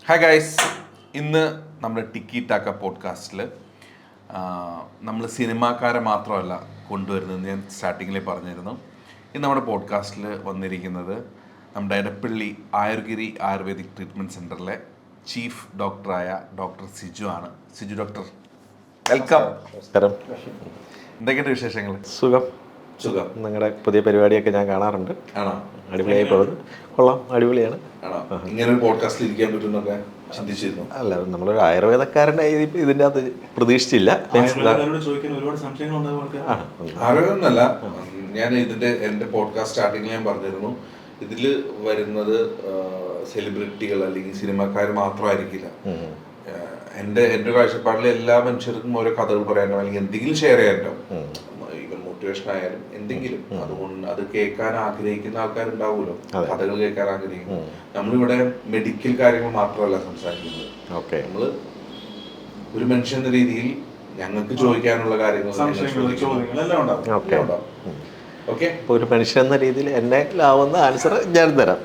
Hi guys, ഇന്ന് നമ്മുടെ tikki taka പോഡ്കാസ്റ്റിൽ നമ്മൾ സിനിമാക്കാരെ മാത്രമല്ല കൊണ്ടുവരുന്നത്. ഞാൻ സ്റ്റാർട്ടിങ്ങിൽ പറഞ്ഞിരുന്നു. ഇന്ന് നമ്മുടെ പോഡ്കാസ്റ്റിൽ വന്നിരിക്കുന്നത് നമ്മുടെ എടപ്പള്ളി ആയുർഗിരി ആയുർവേദിക് ട്രീറ്റ്മെൻറ്റ് സെൻറ്ററിലെ ചീഫ് ഡോക്ടറായ ഡോക്ടർ സിജു ആണ്. Siju doctor, welcome. നമസ്കാരം. എന്തൊക്കെയുണ്ട് വിശേഷങ്ങൾ? സുഖം. നിങ്ങളുടെ പുതിയ പരിപാടിയൊക്കെ ഞാൻ കാണാറുണ്ട്. ആണോ? അടിപൊളിയായി പോകുന്നു. കൊള്ളാം, അടിപൊളിയാണ്. ആണോ? ഇങ്ങനെ ഒരു പോഡ്കാസ്റ്റിൽ ഇരിക്കാൻ പറ്റുമെന്നൊക്കെ ചിന്തിച്ചിരുന്നു. അല്ല, നമ്മളൊരു ആയുർവേദക്കാരനെ ഇതിൻ്റെ അകത്ത് പ്രതീക്ഷിച്ചില്ല. ആരോഗ്യമൊന്നുമല്ല, ഞാൻ എൻ്റെ പോഡ്കാസ്റ്റ് സ്റ്റാർട്ടിങ്ങിൽ ഞാൻ പറഞ്ഞിരുന്നു, ഇതിൽ വരുന്നത് സെലിബ്രിറ്റികൾ അല്ലെങ്കിൽ സിനിമക്കാർ മാത്രമായിരിക്കില്ല. എൻ്റെ കാഴ്ചപ്പാടിൽ എല്ലാ മനുഷ്യർക്കും ഓരോ കഥകൾ പറയാനോ അല്ലെങ്കിൽ എന്തെങ്കിലും ഷെയർ ചെയ്യാനോ, ഈവൻ മോട്ടിവേഷൻ ആയാലും എന്തെങ്കിലും, അതുകൊണ്ട് അത് കേൾക്കാൻ ആഗ്രഹിക്കുന്ന ആൾക്കാരുണ്ടാവുമല്ലോ, കഥകൾ കേൾക്കാൻ ആഗ്രഹിക്കുന്നു. നമ്മളിവിടെ മെഡിക്കൽ കാര്യങ്ങൾ മാത്രമല്ല സംസാരിക്കുന്നത്. നമ്മള് ഒരു മനുഷ്യൻ എന്ന രീതിയിൽ ഞങ്ങൾക്ക് ചോദിക്കാനുള്ള കാര്യങ്ങൾ ഒരു മനുഷ്യൻ എന്ന രീതിയിൽ എന്നെ ആവുന്ന ആൻസർ ഞാൻ തരാം.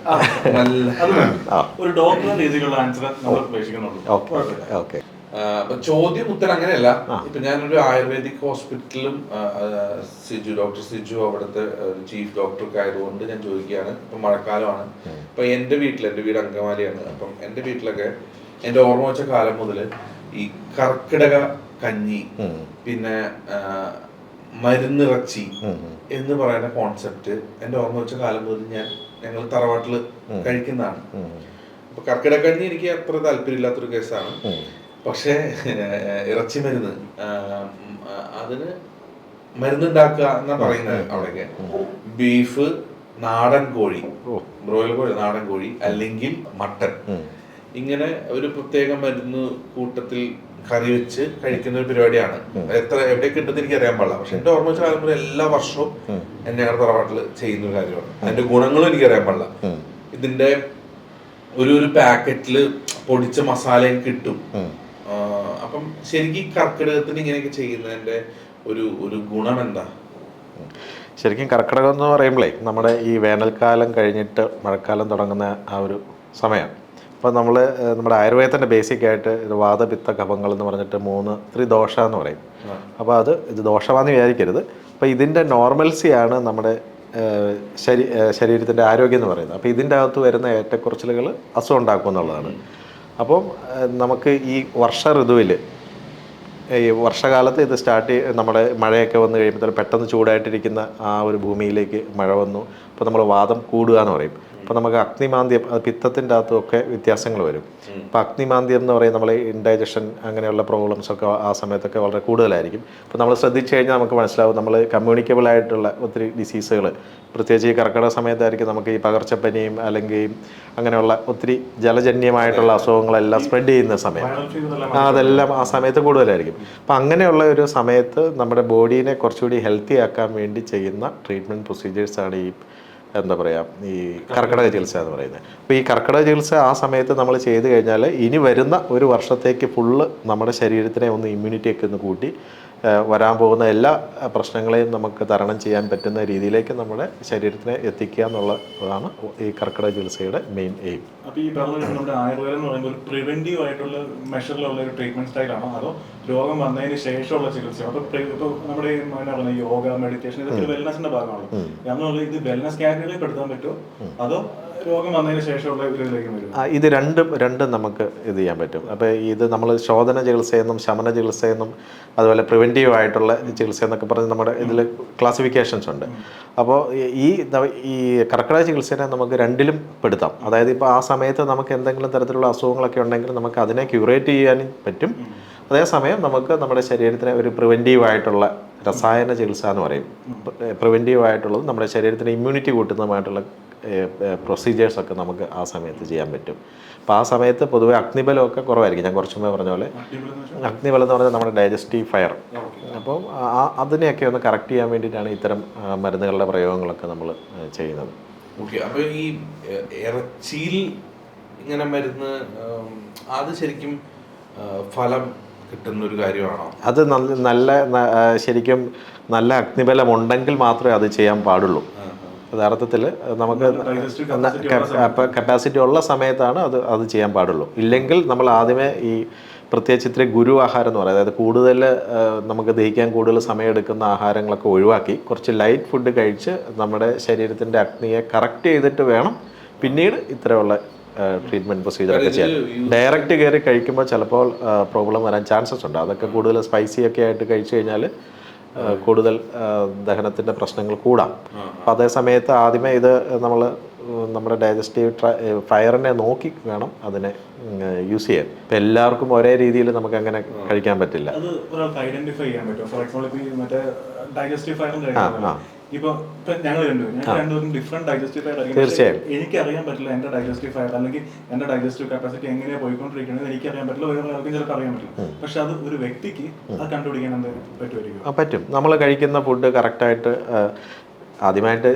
ഓക്കെ. അപ്പൊ ചോദ്യം ഉത്തരം അങ്ങനെയല്ല. ഇപ്പൊ ഞാനൊരു ആയുർവേദിക് ഹോസ്പിറ്റലും ഡോക്ടർ സിജു അവിടുത്തെ ചീഫ് ഡോക്ടർക്ക് ആയതുകൊണ്ട് ഞാൻ ചോദിക്കുകയാണ്. ഇപ്പൊ മഴക്കാലമാണ്. ഇപ്പൊ എന്റെ വീട് അങ്കമാലിയാണ്. അപ്പം എന്റെ വീട്ടിലൊക്കെ എന്റെ ഓർമ്മ വെച്ച കാലം മുതൽ ഈ കർക്കിടക കഞ്ഞി, പിന്നെ മരുന്നിറച്ചി എന്ന് പറയുന്ന കോൺസെപ്റ്റ് എന്റെ ഓർമ്മ വെച്ച കാലം മുതൽ ഞങ്ങൾ തറവാട്ടില് കഴിക്കുന്നതാണ്. അപ്പൊ കർക്കിടക കഞ്ഞി എനിക്ക് അത്ര താല്പര്യമില്ലാത്തൊരു കേസാണ്. പക്ഷേ ഇറച്ചി മരുന്ന്, അതിന് മരുന്നുണ്ടാക്കുക എന്നാ പറയുന്നത് അവിടെയൊക്കെ. ബീഫ്, നാടൻ കോഴി, ബ്രോയിലർ കോഴി, നാടൻ കോഴി അല്ലെങ്കിൽ മട്ടൻ, ഇങ്ങനെ ഒരു പ്രത്യേക മരുന്ന് കൂട്ടത്തിൽ കറി വെച്ച് കഴിക്കുന്ന ഒരു പരിപാടിയാണ്. എവിടെ കിട്ടുന്നത് എനിക്ക് അറിയാൻ പാടില്ല. പക്ഷെ എന്റെ ഓർമ്മ വെച്ച കാലം മുതൽ എല്ലാ വർഷവും ഞങ്ങളുടെ തറവാട്ടിൽ ചെയ്യുന്ന ഒരു കാര്യമാണ്. അതിന്റെ ഗുണങ്ങളും എനിക്ക് അറിയാൻ പാടില്ല. ഇതിന്റെ ഒരു പാക്കറ്റില് പൊടിച്ച മസാല കിട്ടും. അപ്പം ശരിക്കും കർക്കിടകത്തിന് ഇങ്ങനെയൊക്കെ ചെയ്യുന്നതിന്റെ ഒരു ഗുണം എന്താ? ശരിക്കും കർക്കിടകം എന്ന് പറയുമ്പോഴേ നമ്മുടെ ഈ വേനൽക്കാലം കഴിഞ്ഞിട്ട് മഴക്കാലം തുടങ്ങുന്ന ആ ഒരു സമയമാണ്. അപ്പോൾ നമ്മുടെ ആയുർവേദത്തിൻ്റെ ബേസിക്കായിട്ട് ഇത് വാതപിത്ത കഫങ്ങൾ എന്ന് പറഞ്ഞിട്ട് 3 ത്രിദോഷ എന്ന് പറയും. അപ്പോൾ ഇത് ദോഷമാണെന്ന് വിചാരിക്കരുത്. അപ്പോൾ ഇതിൻ്റെ നോർമൽസിയാണ് നമ്മുടെ ശരീരത്തിൻ്റെ ആരോഗ്യം എന്ന് പറയുന്നത്. അപ്പോൾ ഇതിൻ്റെ അകത്ത് വരുന്ന ഏറ്റക്കുറച്ചിലുകൾ അസുഖം ഉണ്ടാക്കും എന്നുള്ളതാണ്. അപ്പം നമുക്ക് ഈ വർഷ ഋതുവിൽ, ഈ വർഷകാലത്ത് ഇത് നമ്മുടെ മഴയൊക്കെ വന്നു കഴിയുമ്പോൾ പെട്ടെന്ന് ചൂടായിട്ടിരിക്കുന്ന ആ ഒരു ഭൂമിയിലേക്ക് മഴ വന്നു. അപ്പോൾ നമ്മൾ വാദം കൂടുക എന്ന് പറയും. അപ്പോൾ നമുക്ക് അഗ്നിമാന്ദ്യം, പിത്തത്തിൻ്റെ അകത്തുമൊക്കെ വ്യത്യാസങ്ങൾ വരും. അപ്പോൾ അഗ്നിമാന്ദ്യം എന്ന് പറയും, നമ്മൾ ഇൻഡൈജഷൻ അങ്ങനെയുള്ള പ്രോബ്ലംസൊക്കെ ആ സമയത്തൊക്കെ വളരെ കൂടുതലായിരിക്കും. അപ്പോൾ നമ്മൾ ശ്രദ്ധിച്ചു കഴിഞ്ഞാൽ നമുക്ക് മനസ്സിലാവും, നമ്മൾ കമ്മ്യൂണിക്കബിൾ ആയിട്ടുള്ള ഒത്തിരി ഡിസീസുകൾ, പ്രത്യേകിച്ച് ഈ കർക്കിടക സമയത്തായിരിക്കും നമുക്ക് ഈ പകർച്ചപ്പനിയും അല്ലെങ്കിൽ അങ്ങനെയുള്ള ഒത്തിരി ജലജന്യമായിട്ടുള്ള അസുഖങ്ങളെല്ലാം സ്പ്രെഡ് ചെയ്യുന്ന സമയം. അതെല്ലാം ആ സമയത്ത് കൂടുതലായിരിക്കും. അപ്പോൾ അങ്ങനെയുള്ള ഒരു സമയത്ത് നമ്മുടെ ബോഡീനെ കുറച്ചുകൂടി ഹെൽത്തി ആക്കാൻ വേണ്ടി ചെയ്യുന്ന ട്രീറ്റ്മെൻറ്റ് പ്രൊസീജിയേഴ്സാണ് എന്താ പറയുക, ഈ കർക്കിടക ചികിത്സ എന്ന് പറയുന്നത്. അപ്പോൾ ഈ കർക്കിടക ചികിത്സ ആ സമയത്ത് നമ്മൾ ചെയ്ത് കഴിഞ്ഞാൽ ഇനി വരുന്ന ഒരു വർഷത്തേക്ക് ഫുള്ള് നമ്മുടെ ശരീരത്തിനെ ഒന്ന് ഇമ്മ്യൂണിറ്റിയൊക്കെ ഒന്ന് കൂട്ടി വരാൻ പോകുന്ന എല്ലാ പ്രശ്നങ്ങളെയും നമുക്ക് തരണം ചെയ്യാൻ പറ്റുന്ന രീതിയിലേക്ക് നമ്മുടെ ശരീരത്തിനെ എത്തിക്കുക എന്നുള്ളതാണ് ഈ കർക്കിടക ചികിത്സയുടെ മെയിൻ എയിം. അപ്പോൾ ഈ പറഞ്ഞ നമ്മുടെ ആയുർവേദം എന്ന് പറയുമ്പോൾ ഒരു പ്രിവെന്റീവ് ആയിട്ടുള്ള മെഷറിലുള്ള ഒരു ട്രീറ്റ്മെന്റ് സ്റ്റൈലാണോ, അതോ രോഗം വന്നതിന് ശേഷമുള്ള ചികിത്സ? അപ്പോൾ നമ്മുടെ ഈ യോഗ, മെഡിറ്റേഷൻ, ഇതൊക്കെ വെൽനസിന്റെ ഭാഗമാണല്ലോ. ഞങ്ങൾ ഇത് വെൽനസ് കാറ്റഗറിയിൽ പെടുത്താൻ പറ്റുമോ, അതോ രോഗം വന്നതിന് ശേഷമുള്ള ഇതിലേക്ക് വരും? ഇത് രണ്ടും നമുക്ക് ഇത് ചെയ്യാൻ പറ്റും. അപ്പോൾ ഇത് നമ്മൾ ശോധന ചികിത്സയെന്നും ശമന ചികിത്സയെന്നും അതുപോലെ പ്രിവെൻറ്റീവ് ആയിട്ടുള്ള ചികിത്സ എന്നൊക്കെ പറഞ്ഞ് നമ്മുടെ ഇതിൽ ക്ലാസിഫിക്കേഷൻസ് ഉണ്ട്. അപ്പോൾ ഈ കർക്കിടക ചികിത്സയെ നമുക്ക് രണ്ടിലും പെടുത്താം. അതായത് ഇപ്പോൾ ആ സമയത്ത് നമുക്ക് എന്തെങ്കിലും തരത്തിലുള്ള അസുഖങ്ങളൊക്കെ ഉണ്ടെങ്കിൽ നമുക്ക് അതിനെ ക്യൂറേറ്റ് ചെയ്യാനും പറ്റും. അതേസമയം നമുക്ക് നമ്മുടെ ശരീരത്തിന് ഒരു പ്രിവെൻറ്റീവ് ആയിട്ടുള്ള രസായന ചികിത്സ എന്ന് പറയും. പ്രിവെൻറ്റീവ് ആയിട്ടുള്ളത് നമ്മുടെ ശരീരത്തിന് ഇമ്മ്യൂണിറ്റി കൂട്ടുന്നതുമായിട്ടുള്ള പ്രൊസീജിയേഴ്സൊക്കെ നമുക്ക് ആ സമയത്ത് ചെയ്യാൻ പറ്റും. അപ്പോൾ ആ സമയത്ത് പൊതുവെ അഗ്നിബലമൊക്കെ കുറവായിരിക്കും. ഞാൻ കുറച്ച് മുമ്പേ പറഞ്ഞ പോലെ അഗ്നിബലം എന്ന് പറഞ്ഞാൽ നമ്മുടെ ഡൈജസ്റ്റീവ് ഫയർ. അപ്പോൾ അതിനെയൊക്കെ ഒന്ന് കറക്റ്റ് ചെയ്യാൻ വേണ്ടിയിട്ടാണ് ഇത്തരം മരുന്നുകളുടെ പ്രയോഗങ്ങളൊക്കെ നമ്മൾ ചെയ്യുന്നത്. ഓക്കെ. അപ്പോൾ ഈ ഇറച്ചിയിൽ ഇങ്ങനെ മരുന്ന്, അത് ശരിക്കും ഫലം കിട്ടുന്ന ഒരു കാര്യമാണോ? അത് ശരിക്കും നല്ല അഗ്നിബലം ഉണ്ടെങ്കിൽ മാത്രമേ അത് ചെയ്യാൻ പാടുള്ളൂ. യഥാർത്ഥത്തിൽ നമുക്ക് കപ്പാസിറ്റി ഉള്ള സമയത്താണ് അത് ചെയ്യാൻ പാടുള്ളൂ. ഇല്ലെങ്കിൽ നമ്മൾ ആദ്യമേ ഈ പ്രത്യേകിച്ച് ഇത്തിരി ഗുരു ആഹാരം എന്ന് പറയുന്നത്, അതായത് കൂടുതൽ നമുക്ക് ദഹിക്കാൻ കൂടുതൽ സമയമെടുക്കുന്ന ആഹാരങ്ങളൊക്കെ ഒഴിവാക്കി കുറച്ച് ലൈറ്റ് ഫുഡ് കഴിച്ച് നമ്മുടെ ശരീരത്തിൻ്റെ അഗ്നിയെ കറക്റ്റ് ചെയ്തിട്ട് വേണം പിന്നീട് ഇത്തരമുള്ള ട്രീറ്റ്മെൻറ്റ് പ്രൊസീജിയറൊക്കെ ചെയ്യാൻ. ഡയറക്റ്റ് കയറി കഴിക്കുമ്പോൾ ചിലപ്പോൾ പ്രോബ്ലം വരാൻ ചാൻസസ് ഉണ്ട്. അതൊക്കെ കൂടുതൽ സ്പൈസി ഒക്കെ ആയിട്ട് കഴിച്ചു കഴിഞ്ഞാൽ കൂടുതൽ ദഹനത്തിൻ്റെ പ്രശ്നങ്ങൾ കൂടാം. അപ്പോൾ അതേ സമയത്ത് ആദ്യമേ ഇത് നമ്മുടെ ഡൈജസ്റ്റീവ് ഫയറിനെ നോക്കി വേണം അതിനെ യൂസ് ചെയ്യാൻ. ഇപ്പം എല്ലാവർക്കും ഒരേ രീതിയിൽ നമുക്ക് അങ്ങനെ കഴിക്കാൻ പറ്റില്ല. അത് ഒരാൾക്ക് ഐഡന്റിഫൈ ചെയ്യാൻ പറ്റും. ഫോർ എക്സാമ്പിൾ ഇപ്പോൾ മറ്റേ ഡൈജസ്റ്റീവ് ഫയറും ഇപ്പോൾ ഞങ്ങൾ രണ്ടുപേരും ഡിഫറെന്റ് ഡൈജസ്റ്റീവ് ഫയർ ആയിരിക്കും. തീർച്ചയായും എനിക്ക് അറിയാൻ പറ്റില്ല എൻ്റെ ഡൈജസ്റ്റീവ് ഫയർ അല്ലെങ്കിൽ എൻ്റെ ഡൈജസ്റ്റീവ് കപ്പാസിറ്റി എങ്ങനെയാണ് പോയിക്കൊണ്ടിരിക്കുന്നത് എനിക്ക് അറിയാൻ പറ്റില്ല, വേറെ ആൾക്കും ചിലപ്പോൾ അറിയാൻ പറ്റില്ല. പക്ഷെ അത് ഒരു വ്യക്തിക്ക് അത് കണ്ടുപിടിക്കാൻ എന്ത് പറ്റുമായിരിക്കും? പറ്റും. നമ്മൾ കഴിക്കുന്ന ഫുഡ് കറക്റ്റായിട്ട് ആദ്യമായിട്ട്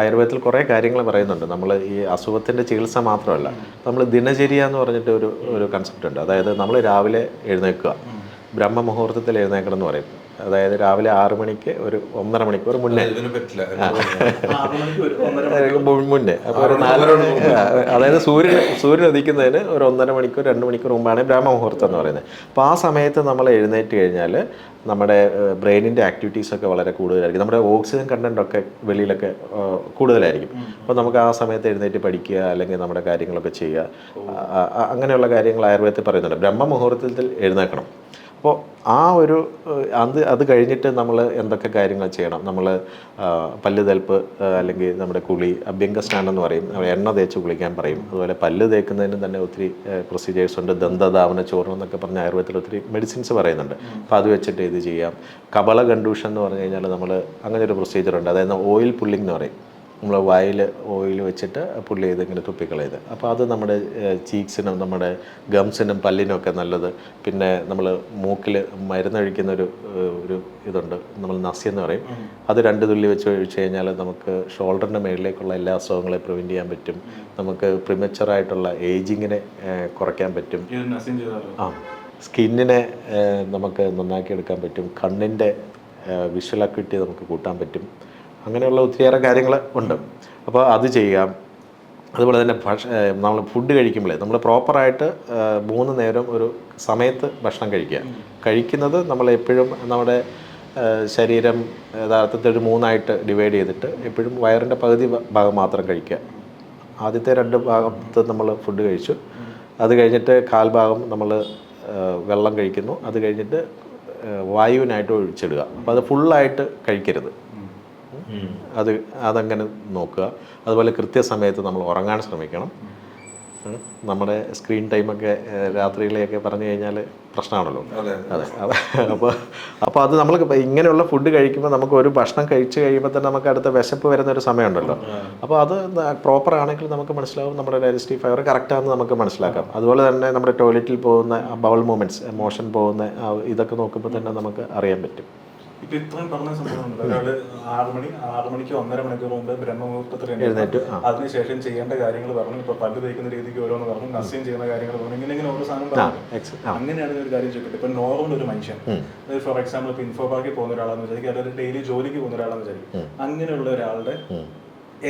ആയുർവേദത്തിൽ കുറേ കാര്യങ്ങൾ പറയുന്നുണ്ട്. നമ്മൾ ഈ അസുഖത്തിൻ്റെ ചികിത്സ മാത്രമല്ല, നമ്മൾ ദിനചര്യ എന്ന് പറഞ്ഞിട്ട് ഒരു കൺസെപ്റ്റ് ഉണ്ട്. അതായത് നമ്മൾ രാവിലെ എഴുന്നേൽക്കുക, ബ്രഹ്മമുഹൂർത്തത്തിൽ എഴുന്നേൽക്കണം എന്ന് പറയും. അതായത് രാവിലെ 6 മണിക്ക് ഒരു 1.5 മണിക്കൂർ മുന്നേ മുന്നേ അപ്പോൾ ഒരു 4, അതായത് സൂര്യൻ ഉദിക്കുന്നതിന് ഒരു 1.5 മണിക്കൂർ 2 മണിക്കൂർ മുമ്പാണ് ബ്രഹ്മമുഹൂർത്തം എന്ന് പറയുന്നത്. അപ്പോൾ ആ സമയത്ത് നമ്മൾ എഴുന്നേറ്റ് കഴിഞ്ഞാൽ നമ്മുടെ ബ്രെയിനിൻ്റെ ആക്ടിവിറ്റീസൊക്കെ വളരെ കൂടുതലായിരിക്കും. നമ്മുടെ ഓക്സിജൻ കണ്ടൻറ്റൊക്കെ വെളിയിലൊക്കെ കൂടുതലായിരിക്കും. അപ്പോൾ നമുക്ക് ആ സമയത്ത് എഴുന്നേറ്റ് പഠിക്കുക അല്ലെങ്കിൽ നമ്മുടെ കാര്യങ്ങളൊക്കെ ചെയ്യുക, അങ്ങനെയുള്ള കാര്യങ്ങൾ ആയുർവേദത്തിൽ പറയുന്നുണ്ട്. ബ്രഹ്മമുഹൂർത്തത്തിൽ എഴുന്നേൽക്കണം. അപ്പോൾ ആ ഒരു അത് കഴിഞ്ഞിട്ട് നമ്മൾ എന്തൊക്കെ കാര്യങ്ങൾ ചെയ്യണം? നമ്മൾ പല്ല് തേൽപ്പ് അല്ലെങ്കിൽ നമ്മുടെ കുളി, അഭ്യംഗ സ്നാനം എന്ന് പറയും, എണ്ണ തേച്ച് കുളിക്കാൻ പറയും. അതുപോലെ പല്ല് തേക്കുന്നതിന് തന്നെ ഒത്തിരി പ്രൊസീജിയേഴ്സ് ഉണ്ട്. ദന്തധാവന ചോർണം എന്നൊക്കെ പറഞ്ഞ ആയുർവേദത്തിൽ ഒത്തിരി മെഡിസിൻസ് പറയുന്നുണ്ട്. അപ്പോൾ അത് വെച്ചിട്ട് ഇത് ചെയ്യാം. കപള ഗണ്ടൂഷൻ എന്ന് പറഞ്ഞു കഴിഞ്ഞാൽ നമ്മൾ അങ്ങനെ ഒരു പ്രൊസീജിയറുണ്ട്. അതായത് ഓയിൽ പുള്ളിങ് എന്ന് പറയും. നമ്മൾ വായിൽ ഓയിൽ വെച്ചിട്ട് പുള്ളി ചെയ്ത് ഇങ്ങനെ തുപ്പിക്കളയത്. അപ്പോൾ അത് നമ്മുടെ ചീക്സിനും നമ്മുടെ ഗംസിനും പല്ലിനും ഒക്കെ നല്ലത്. പിന്നെ നമ്മൾ മൂക്കിൽ മരുന്നൊഴിക്കുന്നൊരു ഇതുണ്ട്, നമ്മൾ നസ്യം എന്ന് പറയും. അത് 2 തുള്ളി വെച്ച് ഒഴിച്ച് കഴിഞ്ഞാൽ നമുക്ക് ഷോൾഡറിൻ്റെ മേളിലേക്കുള്ള എല്ലാ അസുഖങ്ങളെ പ്രിവെൻറ്റ് ചെയ്യാൻ പറ്റും. നമുക്ക് പ്രിമച്ചറായിട്ടുള്ള ഏജിങ്ങിനെ കുറയ്ക്കാൻ പറ്റും. സ്കിന്നിനെ നമുക്ക് നന്നാക്കി എടുക്കാൻ പറ്റും. കണ്ണിൻ്റെ വിഷ്വൽ അക്യൂറ്റി നമുക്ക് കൂട്ടാൻ പറ്റും. അങ്ങനെയുള്ള ഒത്തിരിയേറെ കാര്യങ്ങൾ ഉണ്ട്. അപ്പോൾ അത് ചെയ്യാം. അതുപോലെ തന്നെ നമ്മൾ ഫുഡ് കഴിക്കുമ്പോഴേ നമ്മൾ പ്രോപ്പറായിട്ട് 3 നേരം ഒരു സമയത്ത് ഭക്ഷണം കഴിക്കുന്നത് നമ്മൾ എപ്പോഴും നമ്മുടെ ശരീരം യഥാർത്ഥത്തിൽ ഒരു 3ആയിട്ട് ഡിവൈഡ് ചെയ്തിട്ട് എപ്പോഴും വയറിൻ്റെ പകുതി ഭാഗം മാത്രം കഴിക്കുക. ആദ്യത്തെ 2 ഭാഗത്ത് നമ്മൾ ഫുഡ് കഴിച്ചു, അത് കഴിഞ്ഞിട്ട് 1/4 ഭാഗം നമ്മൾ വെള്ളം കഴിക്കുന്നു, അത് കഴിഞ്ഞിട്ട് വായുവിനായിട്ട് ഒഴിച്ചിടുക. അപ്പോൾ അത് ഫുള്ളായിട്ട് കഴിക്കരുത്. അതങ്ങനെ നോക്കുക. അതുപോലെ കൃത്യസമയത്ത് നമ്മൾ ഉറങ്ങാൻ ശ്രമിക്കണം. നമ്മുടെ സ്ക്രീൻ ടൈമൊക്കെ രാത്രിയിലെയൊക്കെ പറഞ്ഞു കഴിഞ്ഞാൽ പ്രശ്നമാണല്ലോ. അതെ. അപ്പോൾ അത് നമ്മൾ ഇങ്ങനെയുള്ള ഫുഡ് കഴിക്കുമ്പോൾ നമുക്ക് ഒരു ഭക്ഷണം കഴിച്ച് കഴിയുമ്പോൾ തന്നെ നമുക്ക് അടുത്ത വിശപ്പ് വരുന്ന ഒരു സമയമുണ്ടല്ലോ. അപ്പോൾ അത് പ്രോപ്പർ ആണെങ്കിൽ നമുക്ക് മനസ്സിലാവും നമ്മുടെ ഡൈജസ്റ്റീവ് ഫയർ കറക്റ്റാണെന്ന് നമുക്ക് മനസ്സിലാക്കാം. അതുപോലെ തന്നെ നമ്മുടെ ടോയ്ലറ്റിൽ പോകുന്ന ബൗൾ മൂവ്മെൻറ്റ്സ്, മോഷൻ പോകുന്ന ഇതൊക്കെ നോക്കുമ്പോൾ തന്നെ നമുക്ക് അറിയാൻ പറ്റും. ഇപ്പൊ ഇത്രയും പറഞ്ഞ സംഭവമുണ്ട്. ഒരാള് 6 മണിക്ക് 1.5 മണിക്കൂർ മുമ്പ് ബ്രഹ്മമുഹൂർത്തത്തിൽ എഴുന്നേറ്റു, അതിനുശേഷം ചെയ്യേണ്ട കാര്യങ്ങൾ പറഞ്ഞു. ഇപ്പൊ പല്ല് തേക്കുന്ന രീതിക്ക് ഓരോന്ന് പറഞ്ഞു, നസ്യം ചെയ്യുന്ന കാര്യങ്ങൾ പറഞ്ഞു, ഇങ്ങനെ ഓരോ സാധനം പറഞ്ഞു. അങ്ങനെയാണ് ഒരു കാര്യം ചോദിക്കട്ടെ. ഇപ്പൊ നോർമൽ ഒരു മനുഷ്യൻ, ഫോർ എക്സാമ്പിൾ ഇപ്പൊ ഇൻഫോ പാർക്കിൽ പോകുന്ന ഒരാളാണെന്ന് വിചാരിക്കും, അല്ലെങ്കിൽ ഡെയിലി ജോലിക്ക് പോകുന്ന ഒരാളാണെന്ന് വിചാരിക്കും. അങ്ങനെയുള്ള ഒരാളുടെ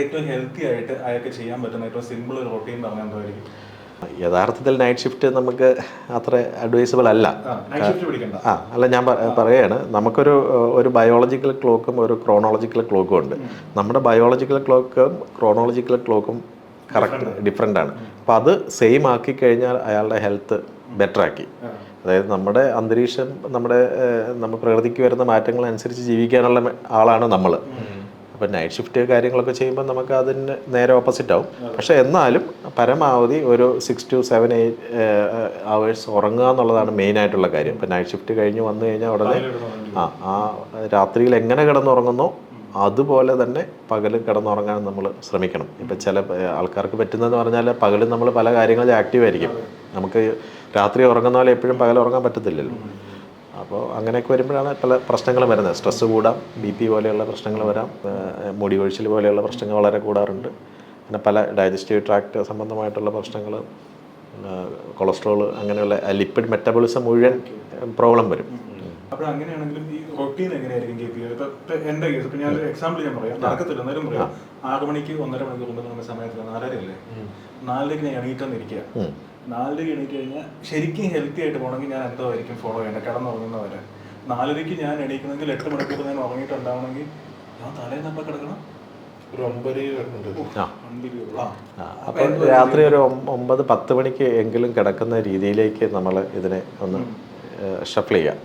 ഏറ്റവും ഹെൽത്തി ആയിട്ട് അയാൾക്ക് ചെയ്യാൻ പറ്റുന്ന ഏറ്റവും സിമ്പിൾ ഒരു റൊട്ടീൻ പറഞ്ഞാൽ എന്തായിരിക്കും? യഥാർത്ഥത്തിൽ നൈറ്റ് ഷിഫ്റ്റ് നമുക്ക് അത്ര അഡ്വൈസബിൾ അല്ല. അല്ല, ഞാൻ പറയുകയാണ്, നമുക്കൊരു ബയോളജിക്കൽ ക്ലോക്കും ഒരു ക്രോണോളജിക്കൽ ക്ലോക്കും ഉണ്ട്. നമ്മുടെ ബയോളജിക്കൽ ക്ലോക്കും ക്രോണോളജിക്കൽ ക്ലോക്കും കറക്റ്റ് ഡിഫറെൻ്റ് ആണ്. അപ്പോൾ അത് സെയിം ആക്കി കഴിഞ്ഞാൽ അയാളുടെ ഹെൽത്ത് ബെറ്റർ ആക്കി. അതായത് നമ്മുടെ അന്തരീക്ഷം, നമ്മുടെ പ്രകൃതിക്ക് വരുന്ന മാറ്റങ്ങളനുസരിച്ച് ജീവിക്കാനുള്ള ആളാണ് നമ്മൾ. അപ്പോൾ നൈറ്റ് ഷിഫ്റ്റ് കാര്യങ്ങളൊക്കെ ചെയ്യുമ്പോൾ നമുക്ക് അതിന് നേരെ ഓപ്പോസിറ്റ് ആവും. പക്ഷേ എന്നാലും പരമാവധി ഒരു 6 to 7 hours ഉറങ്ങുക എന്നുള്ളതാണ് മെയിനായിട്ടുള്ള കാര്യം. ഇപ്പോൾ നൈറ്റ് ഷിഫ്റ്റ് കഴിഞ്ഞ് വന്നു കഴിഞ്ഞാൽ ഉടനെ ആ രാത്രിയിൽ എങ്ങനെ കിടന്നുറങ്ങുന്നോ അതുപോലെ തന്നെ പകൽ കിടന്നുറങ്ങാൻ നമ്മൾ ശ്രമിക്കണം. ഇപ്പം ചില ആൾക്കാർക്ക് പറ്റുന്നതെന്ന് പറഞ്ഞാൽ പകലും നമ്മൾ പല കാര്യങ്ങളിൽ ആക്റ്റീവായിരിക്കും. നമുക്ക് രാത്രി ഉറങ്ങുന്ന പോലെ എപ്പോഴും പകൽ ഉറങ്ങാൻ പറ്റത്തില്ലല്ലോ. അപ്പോൾ അങ്ങനെയൊക്കെ വരുമ്പോഴാണ് പല പ്രശ്നങ്ങളും വരുന്നത്. സ്ട്രെസ്സ് കൂടാം, BP പോലെയുള്ള പ്രശ്നങ്ങൾ വരാം, മുടി കൊഴിച്ചിൽ പോലെയുള്ള പ്രശ്നങ്ങൾ വളരെ കൂടാറുണ്ട്. പിന്നെ പല ഡൈജസ്റ്റീവ് ട്രാക്ട് സംബന്ധമായിട്ടുള്ള പ്രശ്നങ്ങൾ, കൊളസ്ട്രോൾ, അങ്ങനെയുള്ള ലിപ്പിഡ് മെറ്റബോളിസം മുഴുവൻ പ്രോബ്ലം വരും. അപ്പോൾ അങ്ങനെയാണെങ്കിലും ഈ റൊട്ടീൻ എങ്ങനെയായിരിക്കും കീപ്പ് ചെയ്യുക? ഇപ്പൊ എന്റെ കേസ്, ഇപ്പൊ ഞാൻ എക്സാമ്പിൾ ഞാൻ പറയാം, നടക്കത്തില്ല എന്നാലും പറയാം. 6 മണിക്ക് 1.5 മണിക്കൂർ മുമ്പ് നമ്മുടെ സമയത്തില്ല, 4:30 അല്ലേ, 4:00 ഞാൻ എണീറ്റെന്നിരിക്കുക. 4:00 എണീറ്റ് കഴിഞ്ഞാൽ ശരിക്കും ഹെൽത്തി ആയിട്ട് പോകണമെങ്കിൽ ഞാൻ എന്തോ ആയിരിക്കും ഫോളോ ചെയ്യേണ്ടത് കിടന്നുറങ്ങുന്നവരെ. 4:30 ഞാൻ എണീക്കുന്നെങ്കിൽ 8 മണിക്കൂർ ഞാൻ ഉറങ്ങിയിട്ടുണ്ടാവണമെങ്കിൽ ഞാൻ തലേന്നപ്പം കിടക്കണം ഒരു 9 അപ്പോൾ രാത്രി ഒരു 9-10 മണിക്ക് എങ്കിലും കിടക്കുന്ന രീതിയിലേക്ക് നമ്മൾ ഇതിനെ ഒന്ന് ഷഫിൾ ചെയ്യാം.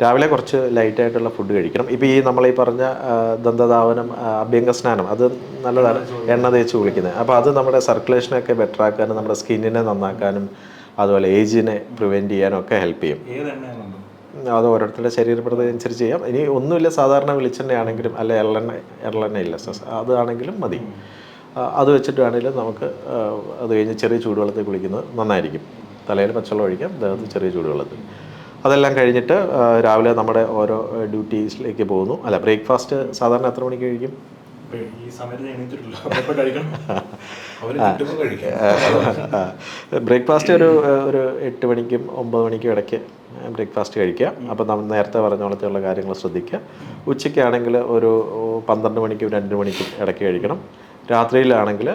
രാവിലെ കുറച്ച് ലൈറ്റായിട്ടുള്ള ഫുഡ് കഴിക്കണം. ഇപ്പോൾ നമ്മൾ ഈ പറഞ്ഞ ദന്തധാവനം, അഭ്യംഗ സ്നാനം, അത് നല്ലതാണ്, എണ്ണ തേച്ച് കുളിക്കുന്നത്. അപ്പോൾ അത് നമ്മുടെ സർക്കുലേഷനൊക്കെ ബെറ്റർ ആക്കാനും നമ്മുടെ സ്കിന്നിനെ നന്നാക്കാനും അതുപോലെ ഏജിനെ പ്രിവെൻറ്റ് ചെയ്യാനും ഒക്കെ ഹെൽപ്പ് ചെയ്യും. അത് ഓരോരുത്തരുടെ ശരീരപ്രകൃതി അനുസരിച്ച് ചെയ്യാം. ഇനി ഒന്നുമില്ല, സാധാരണ വെളിച്ചെണ്ണയാണെങ്കിലും അല്ലെ എള്ളെണ്ണ ഇല്ല അതാണെങ്കിലും മതി. അത് വെച്ചിട്ട് വേണമെങ്കിലും നമുക്ക് അത് കഴിഞ്ഞ് ചെറിയ ചൂടുവെള്ളത്തിൽ കുളിക്കുന്നത് നന്നായിരിക്കും. തലയിൽ പച്ചവെള്ളം ഒഴിക്കാം, ദേഹത്ത് ചെറിയ ചൂടുവെള്ളത്തിൽ. അതെല്ലാം കഴിഞ്ഞിട്ട് രാവിലെ നമ്മുടെ ഓരോ ഡ്യൂട്ടീസിലേക്ക് പോകുന്നു. അല്ല, ബ്രേക്ക്ഫാസ്റ്റ് സാധാരണ എത്ര മണിക്ക് കഴിക്കും? ബ്രേക്ക്ഫാസ്റ്റ് ഒരു 8 മണിക്കും 9 മണിക്കും ഇടയ്ക്ക് ബ്രേക്ക്ഫാസ്റ്റ് കഴിക്കുക. അപ്പം നമ്മൾ നേരത്തെ പറഞ്ഞ പോലത്തെയുള്ള കാര്യങ്ങൾ ശ്രദ്ധിക്കുക. ഉച്ചയ്ക്കാണെങ്കിൽ ഒരു 12 മണിക്കും 2 മണിക്കും ഇടയ്ക്ക് കഴിക്കണം. രാത്രിയിലാണെങ്കിൽ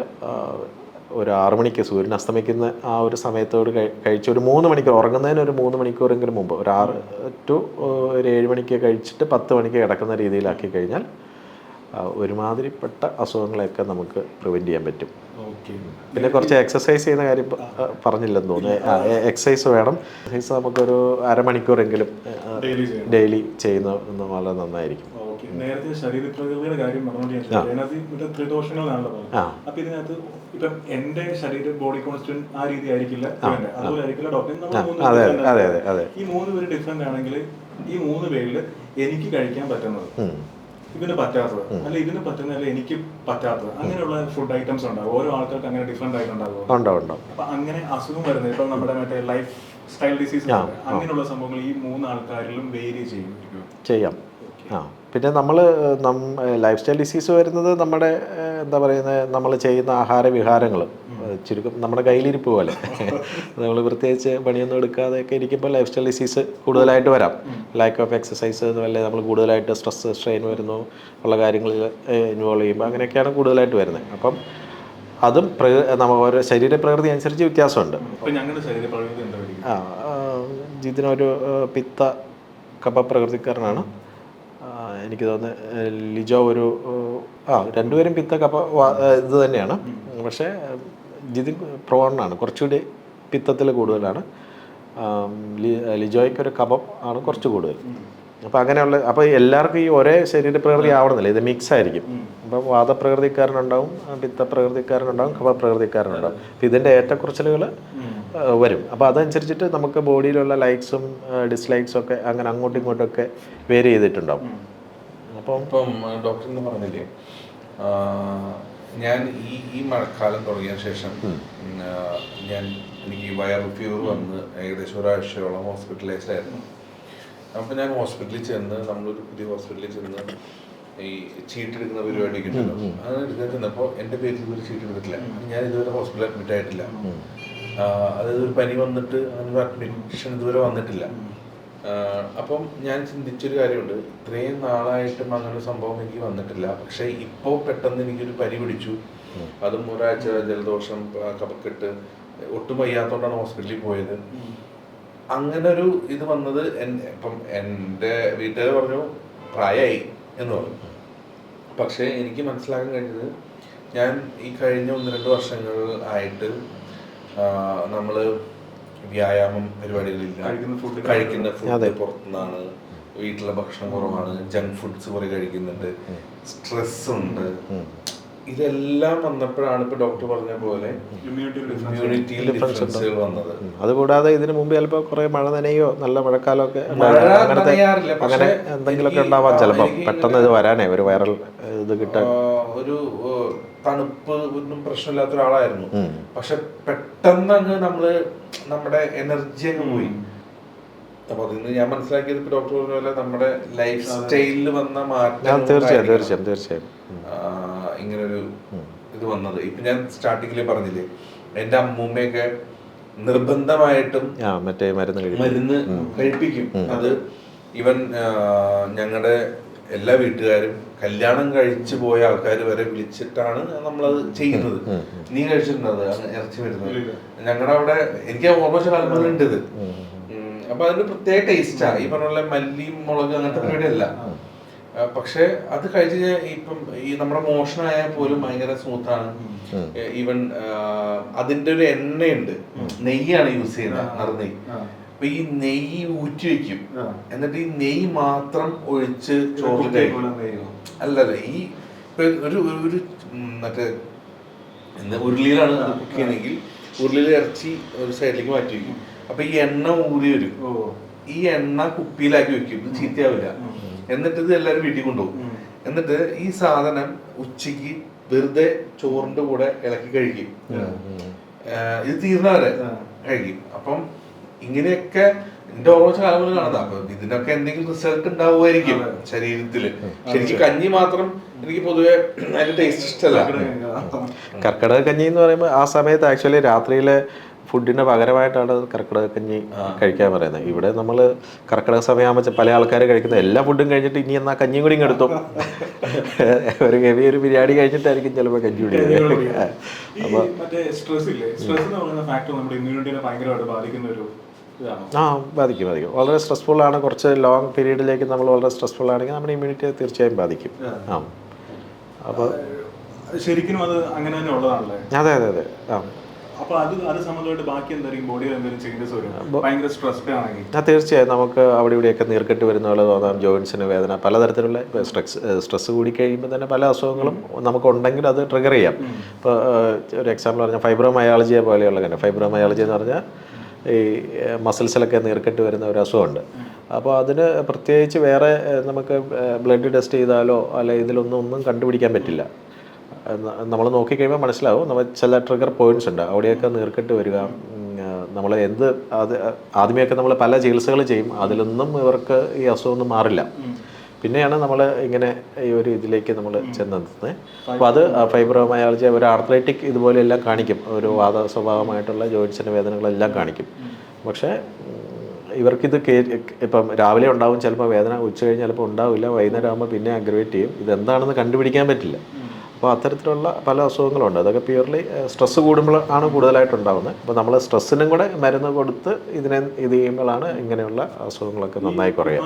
ഒരു 6 മണിക്ക് സൂര്യൻ അസ്തമിക്കുന്ന ആ ഒരു സമയത്തോട് കഴിച്ച് ഒരു 3 മണിക്കൂർ, ഉറങ്ങുന്നതിന് ഒരു 3 മണിക്കൂറെങ്കിലും മുമ്പ്, ഒരു 6 to ഒരു 7 മണിക്ക് കഴിച്ചിട്ട് 10 മണിക്ക് കിടക്കുന്ന രീതിയിലാക്കി കഴിഞ്ഞാൽ ഒരുമാതിരിപ്പെട്ട അസുഖങ്ങളെയൊക്കെ നമുക്ക് പ്രിവെൻറ്റ് ചെയ്യാൻ പറ്റും. പിന്നെ കുറച്ച് എക്സസൈസ് ചെയ്യുന്ന കാര്യം പറഞ്ഞില്ലെന്ന് തോന്നുന്നു. എക്സസൈസ് വേണം. എക്സസൈസ് നമുക്കൊരു അരമണിക്കൂറെങ്കിലും ഡെയിലി ചെയ്യുന്ന വളരെ നന്നായിരിക്കും. നേരത്തെ ശരീരപ്രകൃതിയുടെ കാര്യം പറഞ്ഞുകൊണ്ട് ത്രിദോഷങ്ങളാണല്ലോ. അപ്പൊ ഇതിനകത്ത് ഇപ്പം എന്റെ ബോഡി കോൺസ്റ്റിറ്റ്യൂഷൻ ആ രീതി ആയിരിക്കില്ല, അതുപോലെ ആയിരിക്കില്ല ഡോക്ടർ. ഈ 3 പേര് ഡിഫറെന്റ് ആണെങ്കിൽ ഈ 3 പേരിൽ എനിക്ക് കഴിക്കാൻ പറ്റുന്നത്, ഇതിന് പറ്റാത്തത്, അല്ല ഇതിന് പറ്റുന്ന, അല്ല എനിക്ക് പറ്റാത്തത്, അങ്ങനെയുള്ള ഫുഡ് ഐറ്റംസ് ഉണ്ടാവും. ഓരോ ആൾക്കാർക്ക് അങ്ങനെ ഡിഫറെന്റ് ആയിട്ടുണ്ടാകും. അപ്പൊ അങ്ങനെ അസുഖം വരുന്നത് ഇപ്പൊ നമ്മുടെ മറ്റേ ലൈഫ് സ്റ്റൈൽ ഡിസീസ് അങ്ങനെയുള്ള സംഭവങ്ങൾ ഈ 3 ആൾക്കാരിലും വേരി ചെയ്യാം. പിന്നെ നമ്മൾ ലൈഫ് സ്റ്റൈൽ ഡിസീസ് വരുന്നത് നമ്മുടെ എന്താ പറയുന്നത്, നമ്മൾ ചെയ്യുന്ന ആഹാരവിഹാരങ്ങൾ ചുരുക്കം നമ്മുടെ കയ്യിലിരിപ്പ് പോലെ. നമ്മൾ പ്രത്യേകിച്ച് പണിയൊന്നും എടുക്കാതെയൊക്കെ ഇരിക്കുമ്പോൾ ലൈഫ് സ്റ്റൈൽ ഡിസീസ് കൂടുതലായിട്ട് വരാം. ലാക്ക് ഓഫ് എക്സസൈസ് എന്നല്ലേ, നമ്മൾ കൂടുതലായിട്ട് സ്ട്രെസ് സ്ട്രെയിൻ വരുന്നു ഉള്ള കാര്യങ്ങളിൽ ഇൻവോൾവ് ചെയ്യുമ്പോൾ അങ്ങനെയൊക്കെയാണ് കൂടുതലായിട്ട് വരുന്നത്. അപ്പം അതും ഓരോ ശരീരപ്രകൃതി അനുസരിച്ച് വ്യത്യാസമുണ്ട്. ഇതിനൊരു പിത്ത കഫ പ്രകൃതിക്കാരനാണ് എനിക്ക് തോന്നുന്നത്. ലിജോ ഒരു 2 പേരും പിത്ത കഫ ഇത് തന്നെയാണ്. പക്ഷേ ജിതിൻ പ്രോണാണ്, കുറച്ചുകൂടി പിത്തത്തിൽ കൂടുതലാണ്. ലിജോയ്ക്കൊരു കഫം ആണ് കുറച്ച് കൂടുതൽ. അപ്പോൾ അങ്ങനെയുള്ള, അപ്പോൾ എല്ലാവർക്കും ഈ ഒരേ ശരീരപ്രകൃതി ആവണമെന്നില്ല, ഇത് മിക്സ് ആയിരിക്കും. അപ്പം വാദപ്രകൃതിക്കാരനുണ്ടാവും, പിത്തപ്രകൃതിക്കാരനുണ്ടാവും, കഫപ്രകൃതിക്കാരനുണ്ടാവും. അപ്പോൾ ഇതിൻ്റെ ഏറ്റക്കുറച്ചിലുകൾ വരും. അപ്പോൾ അതനുസരിച്ചിട്ട് നമുക്ക് ബോഡിയിലുള്ള ലൈക്സും ഡിസ്ലൈക്സും ഒക്കെ അങ്ങനെ അങ്ങോട്ടും ഇങ്ങോട്ടൊക്കെ വേരി ചെയ്തിട്ടുണ്ടാവും. അപ്പം ഡോക്ടർ എന്ന് പറഞ്ഞില്ലേ, ഞാൻ ഈ മഴക്കാലം തുടങ്ങിയ ശേഷം എനിക്ക് വൈറൽ ഫീവർ വന്ന് ഏകദേശം ഒരാഴ്ചയോളം ഹോസ്പിറ്റലൈസ്ഡ് ആയിരുന്നു. അപ്പോൾ ഞാൻ ഹോസ്പിറ്റലിൽ ചെന്ന്, നമ്മളൊരു പുതിയ ഹോസ്പിറ്റലിൽ ചെന്ന് ഈ ചീട്ടെടുക്കുന്ന പരിപാടിയൊക്കെ ഉണ്ടല്ലോ, അത് എടുക്കാൻ ചെന്നപ്പോൾ എൻ്റെ പേരിൽ ഇതുവരെ ചീട്ട് എടുത്തിട്ടില്ല. ഞാൻ ഇതുവരെ ഹോസ്പിറ്റലിൽ അഡ്മിറ്റ് ആയിട്ടില്ല. അതായത് ഒരു പനി വന്നിട്ട് അതിന് അഡ്മിഷൻ ഇതുവരെ വന്നിട്ടില്ല. അപ്പം ഞാൻ ചിന്തിച്ചൊരു കാര്യമുണ്ട്, ഇത്രയും നാളായിട്ടും അങ്ങനെ ഒരു സംഭവം എനിക്ക് വന്നിട്ടില്ല. പക്ഷേ ഇപ്പോൾ പെട്ടെന്ന് എനിക്കൊരു പനി പിടിച്ചു, അതും ഒരാഴ്ച ജലദോഷം, കഫക്കെട്ട്, ഒട്ടും വയ്യാത്തോണ്ടാണ് ഹോസ്പിറ്റലിൽ പോയത്. അങ്ങനെ ഒരു ഇത് വന്നത് ഇപ്പം എൻ്റെ വീട്ടുകാർ പറഞ്ഞു പ്രായമായി എന്ന് പറഞ്ഞു. പക്ഷേ എനിക്ക് മനസ്സിലാക്കാൻ കഴിഞ്ഞത്, ഞാൻ ഈ കഴിഞ്ഞ 1-2 വർഷങ്ങൾ ആയിട്ട് നമ്മൾ വ്യായാമം പരിപാടികളില്ല, കഴിക്കുന്ന ഫുഡ് പുറത്തുനിന്നാണ്, വീട്ടിലെ ഭക്ഷണം കുറവാണ്, ജങ്ക് ഫുഡ്സ് കുറെ കഴിക്കുന്നുണ്ട്, സ്ട്രെസ് ഉണ്ട്. ഇതെല്ലാം വന്നപ്പോഴാണ് ഇപ്പൊ ഡോക്ടർ പറഞ്ഞ പോലെ ഇമ്മ്യൂണിറ്റിയിൽ ഡിഫറൻസുകൾ വന്നത്. അതുകൂടാതെ ഇതിനു മുമ്പ് ചിലപ്പോൾ കുറെ മഴ നനയോ നല്ല മഴക്കാലമൊക്കെ അങ്ങനെ എന്തെങ്കിലുമൊക്കെ ഉണ്ടാവാൻ ചിലപ്പോൾ പെട്ടെന്ന് ഇത് വരാനേ ഒരു വൈറൽ ഇത് കിട്ടാൻ. ഒരു തണുപ്പ് ഒന്നും പ്രശ്നമില്ലാത്ത ഒരാളായിരുന്നു. പക്ഷെ പെട്ടെന്ന് അങ്ങ് നമ്മുടെ എനർജി അങ്ങ് പോയി. അപ്പൊ അതിന് ഞാൻ മനസ്സിലാക്കിയത് ഇപ്പൊ ഡോക്ടർ പറഞ്ഞ പോലെ നമ്മുടെ ലൈഫ് സ്റ്റൈലിൽ വന്ന മാറ്റം, തീർച്ചയായും ഇങ്ങനൊരു ഇത് വന്നത്. ഇപ്പൊ ഞാൻ സ്റ്റാർട്ടിങ്ങില് പറഞ്ഞില്ലേ, എന്റെ അമ്മൂമ്മയൊക്കെ നിർബന്ധമായിട്ടും മറ്റേ മരുന്ന് കഴിപ്പിക്കും. അത് ഈവൻ ഞങ്ങളുടെ എല്ലാ വീട്ടുകാരും കല്യാണം കഴിച്ചു പോയ ആൾക്കാർ വരെ വിളിച്ചിട്ടാണ് നമ്മളത് ചെയ്യുന്നത്. നീ കഴിച്ചിട്ടുണ്ടത് ഇറച്ചി വരുന്നത് ഞങ്ങളുടെ അവിടെ? എനിക്ക് ഓർമ്മ കാലം മുതൽ ഉണ്ട് ഇത്. അപ്പൊ അതിന് പ്രത്യേക ടേസ്റ്റാ. ഈ പറഞ്ഞ മല്ലി മുളക് അങ്ങനത്തെ പരിപാടിയല്ല. പക്ഷെ അത് കഴിച്ച് കഴിഞ്ഞാൽ ഇപ്പം ഈ നമ്മുടെ മോഷനായാൽ പോലും ഭയങ്കര സ്മൂത്താണ്. ഈവൻ അതിന്റെ ഒരു എണ്ണയുണ്ട്, നെയ്യാണ് യൂസ് ചെയ്യുന്നത്, നറുനെയ്യ്. അപ്പൊ ഈ നെയ്യ് ഊറ്റി വെക്കും, എന്നിട്ട് ഈ നെയ്യ് മാത്രം ഒഴിച്ച് ചോറിൽ കഴിക്കും. അല്ലല്ല, ഈ ഇപ്പൊ ഒരു മറ്റേ ഉരുളിയിലാണ് കുക്ക് ചെയ്യുന്നതെങ്കിൽ ഉരുളിയിൽ ഇറച്ചി ഒരു സൈഡിലേക്ക് മാറ്റി വെക്കും. അപ്പൊ ഈ എണ്ണ ഊറി വരും. ഈ എണ്ണ കുപ്പിയിലാക്കി വെക്കും, ഇത് ചീത്തയാവില്ല. എന്നിട്ട് ഇത് എല്ലാവരും വീട്ടിൽ കൊണ്ടുപോകും. എന്നിട്ട് ഈ സാധനം ഉച്ചക്ക് വെറുതെ ചോറിന്റെ കൂടെ ഇളക്കി കഴിക്കും. ഇത് തീർന്നവരെ കഴിക്കും. അപ്പം ഇങ്ങനെയൊക്കെ എന്റെ ഓരോ കാലങ്ങൾ കാണുന്നത്. അപ്പൊ ഇതിനൊക്കെ എന്തെങ്കിലും റിസൾട്ട് ഉണ്ടാവുമായിരിക്കും ശരീരത്തില്. ശരിക്കും കഞ്ഞി മാത്രം എനിക്ക് പൊതുവെ അതിന്റെ ടേസ്റ്റ് ഇഷ്ടമല്ല. കർക്കിടക കഞ്ഞി എന്ന് പറയുമ്പോൾ ആ സമയത്ത് ആക്ച്വലി രാത്രിയിലെ ഫുഡിന് പകരമായിട്ടാണ് കർക്കിടക കഞ്ഞി കഴിക്കാൻ പറയുന്നത്. ഇവിടെ നമ്മൾ കർക്കിടക സമയമാകുമ്പോൾ പല ആൾക്കാർ കഴിക്കുന്ന എല്ലാ ഫുഡും കഴിഞ്ഞിട്ട് ഇനി എന്നാ കഞ്ഞിയും കൂടി എടുത്തു ഒരു ഹെവി ഒരു ബിരിയാണി കഴിച്ചിട്ടായിരിക്കും ചിലപ്പോൾ കഞ്ഞി കുടിക്കുന്നത്. അപ്പോൾ മറ്റേ സ്ട്രെസ് ഇല്ലേ, സ്ട്രെസ് എന്ന് പറയുന്ന ഫാക്ടർ നമ്മുടെ ഇമ്മ്യൂണിറ്റിനെ ഭയങ്കരമായിട്ട് ബാധിക്കുന്ന ഒരു ബാധിക്കും. വളരെ സ്ട്രെസ്ഫുള്ളാണ്. കുറച്ച് ലോങ് പീരീഡിലേക്ക് നമ്മൾ വളരെ സ്ട്രെസ്ഫുൾ ആണെങ്കിൽ നമ്മുടെ ഇമ്മ്യൂണിറ്റിയെ തീർച്ചയായും ബാധിക്കും. അപ്പോൾ ശരിക്കും അത് അങ്ങനെ തന്നെ ഉള്ളതാണല്ലേ? അതെ. അപ്പോൾ അത് സംബന്ധമായിട്ട് ബാക്കി എന്തായിരിക്കും ബോഡിയിൽ എന്തെങ്കിലും ചേഞ്ചസ് വരും ഭയങ്കര സ്ട്രെസ്ഡ് ആണെങ്കിൽ? തീർച്ചയായും നമുക്ക് അവിടെ ഇവിടെയൊക്കെ നീർക്കെട്ട് വരുന്ന പോലെ തോന്നാം, ജോയിൻസിന് വേദന, പലതരത്തിലുള്ള സ്ട്രെസ് കൂടി കഴിയുമ്പോൾ തന്നെ പല അസുഖങ്ങളും നമുക്കുണ്ടെങ്കിൽ അത് ട്രിഗർ ചെയ്യാം. ഇപ്പോൾ ഒരു എക്സാമ്പിൾ പറഞ്ഞാൽ ഫൈബ്രോമയാളജിയെ പോലെയുള്ള തന്നെ. ഫൈബ്രോമയാളജി എന്ന് പറഞ്ഞാൽ ഈ മസിൽസിലൊക്കെ നീർക്കെട്ട് വരുന്ന ഒരു അസുഖമുണ്ട്. അപ്പോൾ അതിന് പ്രത്യേകിച്ച് വേറെ നമുക്ക് ബ്ലഡ് ടെസ്റ്റ് ചെയ്താലോ അല്ലെ ഇതിലൊന്നും കണ്ടുപിടിക്കാൻ പറ്റില്ല. നമ്മൾ നോക്കിക്കഴിയുമ്പോൾ മനസ്സിലാവും നമ്മൾ ചില ട്രിഗർ പോയിന്റ്സ് ഉണ്ട്, അവിടെയൊക്കെ നീർക്കെട്ട് വരിക. നമ്മൾ ആദ്യമേയൊക്കെ നമ്മൾ പല ചികിത്സകൾ ചെയ്യും, അതിലൊന്നും ഇവർക്ക് ഈ അസുഖമൊന്നും മാറില്ല. പിന്നെയാണ് നമ്മൾ ഇങ്ങനെ ഈ ഒരു ഇതിലേക്ക് നമ്മൾ ചെന്നെത്തുന്നത്. അപ്പോൾ അത് ഫൈബ്രോമയാളജി ഒരു ആർത്രൈറ്റിക് ഇതുപോലെയെല്ലാം കാണിക്കും, ഒരു വാത സ്വഭാവമായിട്ടുള്ള ജോയിൻസിൻ്റെ വേദനകളെല്ലാം കാണിക്കും. പക്ഷേ ഇവർക്കിത് ഇപ്പം രാവിലെ ഉണ്ടാവും ചിലപ്പോൾ വേദന, ഉച്ച കഴിഞ്ഞ് ചിലപ്പോൾ ഉണ്ടാവില്ല, വൈകുന്നേരം ആകുമ്പോൾ പിന്നെ അഗ്രവേറ്റ് ചെയ്യും. ഇതെന്താണെന്ന് കണ്ടുപിടിക്കാൻ പറ്റില്ല. അപ്പോൾ അത്തരത്തിലുള്ള പല അസുഖങ്ങളുണ്ട്. അതൊക്കെ പ്യൂർലി സ്ട്രെസ്സ് കൂടുമ്പോൾ ആണ് കൂടുതലായിട്ടുണ്ടാകുന്നത്. അപ്പോൾ നമ്മൾ സ്ട്രെസ്സിനും കൂടെ മരുന്ന് കൊടുത്ത് ഇത് ചെയ്യുമ്പോഴാണ് ഇങ്ങനെയുള്ള അസുഖങ്ങളൊക്കെ നന്നായി കുറയുക.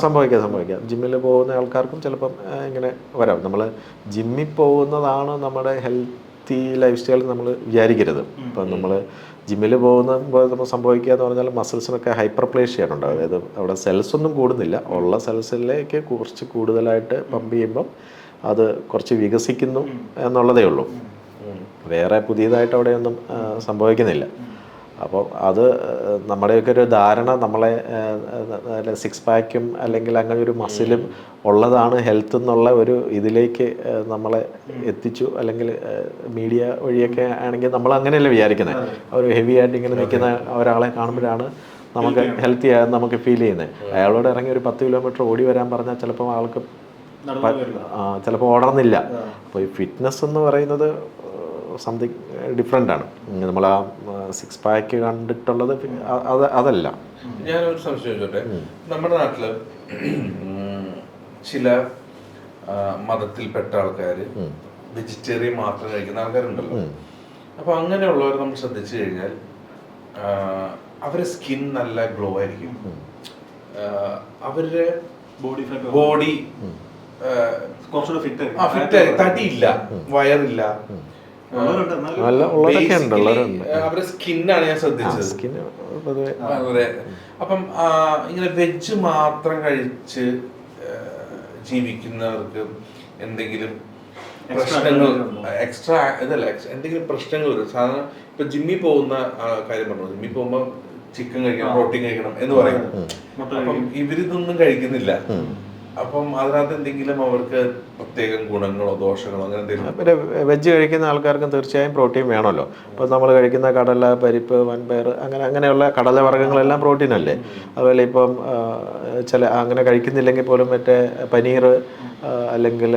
സംഭവിക്കാം. ജിമ്മിൽ പോകുന്ന ആൾക്കാർക്കും ചിലപ്പം ഇങ്ങനെ വരാം. നമ്മൾ ജിമ്മിൽ പോകുന്നതാണ് നമ്മുടെ ഹെൽത്തി ലൈഫ് സ്റ്റൈൽ നമ്മൾ വിചാരിക്കരുത്. ഇപ്പം നമ്മൾ ജിമ്മിൽ പോകുമ്പോൾ നമ്മൾ സംഭവിക്കുക എന്ന് പറഞ്ഞാൽ മസിൽസിനൊക്കെ ഹൈപ്പർപ്ലേഷ്യാണ് ഉണ്ടാകും. അതായത് അവിടെ സെൽസ് ഒന്നും കൂടുന്നില്ല, ഉള്ള സെൽസിലേക്ക് കുറച്ച് കൂടുതലായിട്ട് പമ്പ് ചെയ്യുമ്പം അത് കുറച്ച് വികസിക്കുന്നു എന്നുള്ളതേ ഉള്ളൂ. വേറെ പുതിയതായിട്ട് അവിടെയൊന്നും സംഭവിക്കുന്നില്ല. അപ്പോൾ അത് നമ്മുടെയൊക്കെ ഒരു ധാരണ നമ്മളെ സിക്സ് പാക്കും അല്ലെങ്കിൽ അങ്ങനെ ഒരു മസിലും ഉള്ളതാണ് ഹെൽത്ത് എന്നുള്ള ഒരു ഇതിലേക്ക് നമ്മളെ എത്തിച്ചു. അല്ലെങ്കിൽ മീഡിയ വഴിയൊക്കെ ആണെങ്കിൽ നമ്മൾ അങ്ങനെയല്ല വിചാരിക്കുന്നത്. ഒരു ഹെവി ആയിട്ട് ഇങ്ങനെ നിൽക്കുന്ന ഒരാളെ കാണുമ്പോഴാണ് നമുക്ക് ഹെൽത്തി ആയെന്ന് നമുക്ക് ഫീൽ ചെയ്യുന്നത്. അയാളോട് ഇറങ്ങി ഒരു 10 കിലോമീറ്റർ ഓടി വരാൻ പറഞ്ഞാൽ ചിലപ്പോൾ ആൾക്ക് ചിലപ്പോൾ ഓടണമെന്നില്ല. അപ്പോൾ ഈ ഫിറ്റ്നസ് എന്ന് പറയുന്നത് സംതിങ് ഡിഫറെൻ്റ് ആണ്. നമ്മൾ ആ സിക്സ് പാക്ക് കണ്ടിട്ടുള്ളത് അതല്ല. ഞാനൊരു സംശയം ചോദിച്ചോട്ടെ. നമ്മുടെ നാട്ടില് ചില മതത്തിൽപ്പെട്ട ആൾക്കാർ വെജിറ്റേറിയൻ മാത്രം കഴിക്കുന്ന ആൾക്കാരുണ്ടല്ലോ. അപ്പൊ അങ്ങനെയുള്ളവർ നമ്മൾ ശ്രദ്ധിച്ചു കഴിഞ്ഞാൽ അവരുടെ സ്കിൻ നല്ല ഗ്ലോ ആയിരിക്കും, അവരുടെ ബോഡി കുറച്ചുകൂടെ ഫിറ്റ്, തടിയില്ല, വയറില്ല, അവരുടെ സ്കിന്നാണ് ഞാൻ ശ്രദ്ധിച്ചത്. അപ്പം ഇങ്ങനെ വെജ് മാത്രം കഴിച്ച് ജീവിക്കുന്നവർക്ക് എന്തെങ്കിലും പ്രശ്നങ്ങൾ എക്സ്ട്രാ ഇതല്ല എന്തെങ്കിലും പ്രശ്നങ്ങൾ വരും. സാധാരണ ഇപ്പൊ ജിമ്മിൽ പോകുന്ന കാര്യം പറഞ്ഞു, ജിമ്മിൽ പോകുമ്പോൾ ചിക്കൻ കഴിക്കണം, പ്രോട്ടീൻ കഴിക്കണം എന്ന് പറയും. അപ്പം ഇവരിതൊന്നും കഴിക്കുന്നില്ല. അപ്പം അതിനകത്ത് എന്തെങ്കിലും അവർക്ക് പ്രത്യേകം ഗുണങ്ങളോ ദോഷങ്ങളോ അങ്ങനെ എന്തെങ്കിലും? പിന്നെ വെജ് കഴിക്കുന്ന ആൾക്കാർക്കും തീർച്ചയായും പ്രോട്ടീൻ വേണമല്ലോ. ഇപ്പോൾ നമ്മൾ കഴിക്കുന്ന കടല, പരിപ്പ്, വൻപയർ അങ്ങനെയുള്ള കടലവർഗ്ഗങ്ങളെല്ലാം പ്രോട്ടീൻ അല്ലേ. അതുപോലെ ഇപ്പം ചില അങ്ങനെ കഴിക്കുന്നില്ലെങ്കിൽ പോലും മറ്റേ പനീർ അല്ലെങ്കിൽ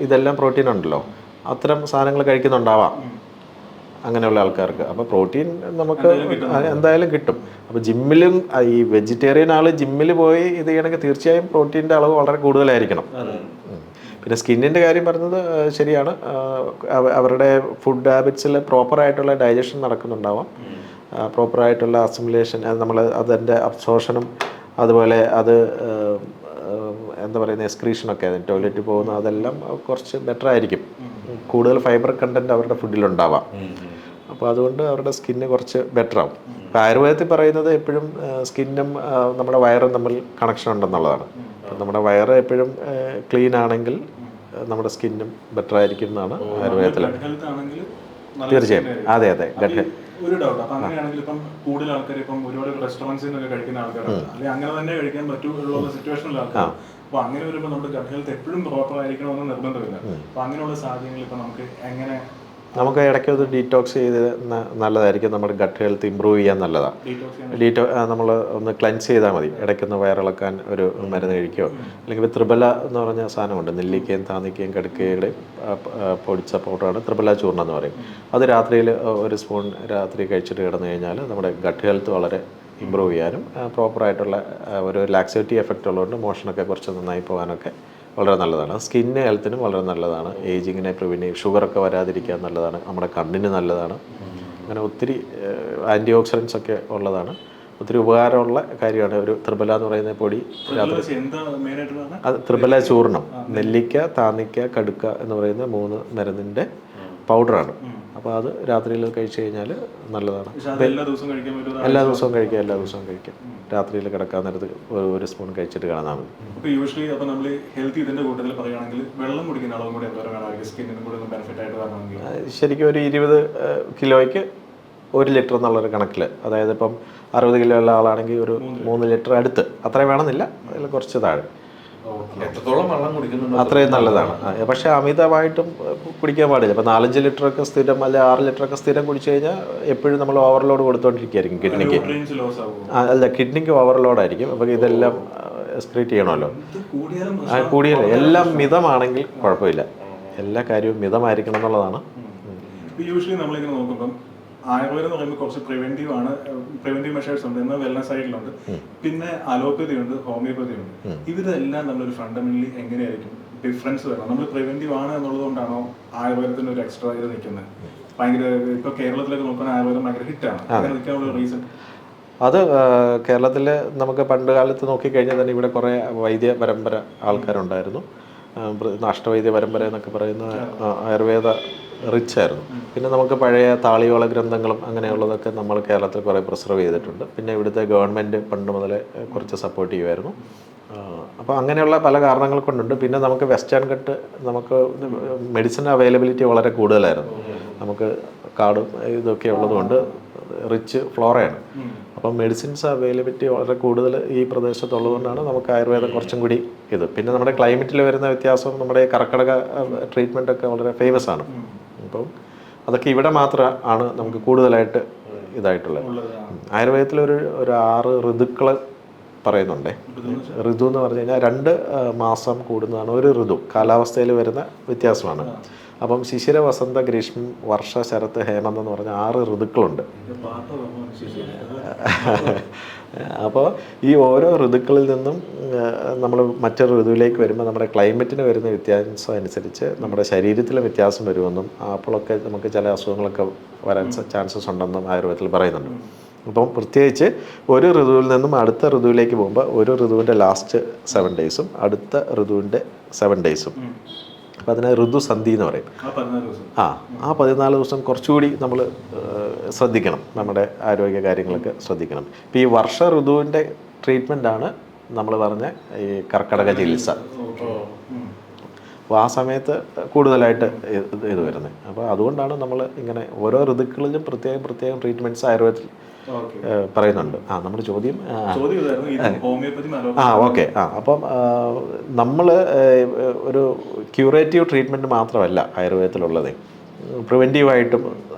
ഇതെല്ലാം പ്രോട്ടീൻ ഉണ്ടല്ലോ. അത്തരം സാധനങ്ങൾ കഴിക്കുന്നുണ്ടാവാം. അങ്ങനെയുള്ള ആൾക്കാർക്ക്. അപ്പോൾ പ്രോട്ടീൻ നമുക്ക് എന്തായാലും കിട്ടും. അപ്പോൾ ജിമ്മിലും ഈ വെജിറ്റേറിയൻ ആൾ ജിമ്മിൽ പോയി ഇത് ചെയ്യണമെങ്കിൽ തീർച്ചയായും പ്രോട്ടീൻ്റെ അളവ് വളരെ കൂടുതലായിരിക്കണം. പിന്നെ സ്കിന്നിൻ്റെ കാര്യം പറഞ്ഞത് ശരിയാണ്. അവരുടെ ഫുഡ് ഹാബിറ്റ്സിൽ പ്രോപ്പറായിട്ടുള്ള ഡൈജഷൻ നടക്കുന്നുണ്ടാവാം, പ്രോപ്പറായിട്ടുള്ള അസിമുലേഷൻ, നമ്മൾ അതിൻ്റെ അബ്സോർഷനും അതുപോലെ അത് എന്താ പറയുന്നത് എക്സ്ക്രീഷനൊക്കെ ടോയ്ലറ്റിൽ പോകുന്ന അതെല്ലാം കുറച്ച് ബെറ്റർ ആയിരിക്കും. കൂടുതൽ ഫൈബർ കണ്ടൻറ്റ് അവരുടെ ഫുഡിലുണ്ടാവാം. അപ്പോൾ അതുകൊണ്ട് അവരുടെ സ്കിന്ന് കുറച്ച് ബെറ്റർ ആവും. ഇപ്പോൾ ആയുർവേദത്തിൽ പറയുന്നത് എപ്പോഴും സ്കിന്നും നമ്മുടെ വയറും തമ്മിൽ കണക്ഷൻ ഉണ്ടെന്നുള്ളതാണ്. അപ്പം നമ്മുടെ വയറ് എപ്പോഴും ക്ലീൻ ആണെങ്കിൽ നമ്മുടെ സ്കിന്നും ബെറ്റർ ആയിരിക്കും എന്നാണ് ആയുർവേദത്തിൽ. തീർച്ചയായും അതെ ഗട്ട് ഒരു ഡൗട്ട്. അപ്പൊ അങ്ങനെയാണെങ്കിൽ ഇപ്പം കൂടുതൽ ആൾക്കാർ ഇപ്പം ഒരുപാട് റെസ്റ്റോറൻറ്റ്സിൽ നിന്നൊക്കെ കഴിക്കുന്ന ആൾക്കാരാണ്, അല്ലെങ്കിൽ അങ്ങനെ തന്നെ കഴിക്കാൻ പറ്റുള്ള സിറ്റുവേഷനിൽ ആൾക്കാർ. അപ്പൊ അങ്ങനെ വരുമ്പോൾ നമ്മുടെ ഗട്ട് ഹെൽത്ത് എപ്പോഴും പ്രോപ്പർ ആയിരിക്കണമെന്ന് നിർബന്ധമില്ല. അപ്പൊ അങ്ങനെയുള്ള സാഹചര്യങ്ങളിൽ ഇപ്പൊ നമുക്ക് എങ്ങനെ നമുക്ക് ഇടയ്ക്ക് അത് ഡീറ്റോക്സ് ചെയ്ത് നല്ലതായിരിക്കും. നമ്മുടെ ഗട്ട് ഹെൽത്ത് ഇമ്പ്രൂവ് ചെയ്യാൻ നല്ലതാണ്. നമ്മൾ ഒന്ന് ക്ലൻസ് ചെയ്താൽ മതി. ഇടയ്ക്കൊന്ന് വയറിളക്കാൻ ഒരു മരുന്ന് കഴിക്കുകയോ, അല്ലെങ്കിൽ ത്രിബല എന്ന് പറഞ്ഞ സാധനമുണ്ട്, നെല്ലിക്കയും താന്നിക്കയും കടുക്കയുടെയും പൊടിച്ച പൗഡറാണ് ത്രിബല ചൂർണ്ണം എന്ന് പറയും. അത് രാത്രിയിൽ ഒരു സ്പൂൺ രാത്രി കഴിച്ചിട്ട് കിടന്നു കഴിഞ്ഞാൽ നമ്മുടെ ഗട്ട് ഹെൽത്ത് വളരെ ഇമ്പ്രൂവ് ചെയ്യാനും പ്രോപ്പറായിട്ടുള്ള ഒരു ലാക്സേറ്റീവ് എഫക്റ്റ് ഉള്ളതുകൊണ്ട് മോഷനൊക്കെ കുറച്ച് നന്നായി പോകാനൊക്കെ വളരെ നല്ലതാണ്. സ്കിന്ന് ഹെൽത്തിനും വളരെ നല്ലതാണ്. ഏജിങ്ങിനെ പ്രിവെൻറ്റ് ചെയ്യും. ഷുഗറൊക്കെ വരാതിരിക്കാൻ നല്ലതാണ്. നമ്മുടെ കണ്ണിന് നല്ലതാണ്. അങ്ങനെ ഒത്തിരി ആൻറ്റി ഓക്സിഡൻസ് ഒക്കെ ഉള്ളതാണ്. ഒത്തിരി ഉപകാരമുള്ള കാര്യമാണ് ഒരു ത്രിബല എന്ന് പറയുന്ന പൊടി. അത് ത്രിബല ചൂർണം, നെല്ലിക്ക, താന്നിക്ക, കടുക്ക എന്ന് പറയുന്ന 3 മരുന്നിൻ്റെ പൗഡറാണ്. അപ്പോൾ അത് രാത്രിയിൽ കഴിച്ചു കഴിഞ്ഞാൽ നല്ലതാണ്. എല്ലാ ദിവസവും കഴിക്കാം. രാത്രിയിൽ കിടക്കാൻ നേരത്ത് ഒരു സ്പൂൺ കഴിച്ചിട്ട് കിടന്നാൽ മതി. ഇപ്പോൾ യൂഷ്വലി അപ്പോൾ നമ്മൾ ഹെൽത്ത് ഇതിൻ്റെ കൂട്ടത്തിൽ പറയുകയാണെങ്കിൽ വെള്ളം കുടിക്കുന്ന അളവും കൂടി എന്തോരം വേണമെങ്കിൽ സ്കിന്നിനും കൂടി ഒന്ന് ബെനിഫിറ്റ് ആയിട്ട് വരണമെങ്കിൽ ശരിക്കും ഒരു 20 കിലോയ്ക്ക് 1 ലിറ്റർ എന്നുള്ളൊരു കണക്കിൽ, അതായത് ഇപ്പം 60 കിലോ ഉള്ള ആളാണെങ്കിൽ ഒരു 3 ലിറ്റർ അടുത്ത്, അത്രയും വേണമെന്നില്ല, അതിൽ കുറച്ച് താഴെ എത്രത്തോളം വെള്ളം കുടിക്കുന്നുണ്ടോ അത്രയും നല്ലതാണ്. പക്ഷേ അമിതമായിട്ടും കുടിക്കാൻ പാടില്ല. ഇപ്പോൾ 4-5 ലിറ്ററൊക്കെ സ്ഥിരം അല്ലെ 6 ലിറ്ററൊക്കെ സ്ഥിരം കുടിച്ചു കഴിഞ്ഞാൽ എപ്പോഴും നമ്മൾ ഓവർലോഡ് കൊടുത്തുകൊണ്ടിരിക്കുകയായിരിക്കും കിഡ്നിക്ക്. അല്ല, കിഡ്നിക്ക് ഓവർലോഡായിരിക്കും. അപ്പോൾ ഇതെല്ലാം എക്സ്ക്രീറ്റ് ചെയ്യണമല്ലോ. കൂടിയാൽ എല്ലാം മിതമാണെങ്കിൽ കുഴപ്പമില്ല. എല്ലാ കാര്യവും മിതമായിരിക്കണം എന്നുള്ളതാണ്. യൂഷ്വലി നമ്മളിങ്ങനെ നോക്കുമ്പം ആയുർവേദം എന്ന് പറയുമ്പോൾ കുറച്ച് പ്രിവെന്റീവ് മെഷേഴ്സ് ഉണ്ട്, എന്നാൽ വെൽനസ് സൈഡിലുണ്ട്, പിന്നെ അലോപ്പതി ഉണ്ട്, ഹോമിയോപ്പതി ഉണ്ട്. ഇവരെല്ലാം നമ്മളൊരു ഫണ്ടമെന്റലി എങ്ങനെയായിരിക്കും ഡിഫറൻസ് വരണം? നമ്മൾ പ്രിവെന്റീവ് ആണ് എന്നുള്ളത് കൊണ്ടാണോ ആയുർവേദത്തിന് ഒരു എക്സ്ട്രാ ഇത് നിൽക്കുന്നത്? ഭയങ്കര ഇപ്പൊ കേരളത്തിലൊക്കെ നോക്കുകയാണെങ്കിൽ ആയുർവേദം ഭയങ്കര ഹിറ്റാണ്. അങ്ങനെ നിൽക്കാനുള്ള റീസൺ അത് കേരളത്തിൽ നമുക്ക് പണ്ട് കാലത്ത് നോക്കിക്കഴിഞ്ഞാൽ തന്നെ ഇവിടെ കുറേ വൈദ്യ പരമ്പര ആൾക്കാരുണ്ടായിരുന്നു. അഷ്ടവൈദ്യ പരമ്പര എന്നൊക്കെ പറയുന്ന ആയുർവേദ റിച്ച് ആയിരുന്നു. പിന്നെ നമുക്ക് പഴയ താളിയോള ഗ്രന്ഥങ്ങളും അങ്ങനെയുള്ളതൊക്കെ നമ്മൾ കേരളത്തിൽ കുറേ പ്രിസർവ് ചെയ്തിട്ടുണ്ട്. പിന്നെ ഇവിടുത്തെ ഗവൺമെൻറ് പണ്ട് മുതലേ കുറച്ച് സപ്പോർട്ട് ചെയ്യുമായിരുന്നു. അപ്പോൾ അങ്ങനെയുള്ള പല കാരണങ്ങൾ കൊണ്ടുണ്ട്. പിന്നെ നമുക്ക് വെസ്റ്റേൺ കട്ട്, നമുക്ക് മെഡിസിൻ അവൈലബിലിറ്റി വളരെ കൂടുതലായിരുന്നു. നമുക്ക് കാർഡും ഇതൊക്കെ ഉള്ളതുകൊണ്ട് റിച്ച് ഫ്ലോറയാണ്. അപ്പം മെഡിസിൻസ് അവൈലബിലിറ്റി വളരെ കൂടുതൽ ഈ പ്രദേശത്തുള്ളതുകൊണ്ടാണ് നമുക്ക് ആയുർവേദം കുറച്ചും കൂടി ഇത്. പിന്നെ നമ്മുടെ ക്ലൈമറ്റിൽ വരുന്ന വ്യത്യാസം, നമ്മുടെ കർക്കിടക ട്രീറ്റ്മെൻറ്റൊക്കെ വളരെ ഫേമസ് ആണ്. അപ്പം അതൊക്കെ ഇവിടെ മാത്രമാണ് നമുക്ക് കൂടുതലായിട്ട് ഇതായിട്ടുള്ളത്. ആയുർവേദത്തിലൊരു 6 ഋതുക്കൾ പറയുന്നുണ്ട്. ഋതു എന്ന് പറഞ്ഞു കഴിഞ്ഞാൽ 2 മാസം കൂടുന്നതാണ് ഒരു ഋതു. കാലാവസ്ഥയിൽ വരുന്ന വ്യത്യാസമാണ്. അപ്പം ശിശിര, വസന്ത, ഗ്രീഷ്മം, വർഷ, ശരത്ത്, ഹേമന്ത് എന്ന് പറഞ്ഞ 6 ഋതുക്കളുണ്ട്. അപ്പോൾ ഈ ഓരോ ഋതുക്കളിൽ നിന്നും നമ്മൾ മറ്റൊരു ഋതുവിലേക്ക് വരുമ്പോൾ നമ്മുടെ ക്ലൈമറ്റിന് വരുന്ന വ്യത്യാസം അനുസരിച്ച് നമ്മുടെ ശരീരത്തിലെ വ്യത്യാസം വരുമെന്നും അപ്പോഴൊക്കെ നമുക്ക് ചില അസുഖങ്ങളൊക്കെ വരാൻ ചാൻസസ് ഉണ്ടെന്നും ആയുർവേദത്തിൽ പറയുന്നുണ്ട്. അപ്പം പ്രത്യേകിച്ച് ഒരു ഋതുവിൽ നിന്നും അടുത്ത ഋതുവിലേക്ക് പോകുമ്പോൾ ഒരു ഋതുവിൻ്റെ ലാസ്റ്റ് 7 ഡേയ്സും അടുത്ത ഋതുവിൻ്റെ 7 ഡേയ്സും, അപ്പോൾ അതിനെ ഋതുസന്ധി എന്ന് പറയും. ആ 14 ദിവസം കുറച്ചുകൂടി നമ്മൾ ശ്രദ്ധിക്കണം, നമ്മുടെ ആരോഗ്യ കാര്യങ്ങളൊക്കെ ശ്രദ്ധിക്കണം. ഇപ്പോൾ ഈ വർഷ ഋതുവിൻ്റെ ട്രീറ്റ്മെൻറ്റാണ് നമ്മൾ പറഞ്ഞ ഈ കർക്കിടക ചികിത്സ. അപ്പോൾ ആ സമയത്ത് കൂടുതലായിട്ട് ഇത് വരുന്നത്. അപ്പോൾ അതുകൊണ്ടാണ് നമ്മൾ ഇങ്ങനെ ഓരോ ഋതുക്കളിലും പ്രത്യേകം ട്രീറ്റ്മെൻറ്റ്സ് ആയുർവേദത്തിൽ പറയുന്നുണ്ട്. നമ്മുടെ ചോദ്യം ഓക്കെ. അപ്പം നമ്മൾ ഒരു ക്യൂറേറ്റീവ് ട്രീറ്റ്മെൻറ്റ് മാത്രമല്ല ആയുർവേദത്തിലുള്ളത്. പ്രിവെൻറ്റീവായിട്ടും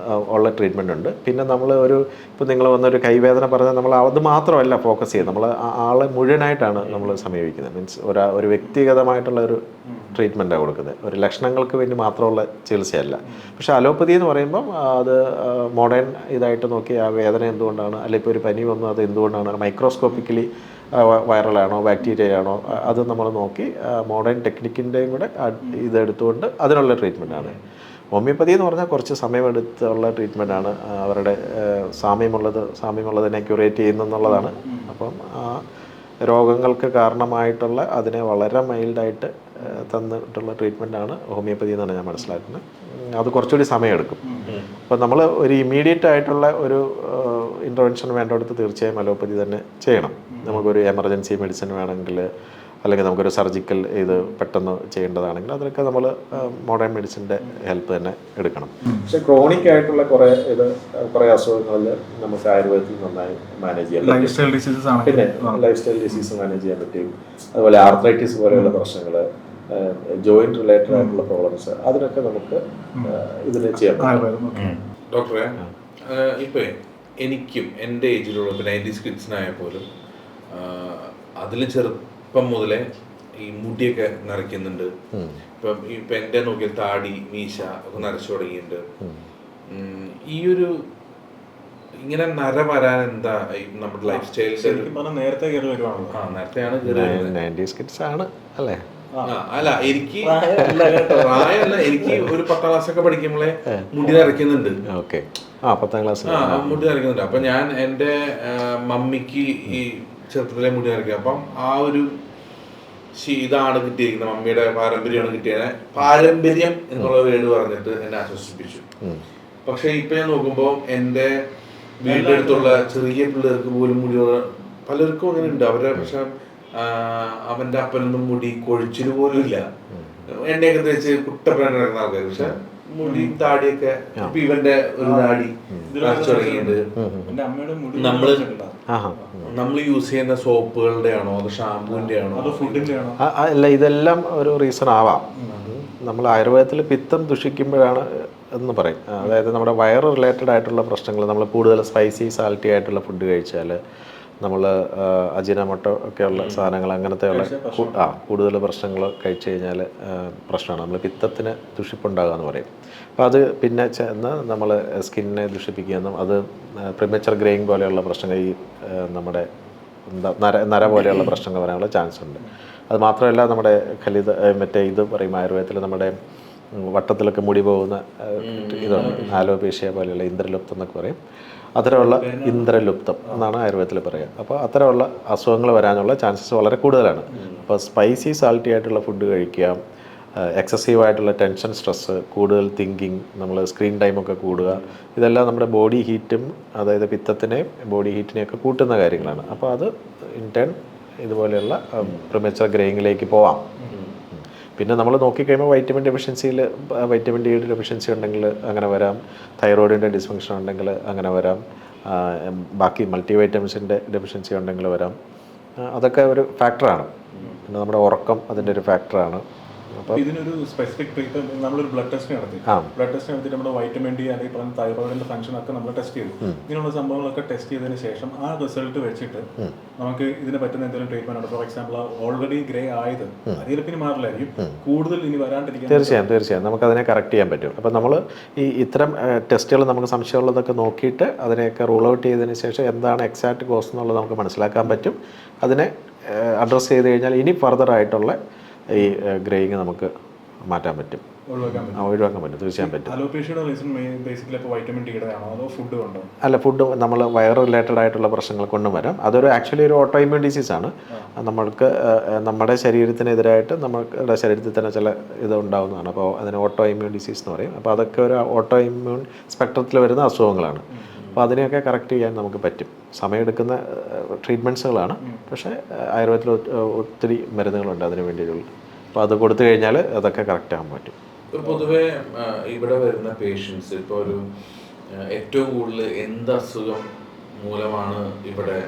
ഉള്ള ട്രീറ്റ്മെൻ്റ് ഉണ്ട്. പിന്നെ നമ്മൾ ഇപ്പോൾ നിങ്ങൾ വന്നൊരു കൈവേദന പറഞ്ഞാൽ നമ്മൾ അത് മാത്രമല്ല ഫോക്കസ് ചെയ്യുന്നത്, നമ്മൾ ആളെ മുഴുവനായിട്ടാണ് നമ്മൾ സമീപിക്കുന്നത്. മീൻസ് ഒരു വ്യക്തിഗതമായിട്ടുള്ള ഒരു ട്രീറ്റ്മെൻറ്റാണ് കൊടുക്കുന്നത്, ഒരു ലക്ഷണങ്ങൾക്ക് വേണ്ടി മാത്രമുള്ള ചികിത്സയല്ല. പക്ഷേ അലോപ്പതി എന്ന് പറയുമ്പം അത് മോഡേൺ ഇതായിട്ട് നോക്കി ആ വേദന എന്തുകൊണ്ടാണ്, അല്ലെങ്കിൽ ഇപ്പോൾ ഒരു പനി വന്നു അത് എന്തുകൊണ്ടാണ്, മൈക്രോസ്കോപ്പിക്കലി വൈറലാണോ ബാക്ടീരിയ ആണോ അത് നമ്മൾ നോക്കി മോഡേൺ ടെക്നിക്കിൻ്റെയും കൂടെ ഇതെടുത്തുകൊണ്ട് അതിനുള്ള ട്രീറ്റ്മെൻറ്റാണ്. ഹോമിയോപ്പതി എന്ന് പറഞ്ഞാൽ കുറച്ച് സമയമെടുത്തുള്ള ട്രീറ്റ്മെൻറ്റാണ്, അവരുടെ സാമ്യമുള്ളതിനെ ക്യൂറേറ്റ് ചെയ്യുന്നെന്നുള്ളതാണ്. അപ്പം ആ രോഗങ്ങൾക്ക് കാരണമായിട്ടുള്ള അതിനെ വളരെ മൈൽഡായിട്ട് തന്നിട്ടുള്ള ട്രീറ്റ്മെൻറ്റാണ് ഹോമിയോപ്പതി എന്നാണ് ഞാൻ മനസ്സിലാക്കുന്നത്. അത് കുറച്ചുകൂടി സമയമെടുക്കും. അപ്പോൾ നമ്മൾ ഒരു ഇമ്മീഡിയറ്റ് ആയിട്ടുള്ള ഒരു ഇൻ്റർവെൻഷൻ വേണ്ടടുത്ത് തീർച്ചയായും അലോപ്പതി തന്നെ ചെയ്യണം. നമുക്കൊരു എമർജൻസി മെഡിസിൻ വേണമെങ്കിൽ, അല്ലെങ്കിൽ നമുക്കൊരു സർജിക്കൽ ഇത് പെട്ടെന്ന് ചെയ്യേണ്ടതാണെങ്കിൽ അതിലൊക്കെ നമ്മൾ മോഡേൺ മെഡിസിൻ്റെ ഹെൽപ്പ് തന്നെ എടുക്കണം. പക്ഷേ ക്രോണിക് ആയിട്ടുള്ള കുറേ അസുഖങ്ങളിൽ നമുക്ക് ആയുർവേദത്തിൽ നന്നായി മാനേജ് ചെയ്യാൻ പറ്റും. പിന്നെ ലൈഫ് സ്റ്റൈൽ ഡിസീസ് മാനേജ് ചെയ്യാൻ പറ്റും. അതുപോലെ ആർത്രൈറ്റിസ് പോലെയുള്ള പ്രശ്നങ്ങൾ, ജോയിൻറ്റ് റിലേറ്റഡ് ആയിട്ടുള്ള പ്രോബ്ലംസ്, അതിനൊക്കെ നമുക്ക് ഇതിൽ ചെയ്യാൻ പറ്റും. ഡോക്ടറെ, ഇപ്പോൾ എനിക്കും എൻ്റെ ഏജിലുള്ള 90s കിഡ്സിനായാൽ പോലും അതിൽ ചെറുപ്പം മുതലേ ഈ മുടിയൊക്കെ നരയ്ക്കുന്നുണ്ട്. ഇപ്പം എൻ്റെ നോക്കിയാൽ താടി മീശ ഒക്കെ നരച്ചു തുടങ്ങിയിട്ടുണ്ട്. ഈ ഒരു ഇങ്ങനെ നര വരാൻ എന്താ നമ്മുടെ ലൈഫ് സ്റ്റൈലിൽ നേരത്തെ കയറി വരുവാണല്ലോ? നേരത്തെയാണ് 90s കിഡ്സ് ആണ് അല്ലേ? അല്ല, എനിക്ക് പ്രായമല്ല, എനിക്ക് ഒരു 10ാം ക്ലാസ്സൊക്കെ പഠിക്കുമ്പോഴേ മുടി നരയ്ക്കുന്നുണ്ട്. ഓക്കെ, 10ാം ക്ലാസ് മുടി നരയ്ക്കുന്നുണ്ട്. അപ്പൊ ഞാൻ എൻ്റെ മമ്മിക്ക് ഈ ചെറുപ്പത്തിലെ മുടി നരയ്ക്കുക. അപ്പം ആ ഒരു ഇതാണ് കിട്ടിയിരിക്കുന്നത്, മമ്മിയുടെ പാരമ്പര്യമാണ് കിട്ടിയത്. പാരമ്പര്യം എന്നുള്ള വേർഡ് പറഞ്ഞിട്ട് എന്നെ ആശ്വസിപ്പിച്ചു. പക്ഷെ ഇപ്പൊ ഞാൻ നോക്കുമ്പോ എൻ്റെ വീടിന്റെ അടുത്തുള്ള ചെറിയ പിള്ളേർക്ക് പോലും മുടി, പലർക്കും അങ്ങനെ ഉണ്ട്. അവരുടെ പക്ഷെ അവന്റെ അപ്പനൊന്നും മുടി കൊഴിച്ചില് പോലും ഇല്ല, എണ്ണയൊക്കെ തേച്ച് കുട്ടപ്പന നടക്കുന്ന ആൾക്കാർ. പക്ഷെ മുടി താടിയൊക്കെ ഇപ്പൊ ഇവന്റെ ഒരു താടി നരച്ചു തുടങ്ങിയിട്ടുണ്ട്. നമ്മൾ യൂസ് ചെയ്യുന്ന സോപ്പുകളുടെ ആണോ അതോ ഷാമ്പൂവിന്റെ ആണോ അതോ ഫുഡിന്റെ ആണോ? അല്ല, ഇതെല്ലാം ഒരു റീസൺ ആവാം. നമ്മൾ ആയുർവേദത്തിൽ പിത്തം ദുഷിക്കുമ്പോഴാണ് എന്ന് പറയും. അതായത് നമ്മുടെ വയറ് റിലേറ്റഡ് ആയിട്ടുള്ള പ്രശ്നങ്ങൾ, നമ്മൾ കൂടുതൽ സ്പൈസി സാൾട്ടി ആയിട്ടുള്ള ഫുഡ് കഴിച്ചാൽ, നമ്മൾ അജിനമോട്ടോ ഒക്കെയുള്ള സാധനങ്ങൾ അങ്ങനത്തെയുള്ള കൂടുതൽ പ്രശ്നങ്ങൾ കഴിച്ചു കഴിഞ്ഞാൽ പ്രശ്നമാണ്. നമ്മൾ പിത്തത്തിന് ദുഷിപ്പുണ്ടാകുക എന്ന് പറയും. അപ്പോൾ അത് പിന്നെ ചെന്ന് നമ്മൾ സ്കിന്നിനെ ദുഷിപ്പിക്കുകയെന്നും, അത് പ്രിമച്ചർ ഗ്രേയിങ് പോലെയുള്ള പ്രശ്നങ്ങൾ, ഈ നമ്മുടെ നര പോലെയുള്ള പ്രശ്നങ്ങൾ വരാനുള്ള ചാൻസ് ഉണ്ട്. അത് മാത്രമല്ല, നമ്മുടെ ഇത് പറയും ആയുർവേദത്തിൽ, നമ്മുടെ വട്ടത്തിലൊക്കെ മുടി പോകുന്ന ഇതുണ്ട്, ആലോപേഷ്യ പോലെയുള്ള ഇന്ദ്രലുപ്തം എന്നൊക്കെ പറയും. അത്തരമുള്ള ഇന്ദ്രലുപ്തം എന്നാണ് ആയുർവേദത്തിൽ പറയുക. അപ്പോൾ അത്തരമുള്ള അസുഖങ്ങൾ വരാനുള്ള ചാൻസസ് വളരെ കൂടുതലാണ്. അപ്പോൾ സ്പൈസി സാൾട്ടി ആയിട്ടുള്ള ഫുഡ് കഴിക്കാം, എക്സസീവായിട്ടുള്ള ടെൻഷൻ, സ്ട്രെസ്സ്, കൂടുതൽ തിങ്കിങ്, നമ്മൾ സ്ക്രീൻ ടൈമൊക്കെ കൂടുക, ഇതെല്ലാം നമ്മുടെ ബോഡി ഹീറ്റും, അതായത് പിത്തത്തിനെയും ബോഡി ഹീറ്റിനെയൊക്കെ കൂട്ടുന്ന കാര്യങ്ങളാണ്. അപ്പോൾ അത് ഇൻടേൺ ഇതുപോലെയുള്ള പ്രിമച്ചർ ഗ്രേയിങ്ങിലേക്ക് പോവാം. പിന്നെ നമ്മൾ നോക്കിക്കഴിയുമ്പോൾ വൈറ്റമിൻ ഡിയുടെ ഡെഫിഷ്യൻസി ഉണ്ടെങ്കിൽ അങ്ങനെ വരാം, തൈറോയിഡിൻ്റെ ഡിസ്ഫങ്ഷൻ ഉണ്ടെങ്കിൽ അങ്ങനെ വരാം, ബാക്കി മൾട്ടി വൈറ്റമിൻസിൻ്റെ ഡെഫിഷ്യൻസി ഉണ്ടെങ്കിൽ വരാം. അതൊക്കെ ഒരു ഫാക്ടറാണ്. പിന്നെ നമ്മുടെ ഉറക്കം അതിൻ്റെ ഒരു ഫാക്ടറാണ്. അപ്പോൾ ഇതിനൊരു സ്പെസിഫിക് ട്രീറ്റ്മെന്റ്, നമ്മളൊരു ബ്ലഡ് ടെസ്റ്റ് നടത്തി, ബ്ലഡ് ടെസ്റ്റ് നടത്തിയിട്ട് നമ്മുടെ വൈറ്റമിൻ ഡി അല്ലെങ്കിൽ പറഞ്ഞ തൈറോയിഡിന്റെ ഫംഗ്ഷൻ ഒക്കെ നമ്മൾ ടെസ്റ്റ് ചെയ്തു. ഇങ്ങനെയുള്ള സംഭവങ്ങളൊക്കെ ടെസ്റ്റ് ചെയ്തതിന് ശേഷം ആ റിസൾട്ട് വെച്ചിട്ട് നമുക്ക് ഇതിന് പറ്റുന്ന എന്തെങ്കിലും ട്രീറ്റ്മെന്റ് ഉണ്ട്? ഫോർ എക്സാമ്പിൾ, ഓൾറെഡി ഗ്രേ ആയത് അതിൽ പിന്നെ മാറില്ലായിരിക്കും, കൂടുതൽ ഇനി വരാണ്ടിരിക്കാൻ. തീർച്ചയായും നമുക്കതിനെ കറക്റ്റ് ചെയ്യാൻ പറ്റും. അപ്പം നമ്മൾ ഇത്തരം ടെസ്റ്റുകൾ നമുക്ക് സംശയമുള്ളതൊക്കെ നോക്കിയിട്ട് അതിനെയൊക്കെ റൂൾ ഔട്ട് ചെയ്തതിന് ശേഷം എന്താണ് എക്സാക്ട് കോസ് എന്നുള്ളത് നമുക്ക് മനസ്സിലാക്കാൻ പറ്റും. അതിനെ അഡ്രസ്സ് ചെയ്ത് കഴിഞ്ഞാൽ ഇനി ഫർദറായിട്ടുള്ള ഈ ഗ്രേയിങ് നമുക്ക് മാറ്റാൻ പറ്റും, ഒഴിവാക്കാൻ പറ്റും, തീർച്ചയായും പറ്റും. അല്ല, ഫുഡ് നമ്മൾ വയർ റിലേറ്റഡ് ആയിട്ടുള്ള പ്രശ്നങ്ങൾ കൊണ്ടും വരാം. അതൊരു ആക്ച്വലി ഒരു ഓട്ടോ ഇമ്മ്യൂൺ ഡിസീസാണ്. നമ്മൾക്ക് നമ്മുടെ ശരീരത്തിനെതിരായിട്ട് നമ്മുടെ ശരീരത്തിൽ തന്നെ ചില ഇത് ഉണ്ടാകുന്നതാണ്. അപ്പോൾ അതിന് ഓട്ടോ ഇമ്മ്യൂൺ ഡിസീസ് എന്ന് പറയും. അപ്പോൾ അതൊക്കെ ഒരു ഓട്ടോ ഇമ്മ്യൂൺ സ്പെക്ട്രത്തിൽ വരുന്ന അസുഖങ്ങളാണ്. അപ്പോൾ അതിനെയൊക്കെ കറക്റ്റ് ചെയ്യാൻ നമുക്ക് പറ്റും. സമയമെടുക്കുന്ന ട്രീറ്റ്മെൻറ്റ്സുകളാണ്, പക്ഷേ ആയുർവേദത്തിൽ ഒത്തിരി മരുന്നുകളുണ്ട് അതിന് വേണ്ടിയിട്ടുള്ള. അപ്പോൾ അത് കൊടുത്തു കഴിഞ്ഞാൽ അതൊക്കെ കറക്റ്റ് ആകാൻ പറ്റും. പൊതുവെ ഇവിടെ വരുന്ന പേഷ്യൻസ് ഇപ്പോൾ ഒരു ഏറ്റവും കൂടുതൽ എന്ത് അസുഖം മൂലമാണ് ഇവിടെ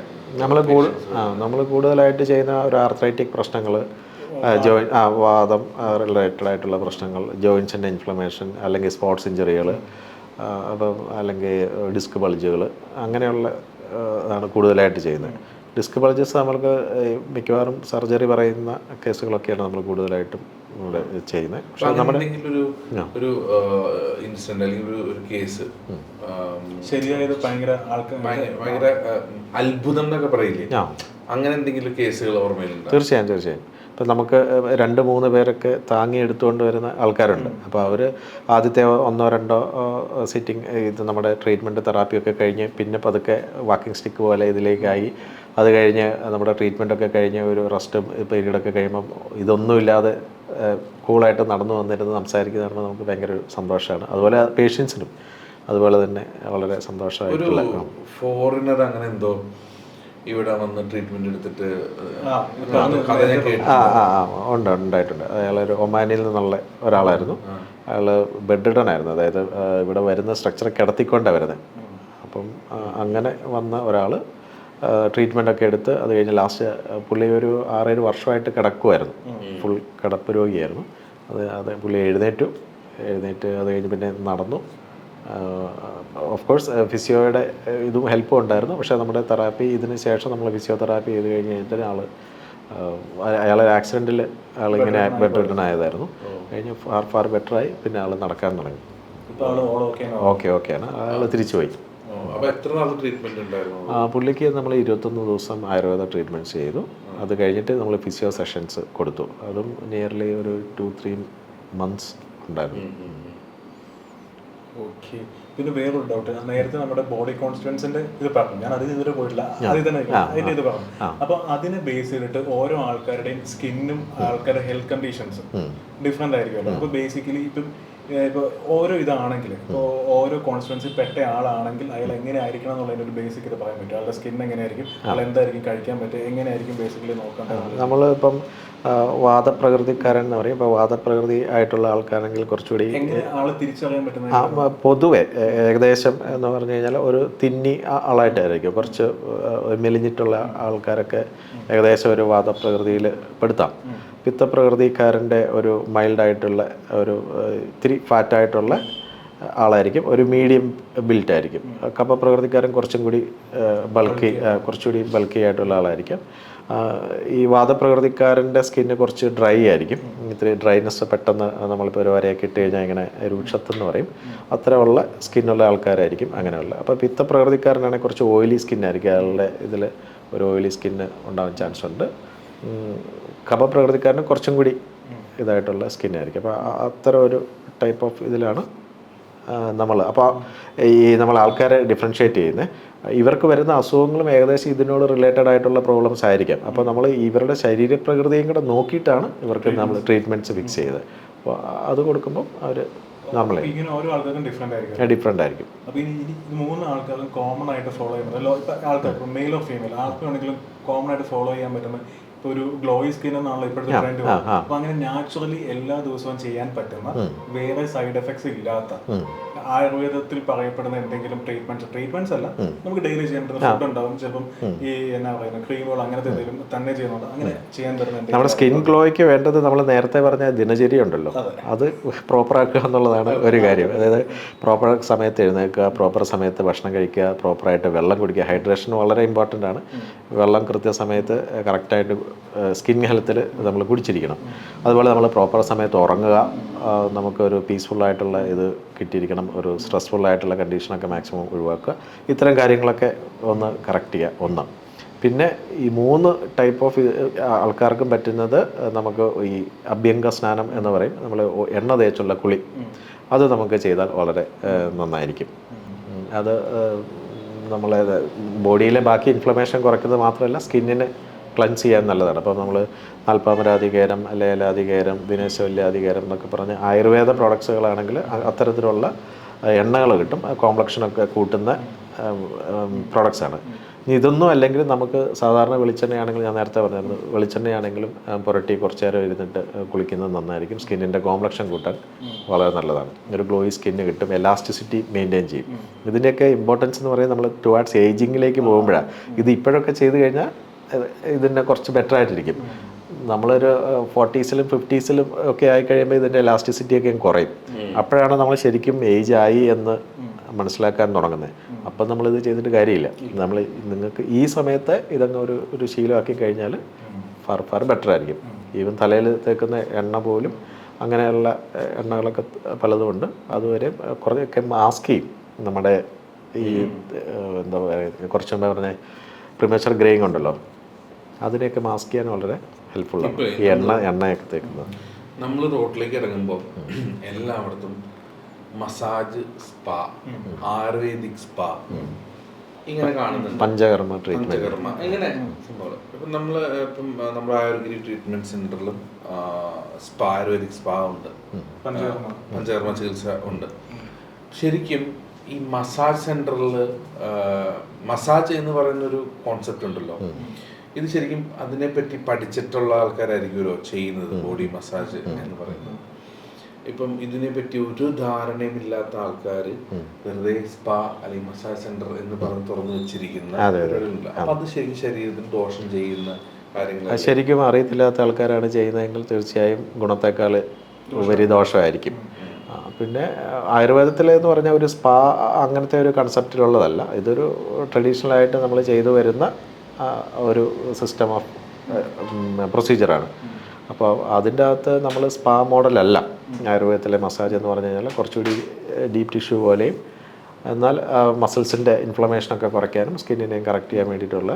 നമ്മൾ കൂടുതലായിട്ട് ചെയ്യുന്ന ഒരു ആർത്രൈറ്റിക് പ്രശ്നങ്ങൾ, വാദം റിലേറ്റഡ് ആയിട്ടുള്ള പ്രശ്നങ്ങൾ, ജോയിൻസിൻ്റെ ഇൻഫ്ലമേഷൻ, അല്ലെങ്കിൽ സ്പോർട്സ് ഇഞ്ചറികൾ, അപ്പം അല്ലെങ്കിൽ ഡിസ്ക് ബൾജുകൾ, അങ്ങനെയുള്ള ആണ് കൂടുതലായിട്ട് ചെയ്യുന്നത്. ഡിസ്ക് ബൾജസ് നമ്മൾക്ക് മിക്കവാറും സർജറി പറയുന്ന കേസുകളൊക്കെയാണ് നമ്മൾ കൂടുതലായിട്ടും ഇവിടെ ചെയ്യുന്നത്. പക്ഷേ നമ്മുടെ ഒരു ഇൻസിഡന്റ് അല്ലെങ്കിൽ ഒരു കേസ് ശരിയായത് ഭയങ്കര അത്ഭുതം എന്നൊക്കെ പറയില്ലേ, അങ്ങനെ എന്തെങ്കിലും കേസുകൾ ഓർമ്മയിലുണ്ട്? തീർച്ചയായും. ഇപ്പം നമുക്ക് 2-3 പേരൊക്കെ താങ്ങി എടുത്തുകൊണ്ട് വരുന്ന ആൾക്കാരുണ്ട്. അപ്പോൾ അവർ ആദ്യത്തെ 1-2 സിറ്റിംഗ് ഇത് നമ്മുടെ ട്രീറ്റ്മെൻറ്റ് തെറാപ്പിയൊക്കെ കഴിഞ്ഞ് പിന്നെ പതുക്കെ വാക്കിംഗ് സ്റ്റിക്ക് പോലെ ഇതിലേക്കായി. അത് കഴിഞ്ഞ് നമ്മുടെ ട്രീറ്റ്മെൻറ്റൊക്കെ കഴിഞ്ഞ് ഒരു റെസ്റ്റ് പീരീഡൊക്കെ കഴിയുമ്പം ഇതൊന്നുമില്ലാതെ കൂളായിട്ട് നടന്നു വന്നിരുന്ന് സംസാരിക്കുന്നത് കാണുമ്പോൾ നമുക്ക് ഭയങ്കര ഒരു സന്തോഷമാണ്. അതുപോലെ പേഷ്യൻസിനും അതുപോലെ തന്നെ വളരെ സന്തോഷമായിട്ടുള്ള. ഫോറിനർ അങ്ങനെ എന്തോ ഇവിടെ വന്ന് ട്രീറ്റ്മെന്റ് എടുത്തിട്ട് ഉണ്ടായിട്ടുണ്ട്. അയാളൊരു ഒമാനിൽ നിന്നുള്ള ഒരാളായിരുന്നു. അയാൾ ബെഡ്രിഡൻ ആയിരുന്നു, അതായത് ഇവിടെ വരുന്ന സ്ട്രക്ചർ കിടത്തിക്കൊണ്ടാണ് വരുന്നത്. അപ്പം അങ്ങനെ വന്ന ഒരാൾ ട്രീറ്റ്മെൻറ്റൊക്കെ എടുത്ത് അത് കഴിഞ്ഞ് ലാസ്റ്റ് പുള്ളി ഒരു 6-7 വർഷമായിട്ട് കിടക്കുമായിരുന്നു, ഫുൾ കിടപ്പ് രോഗിയായിരുന്നു. അത് പുള്ളി എഴുന്നേറ്റ് അത് കഴിഞ്ഞ് പിന്നെ നടന്നു. ഓഫ് കോഴ്സ് ഫിസിയോയുടെ ഇതും ഹെൽപ്പും ഉണ്ടായിരുന്നു. പക്ഷേ നമ്മുടെ തെറാപ്പി ഇതിന് ശേഷം നമ്മൾ ഫിസിയോതെറാപ്പി ചെയ്ത് കഴിഞ്ഞിട്ട് അയാളൊരു ആക്സിഡൻറ്റിൽ ആളിങ്ങനെ ബെഡ് റിട്ടൺ ആയതായിരുന്നു. കഴിഞ്ഞ് ഫാർ ബെറ്ററായി. പിന്നെ ആൾ നടക്കാൻ തുടങ്ങി. ഓക്കെയാണ്. അയാൾ തിരിച്ചു പോയി. പുള്ളിക്ക് നമ്മൾ 21 ദിവസം ആയുർവേദ ട്രീറ്റ്മെൻറ്റ് ചെയ്തു. അത് കഴിഞ്ഞിട്ട് നമ്മൾ ഫിസിയോ സെഷൻസ് കൊടുത്തു. അതും നിയർലി ഒരു 2-3 months ഉണ്ടായിരുന്നു. ഓക്കെ. പിന്നെ വേറൊരു ഡൗട്ട്, നേരത്തെ നമ്മുടെ ബോഡി കോൺസ്റ്റിറ്റ്യുവൻസിന്റെ ഇത് പറഞ്ഞു, ഞാൻ അതിന് ഇതുവരെ പോയിട്ടില്ല, അതിന്റെ ഇത് പറഞ്ഞു. അപ്പൊ അതിനെ ബേസ് ചെയ്തിട്ട് ഓരോ ആൾക്കാരുടെയും സ്കിന്നും ആൾക്കാരുടെ ഹെൽത്ത് കണ്ടീഷൻസും ഡിഫറെന്റ് ആയിരിക്കുമല്ലോ. അപ്പൊ ബേസിക്കലി ഇപ്പം ഇപ്പോൾ ഓരോ ഇതാണെങ്കിൽ, ഇപ്പോൾ ഓരോ കോൺസ്റ്റിറ്റ്യുവൻസി പെട്ട ആളാണെങ്കിൽ അയാൾ എങ്ങനെ ആയിരിക്കണം എന്നുള്ളതിൻ്റെ ഒരു ബേസിക് ഇത് പറയാൻ പറ്റും. അയാളുടെ സ്കിൻ എങ്ങനെയായിരിക്കും, അയാൾ എന്തായിരിക്കും കഴിക്കാൻ പറ്റുക, എങ്ങനെയായിരിക്കും ബേസിക്കലി നോക്കേണ്ടത്? നമ്മളിപ്പം വാദപ്രകൃതിക്കാരൻ എന്ന് പറയും. ഇപ്പോൾ വാദപ്രകൃതി ആയിട്ടുള്ള ആൾക്കാരാണെങ്കിൽ കുറച്ചുകൂടി ആളെ തിരിച്ചറിയാൻ പറ്റുന്ന പൊതുവെ ഏകദേശം എന്ന് പറഞ്ഞു കഴിഞ്ഞാൽ ഒരു തിന്നി ആളായിട്ടായിരിക്കും. കുറച്ച് മെലിഞ്ഞിട്ടുള്ള ആൾക്കാരൊക്കെ ഏകദേശം ഒരു വാദപ്രകൃതിയിൽ പെടുത്താം. പിത്തപ്രകൃതിക്കാരൻ്റെ ഒരു മൈൽഡായിട്ടുള്ള ഒരു ഇത്തിരി ഫാറ്റായിട്ടുള്ള ആളായിരിക്കും, ഒരു മീഡിയം ബിൽറ്റായിരിക്കും. കഫപ്രകൃതിക്കാരൻ കുറച്ചുകൂടി ബൾക്കി ആയിട്ടുള്ള ആളായിരിക്കും. ഈ വാദപ്രകൃതിക്കാരൻ്റെ സ്കിന്ന് കുറച്ച് ഡ്രൈ ആയിരിക്കും. ഇത്തിരി ഡ്രൈനെസ് പെട്ടെന്ന് നമ്മളിപ്പോൾ ഒരു വരയൊക്കെ ഇട്ട് കഴിഞ്ഞാൽ ഇങ്ങനെ രൂക്ഷത്തെന്ന് പറയും, അത്തരമുള്ള സ്കിന്നുള്ള ആൾക്കാരായിരിക്കും അങ്ങനെയുള്ള. അപ്പോൾ പിത്തപ്രകൃതിക്കാരനാണെങ്കിൽ കുറച്ച് ഓയിലി സ്കിന്നായിരിക്കും. അയാളുടെ ഇതിൽ ഒരു ഓയിലി സ്കിന്ന് ഉണ്ടാവാൻ ചാൻസ് ഉണ്ട്. കഫപ്രകൃതിക്കാരന് കുറച്ചും കൂടി ഇതായിട്ടുള്ള സ്കിന്നായിരിക്കും. അപ്പോൾ അത്തരം ഒരു ടൈപ്പ് ഓഫ് ഇതിലാണ് അപ്പോൾ നമ്മൾ ആൾക്കാരെ ഡിഫറൻഷ്യേറ്റ് ചെയ്യുന്നത്. ഇവർക്ക് വരുന്ന അസുഖങ്ങളും ഏകദേശം ഇതിനോട് റിലേറ്റഡ് ആയിട്ടുള്ള പ്രോബ്ലംസ് ആയിരിക്കാം. അപ്പോൾ നമ്മൾ ഇവരുടെ ശരീരപ്രകൃതിയും കൂടെ നോക്കിയിട്ടാണ് ഇവർക്ക് നമ്മൾ ട്രീറ്റ്മെൻറ്റ്സ് ഫിക്സ് ചെയ്തത്. അപ്പോൾ അത് കൊടുക്കുമ്പോൾ അവർ ഇങ്ങനെ ഓരോ ആൾക്കാരും ഡിഫറെൻ്റ് ആയിരിക്കും. അപ്പോൾ ഈ 3 ആൾക്കാരും കോമൺ ആയിട്ട് ഫോളോ ചെയ്യുന്നത് ആൾക്കാർ മെയിലോ ഫീമെയിൽ ആർക്കാണെങ്കിലും കോമൺ ആയിട്ട് ഫോളോ ചെയ്യാൻ പറ്റുന്ന ഒരു ഗ്ലോയി സ്കിൻ എന്നാണല്ലോ ഇപ്പോഴത്തെ ട്രെൻഡ്. അപ്പൊ അങ്ങനെ നാച്ചുറലി എല്ലാ ദിവസവും ചെയ്യാൻ പറ്റുന്ന വേറെ സൈഡ് എഫക്ട്സ് ഇല്ലാത്ത ആയുർവേദത്തിൽ പറയപ്പെടുന്ന എന്തെങ്കിലും ട്രീറ്റ്മെന്റ്സ് അല്ല, നമുക്ക് ഡെയിലി ചെയ്യാൻ പറ്റുന്ന ഫുഡ് ഉണ്ടാവും. ചിലപ്പം ഈ എന്നാ പറയുന്നത് ക്രീമുകൾ അങ്ങനത്തെ എന്തെങ്കിലും തന്നെ ചെയ്യുന്നുണ്ട്, അങ്ങനെ ചെയ്യാൻ പറ്റുന്ന നമ്മുടെ സ്കിൻ ഗ്ലോയ്ക്ക് വേണ്ടത് നമ്മൾ നേരത്തെ പറഞ്ഞ ദിനചര്യ ഉണ്ടല്ലോ, അത് പ്രോപ്പർ ആക്കുക എന്നുള്ളതാണ് ഒരു കാര്യം. അതായത് പ്രോപ്പർ സമയത്ത് എഴുന്നേൽക്കുക, പ്രോപ്പർ സമയത്ത് ഭക്ഷണം കഴിക്കുക, പ്രോപ്പറായിട്ട് വെള്ളം കുടിക്കുക. ഹൈഡ്രേഷൻ വളരെ ഇമ്പോർട്ടൻ്റ് ആണ്. വെള്ളം കൃത്യസമയത്ത് കറക്റ്റായിട്ട് സ്കിൻ ഹെൽത്തിൽ നമ്മൾ കുടിച്ചിരിക്കണം. അതുപോലെ നമ്മൾ പ്രോപ്പർ സമയത്ത് ഉറങ്ങുക, നമുക്കൊരു പീസ്ഫുള്ളായിട്ടുള്ള ഇത് കിട്ടിയിരിക്കണം, ഒരു സ്ട്രെസ്ഫുള്ളായിട്ടുള്ള കണ്ടീഷനൊക്കെ മാക്സിമം ഒഴിവാക്കുക. ഇത്തരം കാര്യങ്ങളൊക്കെ ഒന്ന് കറക്റ്റ് ചെയ്യുക. ഒന്ന് പിന്നെ ഈ 3 ടൈപ്പ് ഓഫ് ആൾക്കാർക്കും പറ്റുന്നത് നമുക്ക് ഈ അഭ്യംഗ സ്നാനം എന്ന് പറയും. നമ്മൾ എണ്ണ തേച്ചുള്ള കുളി, അത് നമുക്ക് ചെയ്താൽ വളരെ നന്നായിരിക്കും. അത് നമ്മളെ ബോഡിയിലെ ബാക്കി ഇൻഫ്ലമേഷൻ കുറയ്ക്കുന്നത് മാത്രമല്ല സ്കിന്നിന് ക്ലൻസ് ചെയ്യാൻ നല്ലതാണ്. അപ്പോൾ നമ്മൾ നാൽപ്പാമരാധികേരം, ലേലാധികേരം, ദിനേശവല്യാധികേരം എന്നൊക്കെ പറഞ്ഞ് ആയുർവേദ പ്രോഡക്ട്സുകളാണെങ്കിൽ അത്തരത്തിലുള്ള എണ്ണകൾ കിട്ടും. കോംപ്ലക്ഷനൊക്കെ കൂട്ടുന്ന പ്രോഡക്ട്സാണ്. ഇതൊന്നും അല്ലെങ്കിൽ നമുക്ക് സാധാരണ വെളിച്ചെണ്ണയാണെങ്കിൽ, ഞാൻ നേരത്തെ പറഞ്ഞിരുന്നു, വെളിച്ചെണ്ണയാണെങ്കിലും പുരട്ടി കുറച്ച് നേരം ഇരുന്നിട്ട് കുളിക്കുന്നത് നന്നായിരിക്കും. സ്കിന്നിൻ്റെ കോംപ്ലക്ഷൻ കൂട്ടാൻ വളരെ നല്ലതാണ്. ഒരു ഗ്ലോയി സ്കിന്ന് കിട്ടും, എലാസ്റ്റിസിറ്റി മെയിൻറ്റെയിൻ ചെയ്യും. ഇതിൻ്റെയൊക്കെ ഇമ്പോർട്ടൻസ് എന്ന് പറയുന്നത് നമ്മൾ ടുവാർഡ്സ് ഏജിങ്ങിലേക്ക് പോകുമ്പോഴാണ്. ഇത് ഇപ്പോഴൊക്കെ ചെയ്ത് കഴിഞ്ഞാൽ ഇതിനെ കുറച്ച് ബെറ്റർ ആയിട്ടിരിക്കും. നമ്മളൊരു 40s-ലും 50s-ലും ഒക്കെ ആയി കഴിയുമ്പോൾ ഇതിൻ്റെ എലാസ്റ്റിസിറ്റി ഒക്കെ കുറയും. അപ്പോഴാണ് നമ്മൾ ശരിക്കും ഏജ് ആയി എന്ന് മനസ്സിലാക്കാൻ തുടങ്ങുന്നത്. അപ്പം നമ്മളിത് ചെയ്തിട്ട് കാര്യമില്ല. നമ്മൾ നിങ്ങൾക്ക് ഈ സമയത്ത് ഇതങ്ങ് ഒരു ശീലമാക്കി കഴിഞ്ഞാൽ ഫാർ ബെറ്റർ ആയിരിക്കും. ഈവൻ തലയിൽ തേക്കുന്ന എണ്ണ പോലും അങ്ങനെയുള്ള എണ്ണകളൊക്കെ പലതുമുണ്ട്. അതുവരെ കുറേയൊക്കെ മാസ്ക് ചെയ്യും. നമ്മുടെ ഈ എന്താ പറയുക, കുറച്ച് മുമ്പേ പറഞ്ഞ പ്രിമേച്ചർ ഗ്രേയിങ് ഉണ്ടല്ലോ, അതിനെയൊക്കെ മാസ്ക് ചെയ്യാൻ വളരെ ഹെൽപ്ഫുള്ളാണ് ഈ എണ്ണയൊക്കെ തേക്കുന്നത്. നമ്മൾ റോഡിലേക്ക് ഇറങ്ങുമ്പോൾ എല്ലായിടത്തും മസാജ് സ്പാ, ആയുർവേദിക് സ്പാ ഇങ്ങനെ കാണുന്നുണ്ട്. പഞ്ചകർമ്മ ട്രീറ്റ്മെന്റ് ഇങ്ങനെ സംഭവം. ഇപ്പം നമ്മുടെ ആയുർവേദിക് ട്രീറ്റ്മെന്റ് സെന്ററിലും സ്പാ, ആയുർവേദിക് സ്പാ ഉണ്ട്, പഞ്ചകർമ്മ ചികിത്സ ഉണ്ട്. ശരിക്കും ഈ മസാജ് സെന്ററിൽ മസാജ് എന്ന് പറയുന്നൊരു കോൺസെപ്റ്റ് ഉണ്ടല്ലോ, ഇത് ശരിക്കും അതിനെപ്പറ്റി പഠിച്ചിട്ടുള്ള ആൾക്കാരായിരിക്കുമല്ലോ ചെയ്യുന്നത്, ബോഡി മസാജ് എന്ന് പറയുന്നത്. ഇപ്പം ഇതിനെപ്പറ്റി ഒരു ധാരണയുമില്ലാത്ത ആൾക്കാർ വെറുതെ സ്പാ അല്ലെങ്കിൽ മസാജ് സെന്റർ എന്ന് പറഞ്ഞ് തുറന്നു വെച്ചിരിക്കുന്ന അപ്പൊ അത് ശരിക്കും ശരീരത്തിന് ദോഷം ചെയ്യുന്ന കാര്യങ്ങൾ ശരിക്കും അറിയത്തില്ലാത്ത ആൾക്കാരാണ് ചെയ്യുന്നതെങ്കിൽ തീർച്ചയായും ഗുണത്തേക്കാൾ ഉപരി ദോഷമായിരിക്കും. പിന്നെ ആയുർവേദത്തിലെന്ന് പറഞ്ഞാൽ ഒരു സ്പാ അങ്ങനത്തെ ഒരു കൺസെപ്റ്റിലുള്ളതല്ല. ഇതൊരു ട്രഡീഷണലായിട്ട് നമ്മൾ ചെയ്തു വരുന്ന ഒരു സിസ്റ്റം ഓഫ് പ്രൊസീജിയറാണ്. അപ്പോൾ അതിൻ്റെ അകത്ത് നമ്മൾ സ്പാ മോഡലല്ല ആയുർവേദത്തിലെ മസാജ് എന്ന് പറഞ്ഞു കഴിഞ്ഞാൽ. കുറച്ചുകൂടി ഡീപ്പ് ടിഷ്യൂ പോലെയും എന്നാൽ മസിൽസിൻ്റെ ഇൻഫ്ലമേഷനൊക്കെ കുറയ്ക്കാനും സ്കിന്നിനെയും കറക്റ്റ് ചെയ്യാൻ വേണ്ടിയിട്ടുള്ള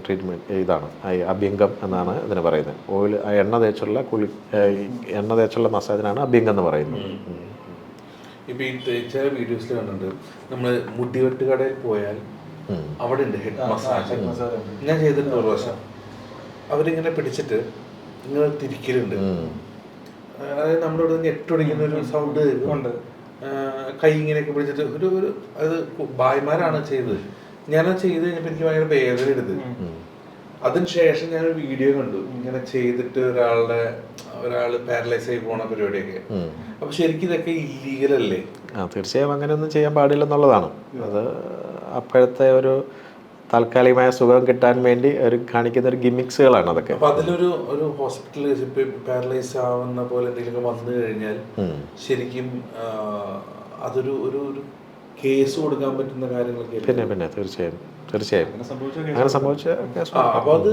ട്രീറ്റ്മെൻറ്റ് ഇതാണ് അഭ്യംഗം എന്നാണ് ഇതിന് പറയുന്നത്. ഓയിൽ എണ്ണ തേച്ചുള്ള മസാജിനാണ് അഭ്യംഗം എന്ന് പറയുന്നത്. ഇപ്പം ഈ ചില വീഡിയോസിൽ കണ്ടിട്ടുണ്ട്, നമ്മൾ മുടിവെട്ട് കടയിൽ പോയാൽ അവിടെ ഉണ്ട് ഹെഡ് മസാജ്. ഞാൻ ചെയ്തിട്ടുണ്ട് ഒരു വർഷം. അവരിങ്ങനെ പിടിച്ചിട്ട് ഇങ്ങനെ തിരിക്കലുണ്ട്. അതായത് നമ്മുടെ ഇവിടെ ഞെട്ടൊടിക്കുന്ന ഒരു സൗണ്ട് ഉണ്ട്. കൈ ഇങ്ങനെയൊക്കെ പിടിച്ചിട്ട് ഒരു അത് ഭായിമാരാണ് ചെയ്തത്. ഞാനത് ചെയ്ത് കഴിഞ്ഞപ്പോൾ എനിക്ക് ഭയങ്കര വേദന എടുത്ത്. അതിനുശേഷം ഞാനൊരു വീഡിയോ കണ്ടു, ഇങ്ങനെ ചെയ്തിട്ട് ഒരാൾ പാരലൈസ് ആയി പോണ പരിപാടിയൊക്കെ. അപ്പൊ ശരിക്കും ഇതൊക്കെ ഇല്ലീഗലല്ലേ? തീർച്ചയായും അങ്ങനെയൊന്നും ചെയ്യാൻ പാടില്ലെന്നുള്ളതാണ്. അത് അപ്പോഴത്തെ ഒരു താൽക്കാലികമായ സുഖം കിട്ടാൻ വേണ്ടി കാണിക്കുന്ന ഒരു ഗിമിക്സുകളാണ് അതൊക്കെ. അപ്പൊ അതിലൊരു ഹോസ്പിറ്റലിൽ പാരലൈസ് ആവുന്ന പോലെ എന്തെങ്കിലും വന്നു കഴിഞ്ഞാൽ ശരിക്കും അതൊരു ഒരു കേസ് കൊടുക്കാൻ പറ്റുന്ന കാര്യങ്ങളൊക്കെ. പിന്നെ തീർച്ചയായും അങ്ങനെ സംഭവിച്ച അപ്പൊ അത്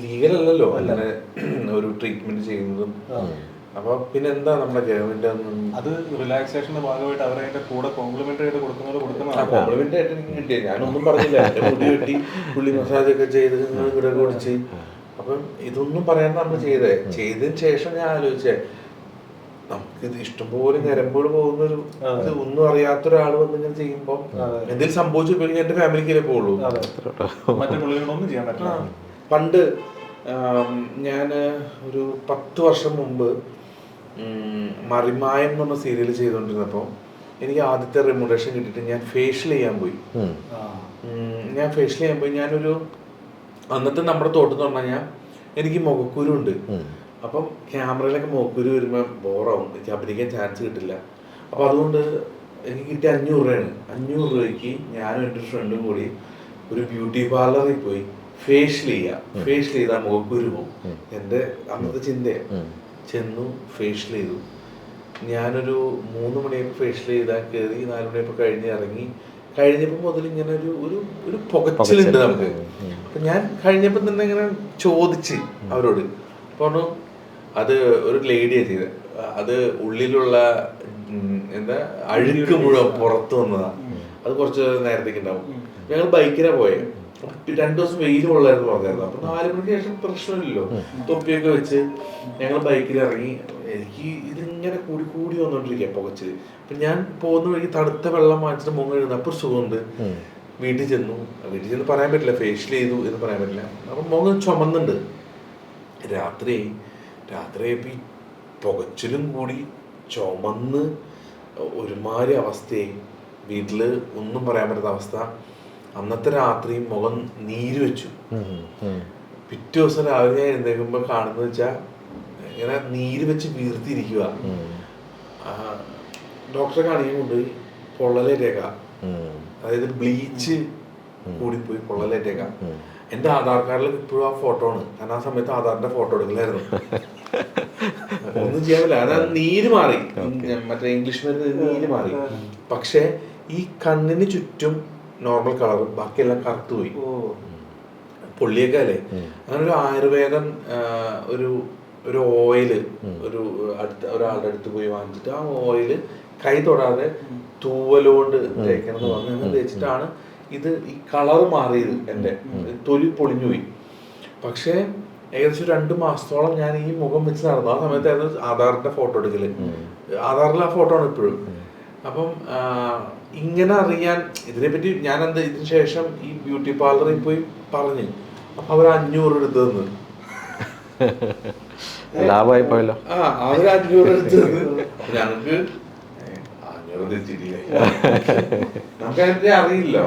ലീഗൽ അല്ലല്ലോ അങ്ങനെ ഒരു ട്രീറ്റ്മെന്റ് ചെയ്യുന്നതും. അപ്പൊ പിന്നെ എന്താ നമ്മുടെ ഗവൺമെന്റ് അത് റിലാക്സേഷന്റെ ഭാഗമായിട്ട് അവരെ കൂടെ കോംപ്ലിമെന്ററി ആയിട്ട് കൊടുക്കുന്നത് കോംപ്ലിമെന്ററി ആയിട്ട് എനിക്ക് കിട്ടിയ ഞാനൊന്നും പറഞ്ഞില്ല. എന്റെ മുടി വെട്ടി പുള്ളി മസാജ് ഒക്കെ ചെയ്ത് ഇവിടെ കുടിച്ച്. അപ്പം ഇതൊന്നും പറയാൻ നമ്മൾ ചെയ്തതിന് ശേഷം ഞാൻ ആലോചിച്ചേ, നമുക്കിത് ഇഷ്ടംപോലെ ഞരമ്പോട് പോകുന്നൊരു ഒന്നും അറിയാത്തൊരാൾ വന്നിങ്ങനെ ചെയ്യുമ്പോ എന്തെങ്കിലും സംഭവിച്ചു എന്റെ ഫാമിലിക്കല്ലേ പോകുള്ളൂ. പണ്ട് ഞാൻ ഒരു 10 വർഷം മുമ്പ് മറിമായം എന്ന് പറഞ്ഞ സീരിയൽ ചെയ്തുകൊണ്ടിരുന്നപ്പോൾ എനിക്ക് ആദ്യത്തെ റെമ്യൂണറേഷൻ കിട്ടിയിട്ട് ഞാൻ ഫേഷ്യൽ ചെയ്യാൻ പോയി. ഞാനൊരു അന്നത്തെ നമ്മുടെ തോട്ടെന്ന് പറഞ്ഞാൽ എനിക്ക് മുഖക്കുരു ഉണ്ട്. അപ്പം ക്യാമറയിലൊക്കെ മുഖക്കുരു വരുമ്പോൾ ബോറാവും, എനിക്ക് അഭിനയിക്കാൻ ചാൻസ് കിട്ടില്ല. അപ്പം അതുകൊണ്ട് എനിക്ക് കിട്ടിയ 500 രൂപയാണ്. 500 രൂപയ്ക്ക് ഞാനും എൻ്റെ ഒരു ഫ്രണ്ടും കൂടി ഒരു ബ്യൂട്ടി പാർലറിൽ പോയി ഫേഷ്യൽ ചെയ്താൽ മുഖക്കുരു പോകും. എൻ്റെ അന്നത്തെ ചിന്തയാണ്. ചെന്നു ഫേഷ്യൽ ചെയ്തു. ഞാനൊരു 3 മണിയൊക്കെ ഫേഷ്യൽ ചെയ്താൽ കയറി 4 മണിയൊക്കെ കഴിഞ്ഞ് ഇറങ്ങി. കഴിഞ്ഞപ്പോൾ മുതൽ ഇങ്ങനെ ഒരു പുകച്ചിലുണ്ട് നമുക്ക്. അപ്പം ഞാൻ കഴിഞ്ഞപ്പോൾ തന്നെ ഇങ്ങനെ ചോദിച്ച് അവരോട് പറഞ്ഞു, അത് ഒരു ലേഡിയാണ് ചെയ്തത്, അത് ഉള്ളിലുള്ള അഴുക്ക് മുഴുവൻ പുറത്തു വന്നതാണ്, അത് കുറച്ച് നേരത്തേക്ക് ഉണ്ടാവും. ഞങ്ങൾ ബൈക്കിനാണ് പോയത്. 2 ദിവസം വെയിൽ കൊള്ളായിരുന്നു പറഞ്ഞായിരുന്നു. അപ്പൊ 4 മണിക്ക് ശേഷം പ്രശ്നമില്ലല്ലോ, തൊപ്പിയൊക്കെ വെച്ച് ഞങ്ങൾ ബൈക്കിൽ ഇറങ്ങി. എനിക്ക് ഇതിങ്ങനെ കൂടി വന്നോണ്ടിരിക്കുക പുകച്ചില്. അപ്പൊ ഞാൻ പോകുന്ന വഴിക്ക് തണുത്ത വെള്ളം വാങ്ങിച്ചിട്ട് മുങ്ങ എഴുതുന്നു. അപ്പൊ സുഖമുണ്ട്. വീട്ടിൽ ചെന്ന് പറയാൻ പറ്റില്ല ഫേഷ്യൽ ചെയ്തു എന്ന് പറയാൻ പറ്റില്ല. അപ്പൊ മുഖം ചുമന്നുണ്ട്. രാത്രി ഈ പുകച്ചിലും കൂടി ചുമന്ന് ഒരുമാതിരി അവസ്ഥയായി. വീട്ടില് ഒന്നും പറയാൻ പറ്റാത്ത അവസ്ഥ. അന്നത്തെ രാത്രി മുഖം നീര് വെച്ചു. പിറ്റേ ദിവസം രാവിലെ ഞാൻ എഴുന്നേൽക്കുമ്പോൾ കാണുന്നത് വെച്ചാൽ ഇങ്ങനെ നീര് വെച്ച് വീർത്തിരിക്കുക. ഡോക്ടറെ കാണിക്കാൻ കൊണ്ടുപോയി പൊള്ളലേറ്റേക്കാം, അതായത് ബ്ലീച്ച് കൂടിപ്പോയി പൊള്ളലേറ്റേക്കാം. എൻ്റെ ആധാർ കാർഡിൽ ഇപ്പോഴും ആ ഫോട്ടോ ആണ്. കാരണം ആ സമയത്ത് ആധാറിന്റെ ഫോട്ടോ എടുക്കലായിരുന്നു. ഒന്നും ചെയ്യാൻ പറ്റില്ല. അതായത് നീര് മാറി, മറ്റേ ഇംഗ്ലീഷ് മരുന്ന് നീര് മാറി. പക്ഷെ ഈ കണ്ണിന് ചുറ്റും നോർമൽ കളർ, ബാക്കിയെല്ലാം കറുത്തു പോയി. പൊള്ളിയൊക്കെ അല്ലേ. അങ്ങനെ ഒരു ആയുർവേദം ഒരു ഓയില് ഒരാളുടെ അടുത്ത് പോയി വാങ്ങിച്ചിട്ട് ആ ഓയില് കൈ തൊടാതെ തൂവലുകൊണ്ട് തേക്കണം എന്ന് പറഞ്ഞു. അങ്ങനെ തേച്ചിട്ടാണ് ഇത് ഈ കളർ മാറിയത്. എൻ്റെ തൊലി പൊളിഞ്ഞുപോയി. പക്ഷേ ഏകദേശം 2 മാസത്തോളം ഞാൻ ഈ മുഖം വെച്ച് നടന്നു. ആ സമയത്തായിരുന്നു ആധാറിന്റെ ഫോട്ടോ എടുക്കല്. ആധാറിൽ ആ ഫോട്ടോ ആണ് ഇപ്പോഴും. അപ്പം ഇങ്ങനെ അറിയാൻ ഇതിനെപ്പറ്റി ഞാൻ ഇതിന് ശേഷം ഈ ബ്യൂട്ടി പാർലറിൽ പോയി പറഞ്ഞു. അപ്പൊ അവർ 500 എടുത്തു തന്നു. ലാഭമായി പോയല്ലോ. അവർ 500 എടുത്തു തന്നു. ഞങ്ങൾക്ക് 500 തെറ്റില്ലേ, നമുക്കതിനെ അറിയില്ല.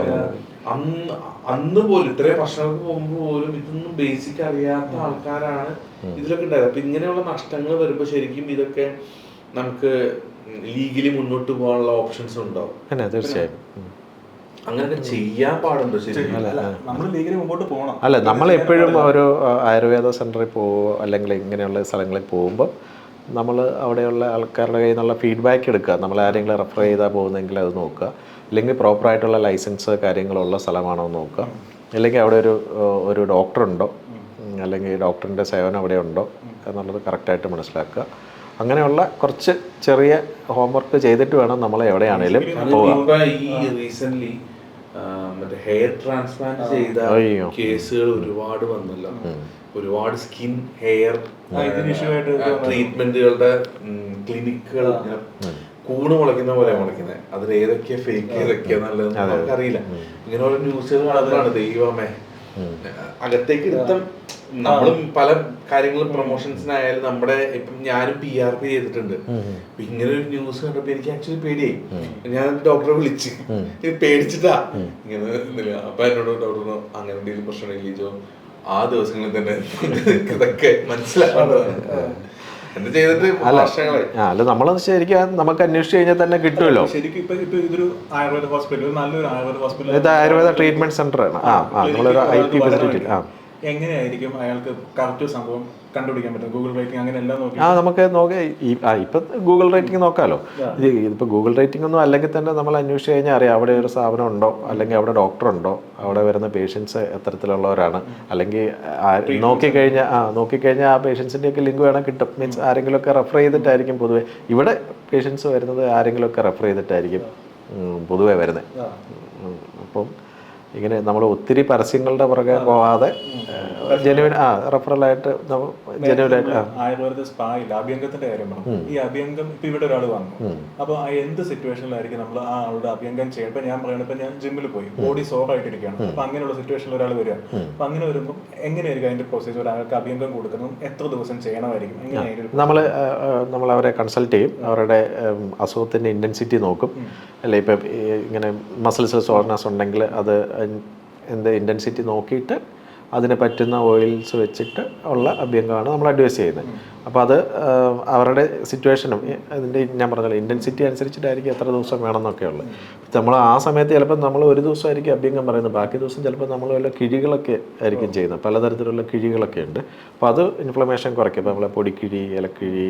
അന്ന് പോലും ഇത്രയും വർഷങ്ങൾക്ക് മുമ്പ് പോലും ഇതൊന്നും ബേസിക് അറിയാത്ത ആൾക്കാരാണ് ഇതിലൊക്കെ ഉണ്ടായത്. അപ്പൊ ഇങ്ങനെയുള്ള നഷ്ടങ്ങൾ വരുമ്പോ ശരിക്കും ഇതൊക്കെ നമുക്ക് ലീഗലി മുന്നോട്ട് പോകാനുള്ള ഓപ്ഷൻസ് ഉണ്ടാവും. തീർച്ചയായും അങ്ങനെ ചെയ്യാൻ പാടുണ്ടോ? ശരിക്കും നമ്മൾ ലീഗലി മുമ്പോട്ട് പോകണം. അല്ല, നമ്മൾ എപ്പോഴും ഒരു ആയുർവേദ സെന്ററിൽ പോവുകയോ അല്ലെങ്കിൽ ഇങ്ങനെയുള്ള സ്ഥലങ്ങളിൽ പോകുമ്പോൾ നമ്മൾ അവിടെയുള്ള ആൾക്കാരുടെ കയ്യിൽ നിന്നുള്ള ഫീഡ്ബാക്ക് എടുക്കുക. നമ്മൾ ആരെങ്കിലും റെഫർ ചെയ്താൽ പോകുന്നെങ്കിൽ അത് നോക്കുക. അല്ലെങ്കിൽ പ്രോപ്പറായിട്ടുള്ള ലൈസൻസ് കാര്യങ്ങളുള്ള സ്ഥലമാണോ എന്ന് നോക്കുക. അല്ലെങ്കിൽ അവിടെ ഒരു ഡോക്ടറുണ്ടോ, അല്ലെങ്കിൽ ഡോക്ടറിൻ്റെ സേവനം അവിടെ ഉണ്ടോ എന്നുള്ളത് കറക്റ്റായിട്ട് മനസ്സിലാക്കുക. അങ്ങനെയുള്ള കുറച്ച് ചെറിയ ഹോംവർക്ക് ചെയ്തിട്ട് വേണം നമ്മൾ എവിടെയാണേലും പോകാം. ഈ റീസെന്റ് മറ്റേ ഹെയർ ട്രാൻസ്പ്ലാന്റ് ചെയ്ത കേസുകൾ ഒരുപാട് വന്നല്ലോ. ഒരുപാട് സ്കിൻ ഹെയർ ട്രീറ്റ്മെന്റുകളുടെ ക്ലിനിക്കുകൾ കൂണ് മുളയ്ക്കുന്ന പോലെ മുളയ്ക്കുന്നത്. അതിൽ ഏതൊക്കെയാ ഫേക്ക് ഏതൊക്കെയാ നല്ലത് നമുക്കറിയില്ല. ഇങ്ങനെ ഓരോ ന്യൂസുകൾ കാണുന്നതാണ്. ദൈവമേ, അകത്തേക്ക് ഇരുത്തം. നമ്മളും പല കാര്യങ്ങളും പ്രൊമോഷൻസിനായാലും നമ്മുടെ ഇപ്പം ഞാനും PRP ചെയ്തിട്ടുണ്ട്. അപ്പൊ ഇങ്ങനെ ഒരു ന്യൂസ് കണ്ടപ്പോ എനിക്ക് ആക്ച്വലി പേടിയായി. ഞാൻ ഡോക്ടറെ വിളിച്ച് പേടിച്ചിട്ടാ ഇങ്ങനെ. അപ്പൊ എന്നോട് ഡോക്ടർ അങ്ങനെ എന്തെങ്കിലും പ്രശ്നമില്ലോ ആ ദിവസങ്ങളിൽ തന്നെ ഇതൊക്കെ മനസ്സിലാക്കേണ്ടതാണ്. അല്ല, നമ്മളത് ശരിക്കും നമുക്ക് അന്വേഷിച്ച് കഴിഞ്ഞാൽ തന്നെ കിട്ടുമല്ലോ. ശരിക്കും ഇപ്പൊ ഇതൊരു ആയുർവേദ ഹോസ്പിറ്റൽ, നല്ലൊരു ആയുർവേദ ഹോസ്പിറ്റൽ, ഇത് ആയുർവേദ ട്രീറ്റ്മെന്റ് സെന്റർ ആണ്. നമ്മളൊരു IP ഫെസിലിറ്റി. എങ്ങനെയായിരിക്കും അയാൾക്ക് കറക്റ്റ് സംഭവം കണ്ടുപിടിക്കാൻ പറ്റും? ഗൂഗിൾ റേറ്റിംഗ് അങ്ങനെ എല്ലാം നോക്കി നമുക്ക് ഇപ്പം ഗൂഗിൾ റേറ്റിംഗ് നോക്കാമല്ലോ. ഇതിപ്പോൾ ഗൂഗിൾ റേറ്റിംഗ് ഒന്നും അല്ലെങ്കിൽ തന്നെ നമ്മൾ അന്വേഷിച്ച് കഴിഞ്ഞാൽ അറിയാം അവിടെ ഒരു സ്ഥാപനം ഉണ്ടോ, അല്ലെങ്കിൽ അവിടെ ഡോക്ടർ ഉണ്ടോ, അവിടെ വരുന്ന പേഷ്യൻസ് എത്തരത്തിലുള്ളവരാണ്, അല്ലെങ്കിൽ നോക്കിക്കഴിഞ്ഞാൽ ആ പേഷ്യൻസിൻ്റെയൊക്കെ ലിങ്ക് വേണം കിട്ടും. മീൻസ് ആരെങ്കിലുമൊക്കെ റെഫർ ചെയ്തിട്ടായിരിക്കും പൊതുവെ ഇവിടെ പേഷ്യൻസ് വരുന്നത്. ആരെങ്കിലുമൊക്കെ റെഫർ ചെയ്തിട്ടായിരിക്കും പൊതുവെ വരുന്നത്. അപ്പം ഇങ്ങനെ നമ്മൾ ഒത്തിരി പരസ്യങ്ങളുടെ പുറകെ പോവാതെ ജെനുവിൻ റെഫറലായിട്ട് ജെനുവിനായിട്ട്. ആയുർവേദ സ്പായിൽ അഭ്യംഗത്തിന്റെ കാര്യം പറഞ്ഞു. ഈ അഭ്യംഗം ഇപ്പൊ ഇവിടെ ഒരാൾ വന്നു, അപ്പൊ എന്ത് സിറ്റുവേഷനിലായിരിക്കും നമ്മൾ ആ ആളുടെ അഭ്യംഗം ചെയ്യാൻ? ഇപ്പൊ ഞാൻ പറയുന്നത്, ഇപ്പൊ ഞാൻ ജിമ്മിൽ പോയി, ബോഡി സോറായിട്ടിരിക്കുകയാണ്. അപ്പൊ അങ്ങനെയുള്ള സിറ്റുവേഷനിൽ ഒരാൾ വരിക. അപ്പൊ അങ്ങനെ വരുമ്പോൾ എങ്ങനെയായിരിക്കും അതിന്റെ പ്രൊസീജിയർ? ഒരാൾക്ക് അഭ്യംഗം കൊടുക്കണം, എത്ര ദിവസം ചെയ്യണമായിരിക്കും? നമ്മൾ അവരെ കൺസൾട്ട് ചെയ്യും. അവരുടെ അസുഖത്തിന്റെ ഇന്റൻസിറ്റി നോക്കും. അല്ലെ, ഇപ്പം ഇങ്ങനെ മസിൽസ് സോർനെസ് ഉണ്ടെങ്കിൽ അത് ഇന്റൻസിറ്റി നോക്കിയിട്ട് അതിന് പറ്റുന്ന ഓയിൽസ് വെച്ചിട്ട് ഉള്ള അഭ്യംഗമാണ് നമ്മൾ അഡ്വൈസ് ചെയ്യുന്നത്. അപ്പോൾ അത് അവരുടെ സിറ്റുവേഷനും അതിൻ്റെ ഞാൻ പറഞ്ഞല്ലോ ഇൻറ്റൻസിറ്റി അനുസരിച്ചിട്ടായിരിക്കും എത്ര ദിവസം വേണമെന്നൊക്കെ ഉള്ളത്. നമ്മൾ ആ സമയത്ത് ചിലപ്പോൾ നമ്മൾ ഒരു ദിവസമായിരിക്കും അഭ്യംഗം പറയുന്നത്, ബാക്കി ദിവസം ചിലപ്പോൾ നമ്മൾ വല്ല കിഴികളൊക്കെ ആയിരിക്കും ചെയ്യുന്നത്. പലതരത്തിലുള്ള കിഴികളൊക്കെ ഉണ്ട്. അപ്പോൾ അത് ഇൻഫ്ലമേഷൻ കുറയ്ക്കും. ഇപ്പോൾ നമ്മളെ പൊടിക്കിഴി, ഇലക്കിഴി,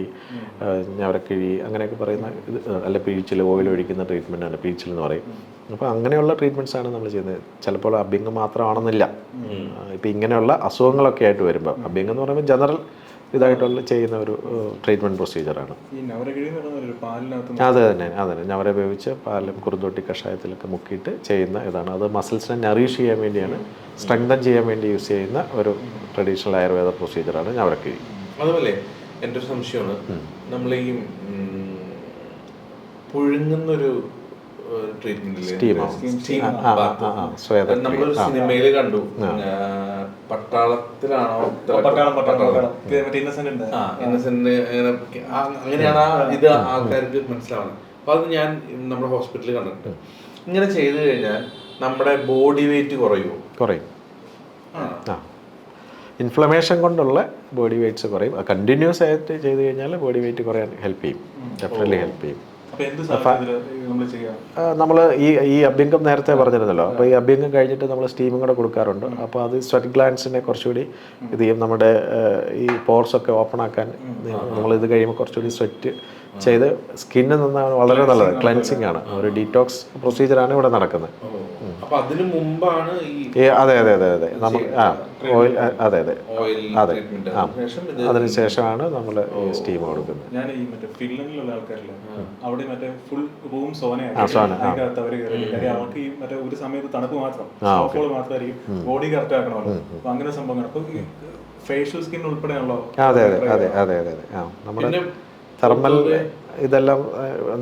ഞവരക്കിഴി അങ്ങനെയൊക്കെ പറയുന്ന ഇത്, അല്ല പിഴിച്ചിൽ, ഓയിൽ ഒഴിക്കുന്ന ട്രീറ്റ്മെൻറ്റാണ് പിഴിച്ചിൽ എന്ന് പറയും. അപ്പോൾ അങ്ങനെയുള്ള ട്രീറ്റ്മെൻറ്റ്സാണ് നമ്മൾ ചെയ്യുന്നത്. ചിലപ്പോൾ അഭ്യംഗം മാത്രമാണെന്നില്ല. ഇപ്പോൾ ഇങ്ങനെയുള്ള അസുഖങ്ങളൊക്കെ ആയിട്ട് വരുമ്പോൾ അഭ്യംഗം എന്ന് പറയുമ്പോൾ ജനറൽ ഇതായിട്ടുള്ള ചെയ്യുന്ന ഒരു ട്രീറ്റ്മെൻറ്റ് പ്രൊസീജിയറാണ്. അതെ തന്നെ ഞവര ഉപയോഗിച്ച് പാലും കുറുന്തോട്ടി കഷായത്തിലൊക്കെ മുക്കിയിട്ട് ചെയ്യുന്ന ഇതാണ്. അത് മസിൽസിനെ നറീഷ് ചെയ്യാൻ വേണ്ടിയാണ്, സ്ട്രെങ്തൻ ചെയ്യാൻ വേണ്ടി യൂസ് ചെയ്യുന്ന ഒരു ട്രഡീഷണൽ ആയുർവേദ പ്രൊസീജിയറാണ് ഞവരക്കിഴി. അതുപോലെ എൻ്റെ ഒരു സംശയമാണ്, നമ്മൾ ഈ പുഴുങ്ങുന്നൊരു നമ്മളൊരു സിനിമയില് കണ്ടു, പട്ടാളത്തിലാണോ ഇന്നസെന്റ്, അങ്ങനെയാണ് ഇത് ആൾക്കാർക്ക് മനസ്സിലാവുന്നത്. അപ്പൊ അത് ഞാൻ നമ്മുടെ ഹോസ്പിറ്റലിൽ കണ്ടിട്ടുണ്ട്. ഇങ്ങനെ ചെയ്തു കഴിഞ്ഞാൽ നമ്മുടെ ബോഡി വെയിറ്റ് കുറയും. ഇൻഫ്ലമേഷൻ കൊണ്ടുള്ള ബോഡി വെയ്റ്റ്സ് കുറയും. കണ്ടിന്യൂസ് ആയിട്ട് ചെയ്ത് കഴിഞ്ഞാൽ ബോഡി വെയിറ്റ് കുറയാൻ ഹെൽപ്പ് ചെയ്യും, ഡെഫിനറ്റ്ലി ഹെൽപ്പ് ചെയ്യും. അപ്പൊ എന്ത് സാഹചര്യത്തില് നമ്മൾ ചെയ്യാം? നമ്മൾ ഈ അഭ്യംഗം നേരത്തെ പറഞ്ഞിരുന്നല്ലോ, അപ്പോൾ ഈ അഭ്യംഗം കഴിഞ്ഞിട്ട് നമ്മൾ സ്റ്റീമും കൂടെ കൊടുക്കാറുണ്ട്. അപ്പോൾ അത് സ്വെറ്റ് ഗ്ലാൻസിനെ കുറച്ചുകൂടി ഇത് ചെയ്യും. നമ്മുടെ ഈ പോർസൊക്കെ ഓപ്പൺ ആക്കാൻ നമ്മളിത് കഴിയുമ്പോൾ കുറച്ചുകൂടി സ്വെറ്റ് ചെയ്ത് സ്കിന്ന് നിന്നാണ് വളരെ നല്ലത്. ക്ലെൻസിങ് ആണ്, ഒരു ഡീറ്റോക്സ് പ്രൊസീജിയറാണ് ഇവിടെ നടക്കുന്നത്. അപ്പൊ അതിനു മുമ്പാണ് അതെ നമുക്ക് ഓയിൽ അതെ അതിനുശേഷമാണ് നമ്മൾ ഈ സ്റ്റീം കൊടുക്കുന്നത്. ഞാൻ ഈ മറ്റേ ഫിൻലൻഡിലുള്ള ആൾക്കാരില്ല, അവിടെ മറ്റേ ഫുൾ റൂം സോനകത്ത് അവർ അവർക്ക് ഈ മറ്റേ ഒരു സമയത്ത് തണുപ്പ് മാത്രം മാത്രമായിരിക്കും, ബോഡി കറക്റ്റ് ആക്കണമല്ലോ. അപ്പൊ അങ്ങനെ സംഭവങ്ങൾ അപ്പൊ ഫേഷ്യൽ സ്കിൻ ഉൾപ്പെടെയാണല്ലോ. അതെ നമ്മുടെ തെർമൽ ഇതെല്ലാം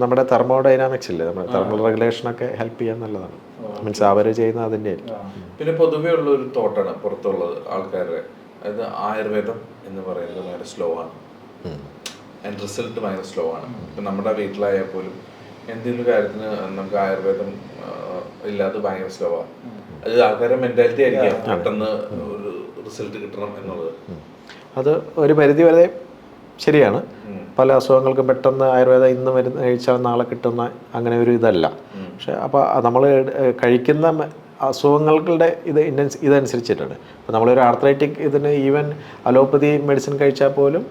നമ്മുടെ തെർമോഡൈനാമിക്സ് ഇല്ലേ, നമ്മുടെ തെർമൽ റെഗുലേഷനൊക്കെ ഹെൽപ്പ് ചെയ്യാൻ നല്ലതാണ്. മീൻസ് അവർ ചെയ്യുന്നത് അതിൻ്റെ ആയിരിക്കും. പിന്നെ പൊതുവേ ഉള്ള ഒരു തോട്ടാണ് പുറത്തുള്ളത് ആൾക്കാരുടെ, അതായത് ആയുർവേദം എന്ന് പറയുന്നത് ഭയങ്കര സ്ലോ ആണ് ആൻഡ് റിസൾട്ട് ഭയങ്കര സ്ലോ ആണ്. ഇപ്പം നമ്മുടെ വീട്ടിലായാൽ പോലും എന്തെങ്കിലും കാര്യത്തിന് നമുക്ക് ആയുർവേദം ഇല്ലാതെ ഭയങ്കര സ്ലോ ആണ്. അത് ആൾക്കാരുടെ മെന്റാലിറ്റി ആയിരിക്കാം പെട്ടെന്ന് ഒരു റിസൾട്ട് കിട്ടണം എന്നുള്ളത്. അത് ഒരു പരിധി വരെ ശരിയാണ്. പല അസുഖങ്ങൾക്കും പെട്ടെന്ന് ആയുർവേദം ഇന്ന് മരുന്ന് കഴിച്ചാൽ നാളെ കിട്ടുന്ന അങ്ങനെ ഒരു ഇതല്ല. പക്ഷെ അപ്പോൾ നമ്മൾ കഴിക്കുന്ന അസുഖങ്ങളുടെ ഇതനുസരിച്ചിട്ടാണ്. ഇപ്പോൾ നമ്മളൊരു ആർത്രൈറ്റിക് ഇതിന് ഈവൻ അലോപ്പതി മെഡിസിൻ കഴിച്ചാൽ പോലും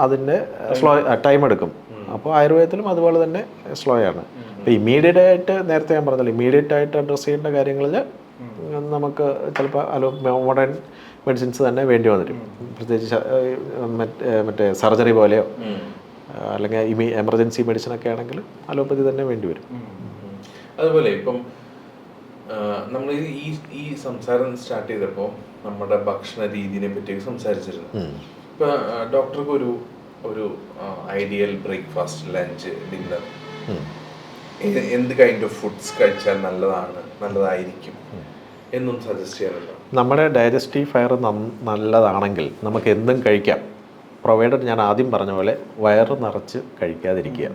അതിൻ്റെ സ്ലോ ടൈം എടുക്കും. അപ്പോൾ ആയുർവേദത്തിലും അതുപോലെ തന്നെ സ്ലോ ആണ്. ഇപ്പോൾ ഇമ്മീഡിയറ്റ് ആയിട്ട് നേരത്തെ ഞാൻ പറഞ്ഞല്ലോ, ഇമ്മീഡിയറ്റ് ആയിട്ട് അഡ്രസ്സ് ചെയ്യേണ്ട കാര്യങ്ങളിൽ നമുക്ക് ചിലപ്പോൾ മോഡേൺ മെഡിസിൻസ് തന്നെ വേണ്ടി വന്നിരും. പ്രത്യേകിച്ച് മറ്റേ സർജറി പോലെയോ അല്ലെങ്കിൽ എമർജൻസി മെഡിസിനൊക്കെ ആണെങ്കിൽ അലോപ്പതി തന്നെ വേണ്ടി വരും. അതുപോലെ ഇപ്പം നമ്മൾ ഈ സംസാരം സ്റ്റാർട്ട് ചെയ്തപ്പോൾ നമ്മുടെ ഭക്ഷണ രീതിയെ പറ്റിയൊക്കെ സംസാരിച്ചിരുന്നു. ഇപ്പം ഡോക്ടർക്ക് ഒരു ഐഡിയൽ ബ്രേക്ക്ഫാസ്റ്റ്, ലഞ്ച്, ഡിന്നർ എന്ത് കൈൻഡ് ഓഫ് ഫുഡ്സ് കഴിച്ചാൽ നല്ലതായിരിക്കും എന്നും സജസ്റ്റ് ചെയ്യാറുണ്ടോ? നമ്മുടെ ഡൈജസ്റ്റീവ് ഫയർ നല്ലതാണെങ്കിൽ നമുക്ക് എന്തും കഴിക്കാം, പ്രൊവൈഡഡ് ഞാൻ ആദ്യം പറഞ്ഞ പോലെ വയറ് നിറച്ച് കഴിക്കാതിരിക്കുക,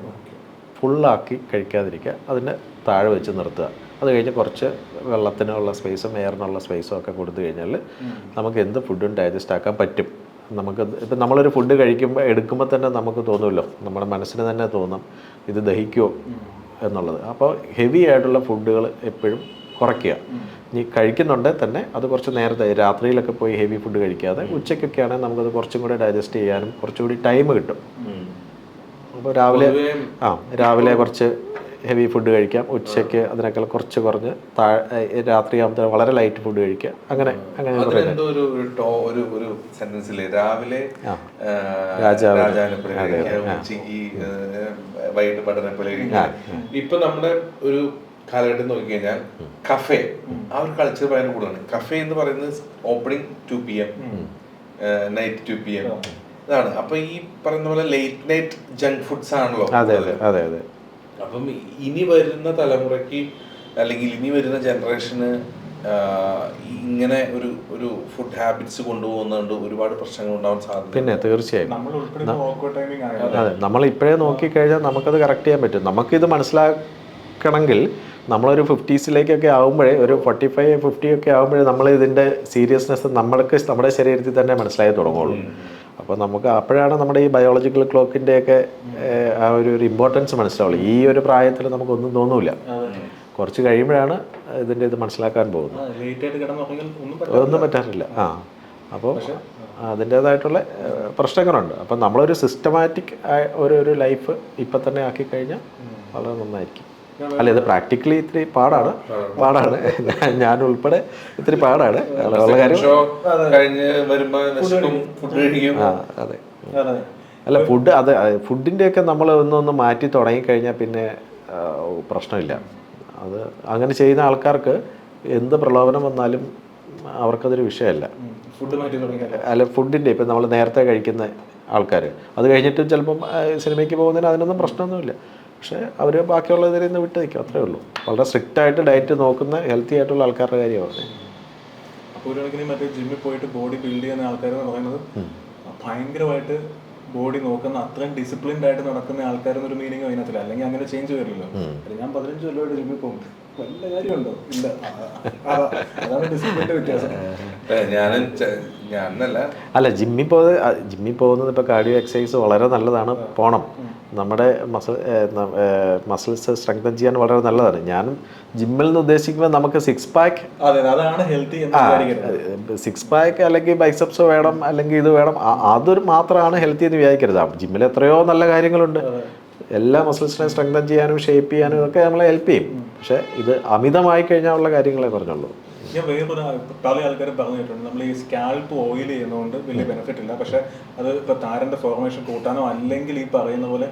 ഫുള്ളാക്കി കഴിക്കാതിരിക്കുക, അതിന് താഴെ വെച്ച് നിർത്തുക. അത് കഴിഞ്ഞ് കുറച്ച് വെള്ളത്തിനുള്ള സ്പേസും എയറിനുള്ള സ്പേസും ഒക്കെ കൊടുത്തു കഴിഞ്ഞാൽ നമുക്ക് എന്ത് ഫുഡും ഡൈജസ്റ്റ് ആക്കാൻ പറ്റും. നമുക്ക് ഇപ്പം നമ്മളൊരു ഫുഡ് എടുക്കുമ്പോൾ തന്നെ നമുക്ക് തോന്നുമല്ലോ, നമ്മുടെ മനസ്സിന് തന്നെ തോന്നും ഇത് ദഹിക്കുമോ എന്നുള്ളത്. അപ്പോൾ ഹെവി ആയിട്ടുള്ള ഫുഡുകൾ എപ്പോഴും കുറയ്ക്കുക. ഇനി കഴിക്കുന്നുണ്ടെങ്കിൽ തന്നെ അത് കുറച്ച് നേരത്തെ രാത്രിയിലൊക്കെ പോയി ഹെവി ഫുഡ് കഴിക്കാതെ ഉച്ചയ്ക്കൊക്കെ ആണെങ്കിൽ നമുക്കത് കുറച്ചും കൂടെ ഡൈജസ്റ്റ് ചെയ്യാനും കുറച്ചുകൂടി ടൈം കിട്ടും. അപ്പോൾ രാവിലെ കുറച്ച് ഹെവി ഫുഡ് കഴിക്കാം, ഉച്ചയ്ക്ക് അതിനേക്കാൾ കുറച്ച് കുറഞ്ഞ് രാത്രിയാകുമ്പോൾ വളരെ ലൈറ്റ് ഫുഡ് കഴിക്കുക. അങ്ങനെ ഇപ്പൊ നമ്മുടെ ഒരു കാലഘട്ടം നോക്കിക്കഴിഞ്ഞാൽ കഫേ ആ ഒരു കൾച്ചർ ഭയങ്കര കൂടുതലാണ്. കഫേ എന്ന് പറയുന്നത് ഓപ്പണിംഗ് 2 PM, നൈറ്റ് 2 PM ഇതാണ്. അപ്പൊ ഈ പറയുന്ന പോലെ ലേറ്റ് നൈറ്റ് ജങ്ക് ഫുഡ്സ് ആണല്ലോ. അപ്പം ഇനി വരുന്ന തലമുറയ്ക്ക് അല്ലെങ്കിൽ ഇനി വരുന്ന ജനറേഷന് ഇങ്ങനെ ഒരു ഫുഡ് ഹാബിറ്റ്സ് കൊണ്ടുപോകുന്നതുകൊണ്ട് ഒരുപാട് പ്രശ്നങ്ങൾ ഉണ്ടാവാൻ സാധ്യത. പിന്നെ തീർച്ചയായും അതെ, നമ്മൾ ഇപ്പോഴേ നോക്കിക്കഴിഞ്ഞാൽ നമുക്കത് കറക്റ്റ് ചെയ്യാൻ പറ്റും. നമുക്കിത് മനസ്സിലാക്കണമെങ്കിൽ നമ്മളൊരു 50s ആകുമ്പോഴേ, ഒരു 45, 50 ഒക്കെ ആകുമ്പോഴേ നമ്മൾ ഇതിൻ്റെ സീരിയസ്നെസ് നമ്മുടെ ശരീരത്തിൽ തന്നെ മനസ്സിലായി തുടങ്ങുള്ളൂ. അപ്പോൾ നമുക്ക് അപ്പോഴാണ് നമ്മുടെ ഈ ബയോളജിക്കൽ ക്ലോക്കിൻ്റെയൊക്കെ ആ ഒരു ഇമ്പോർട്ടൻസ് മനസ്സിലാവുള്ളൂ. ഈ ഒരു പ്രായത്തിൽ നമുക്കൊന്നും തോന്നില്ല, കുറച്ച് കഴിയുമ്പോഴാണ് ഇതിൻ്റെ ഇത് മനസ്സിലാക്കാൻ പോകുന്നത്. ഒന്നും പറ്റാറില്ല. അപ്പോൾ അതിൻ്റേതായിട്ടുള്ള പ്രശ്നങ്ങളുണ്ട്. അപ്പം നമ്മളൊരു സിസ്റ്റമാറ്റിക് ഒരു ലൈഫ് ഇപ്പം തന്നെ ആക്കി കഴിഞ്ഞാൽ വളരെ നന്നായിരിക്കും. അല്ല, ഇത് പ്രാക്ടിക്കലി ഇത്തിരി പാടാണ്. ഞാൻ ഉൾപ്പെടെ ഇത്തിരി പാടാണ്. അതെ, അല്ല ഫുഡിൻ്റെയൊക്കെ നമ്മൾ ഒന്നൊന്ന് മാറ്റി തുടങ്ങിക്കഴിഞ്ഞാൽ പിന്നെ പ്രശ്നമില്ല. അത് അങ്ങനെ ചെയ്യുന്ന ആൾക്കാർക്ക് എന്ത് പ്രലോഭനം വന്നാലും അവർക്കതൊരു വിഷയമല്ല. അല്ല, ഫുഡിൻ്റെ ഇപ്പം നമ്മൾ നേരത്തെ കഴിക്കുന്ന ആൾക്കാർ അത് കഴിഞ്ഞിട്ടും ചിലപ്പം സിനിമയ്ക്ക് പോകുന്നതിന് അതിനൊന്നും പ്രശ്നമൊന്നുമില്ല. പക്ഷേ അവർ ബാക്കിയുള്ള ഇതിൽ നിന്ന് വിട്ട് നിൽക്കും, അത്രേ ഉള്ളൂ. വളരെ സ്ട്രിക്റ്റായിട്ട് ഡയറ്റ് നോക്കുന്ന ഹെൽത്തി ആയിട്ടുള്ള ആൾക്കാരുടെ കാര്യമാണ്. അപ്പോൾ ഒരു കണക്കിന് മറ്റേ ജിമ്മിൽ പോയിട്ട് ബോഡി ബിൽഡ് ചെയ്യുന്ന ആൾക്കാരെന്ന് പറയുന്നത് ഭയങ്കരമായിട്ട് ബോഡി നോക്കുന്ന അത്രയും ഡിസിപ്ലിൻഡ് ആയിട്ട് നടക്കുന്ന ആൾക്കാരെന്നൊരു മീനിങ് അതിനകത്തില്ല. അല്ലെങ്കിൽ അങ്ങനെ ചേഞ്ച് വരില്ലല്ലോ. ഞാൻ 15 കൊല്ലമായിട്ട് ജിമ്മിൽ പോകും. വല്ല കാര്യമുണ്ടോ? ഇല്ല. അതാണ് ഡിസിപ്ലിന്റെ വ്യത്യാസം. ഞാനല്ല അല്ല, ജിമ്മിൽ പോകുന്നത് ഇപ്പോൾ കാർഡിയോ എക്സസൈസ് വളരെ നല്ലതാണ്, പോകണം. നമ്മുടെ മസിൽസ് സ്ട്രെങ്തൻ ചെയ്യാൻ വളരെ നല്ലതാണ്. ഞാനും ജിമ്മിൽ നിന്ന് ഉദ്ദേശിക്കുമ്പോൾ നമുക്ക് സിക്സ് പാക്ക് അല്ലെങ്കിൽ ബൈസെപ്സ് വേണം, അല്ലെങ്കിൽ ഇത് വേണം, അതൊരു മാത്രമാണ് ഹെൽത്തി എന്ന് വിചാരിക്കരുത്. ജിമ്മിൽ എത്രയോ നല്ല കാര്യങ്ങളുണ്ട്. എല്ലാ മസിൽസിനെ സ്ട്രെങ്തൻ ചെയ്യാനും ഷേപ്പ് ചെയ്യാനും ഇതൊക്കെ നമ്മളെ ഹെൽപ്പ് ചെയ്യും. പക്ഷേ ഇത് അമിതമായി കഴിഞ്ഞാൽ ഉള്ള കാര്യങ്ങളെ പറഞ്ഞുള്ളൂ. ഞാൻ വേറൊരു പല ആൾക്കാരും പറഞ്ഞു കേട്ടിട്ടുണ്ട്, നമ്മൾ ഈ സ്കാൽപ്പ് ഓയിൽ ചെയ്യുന്നതുകൊണ്ട് വലിയ ബെനിഫിറ്റ് ഇല്ല, പക്ഷെ അത് ഇപ്പോൾ താരന്റെ ഫോർമേഷൻ കൂട്ടാനോ അല്ലെങ്കിൽ ഈ പറയുന്ന പോലെ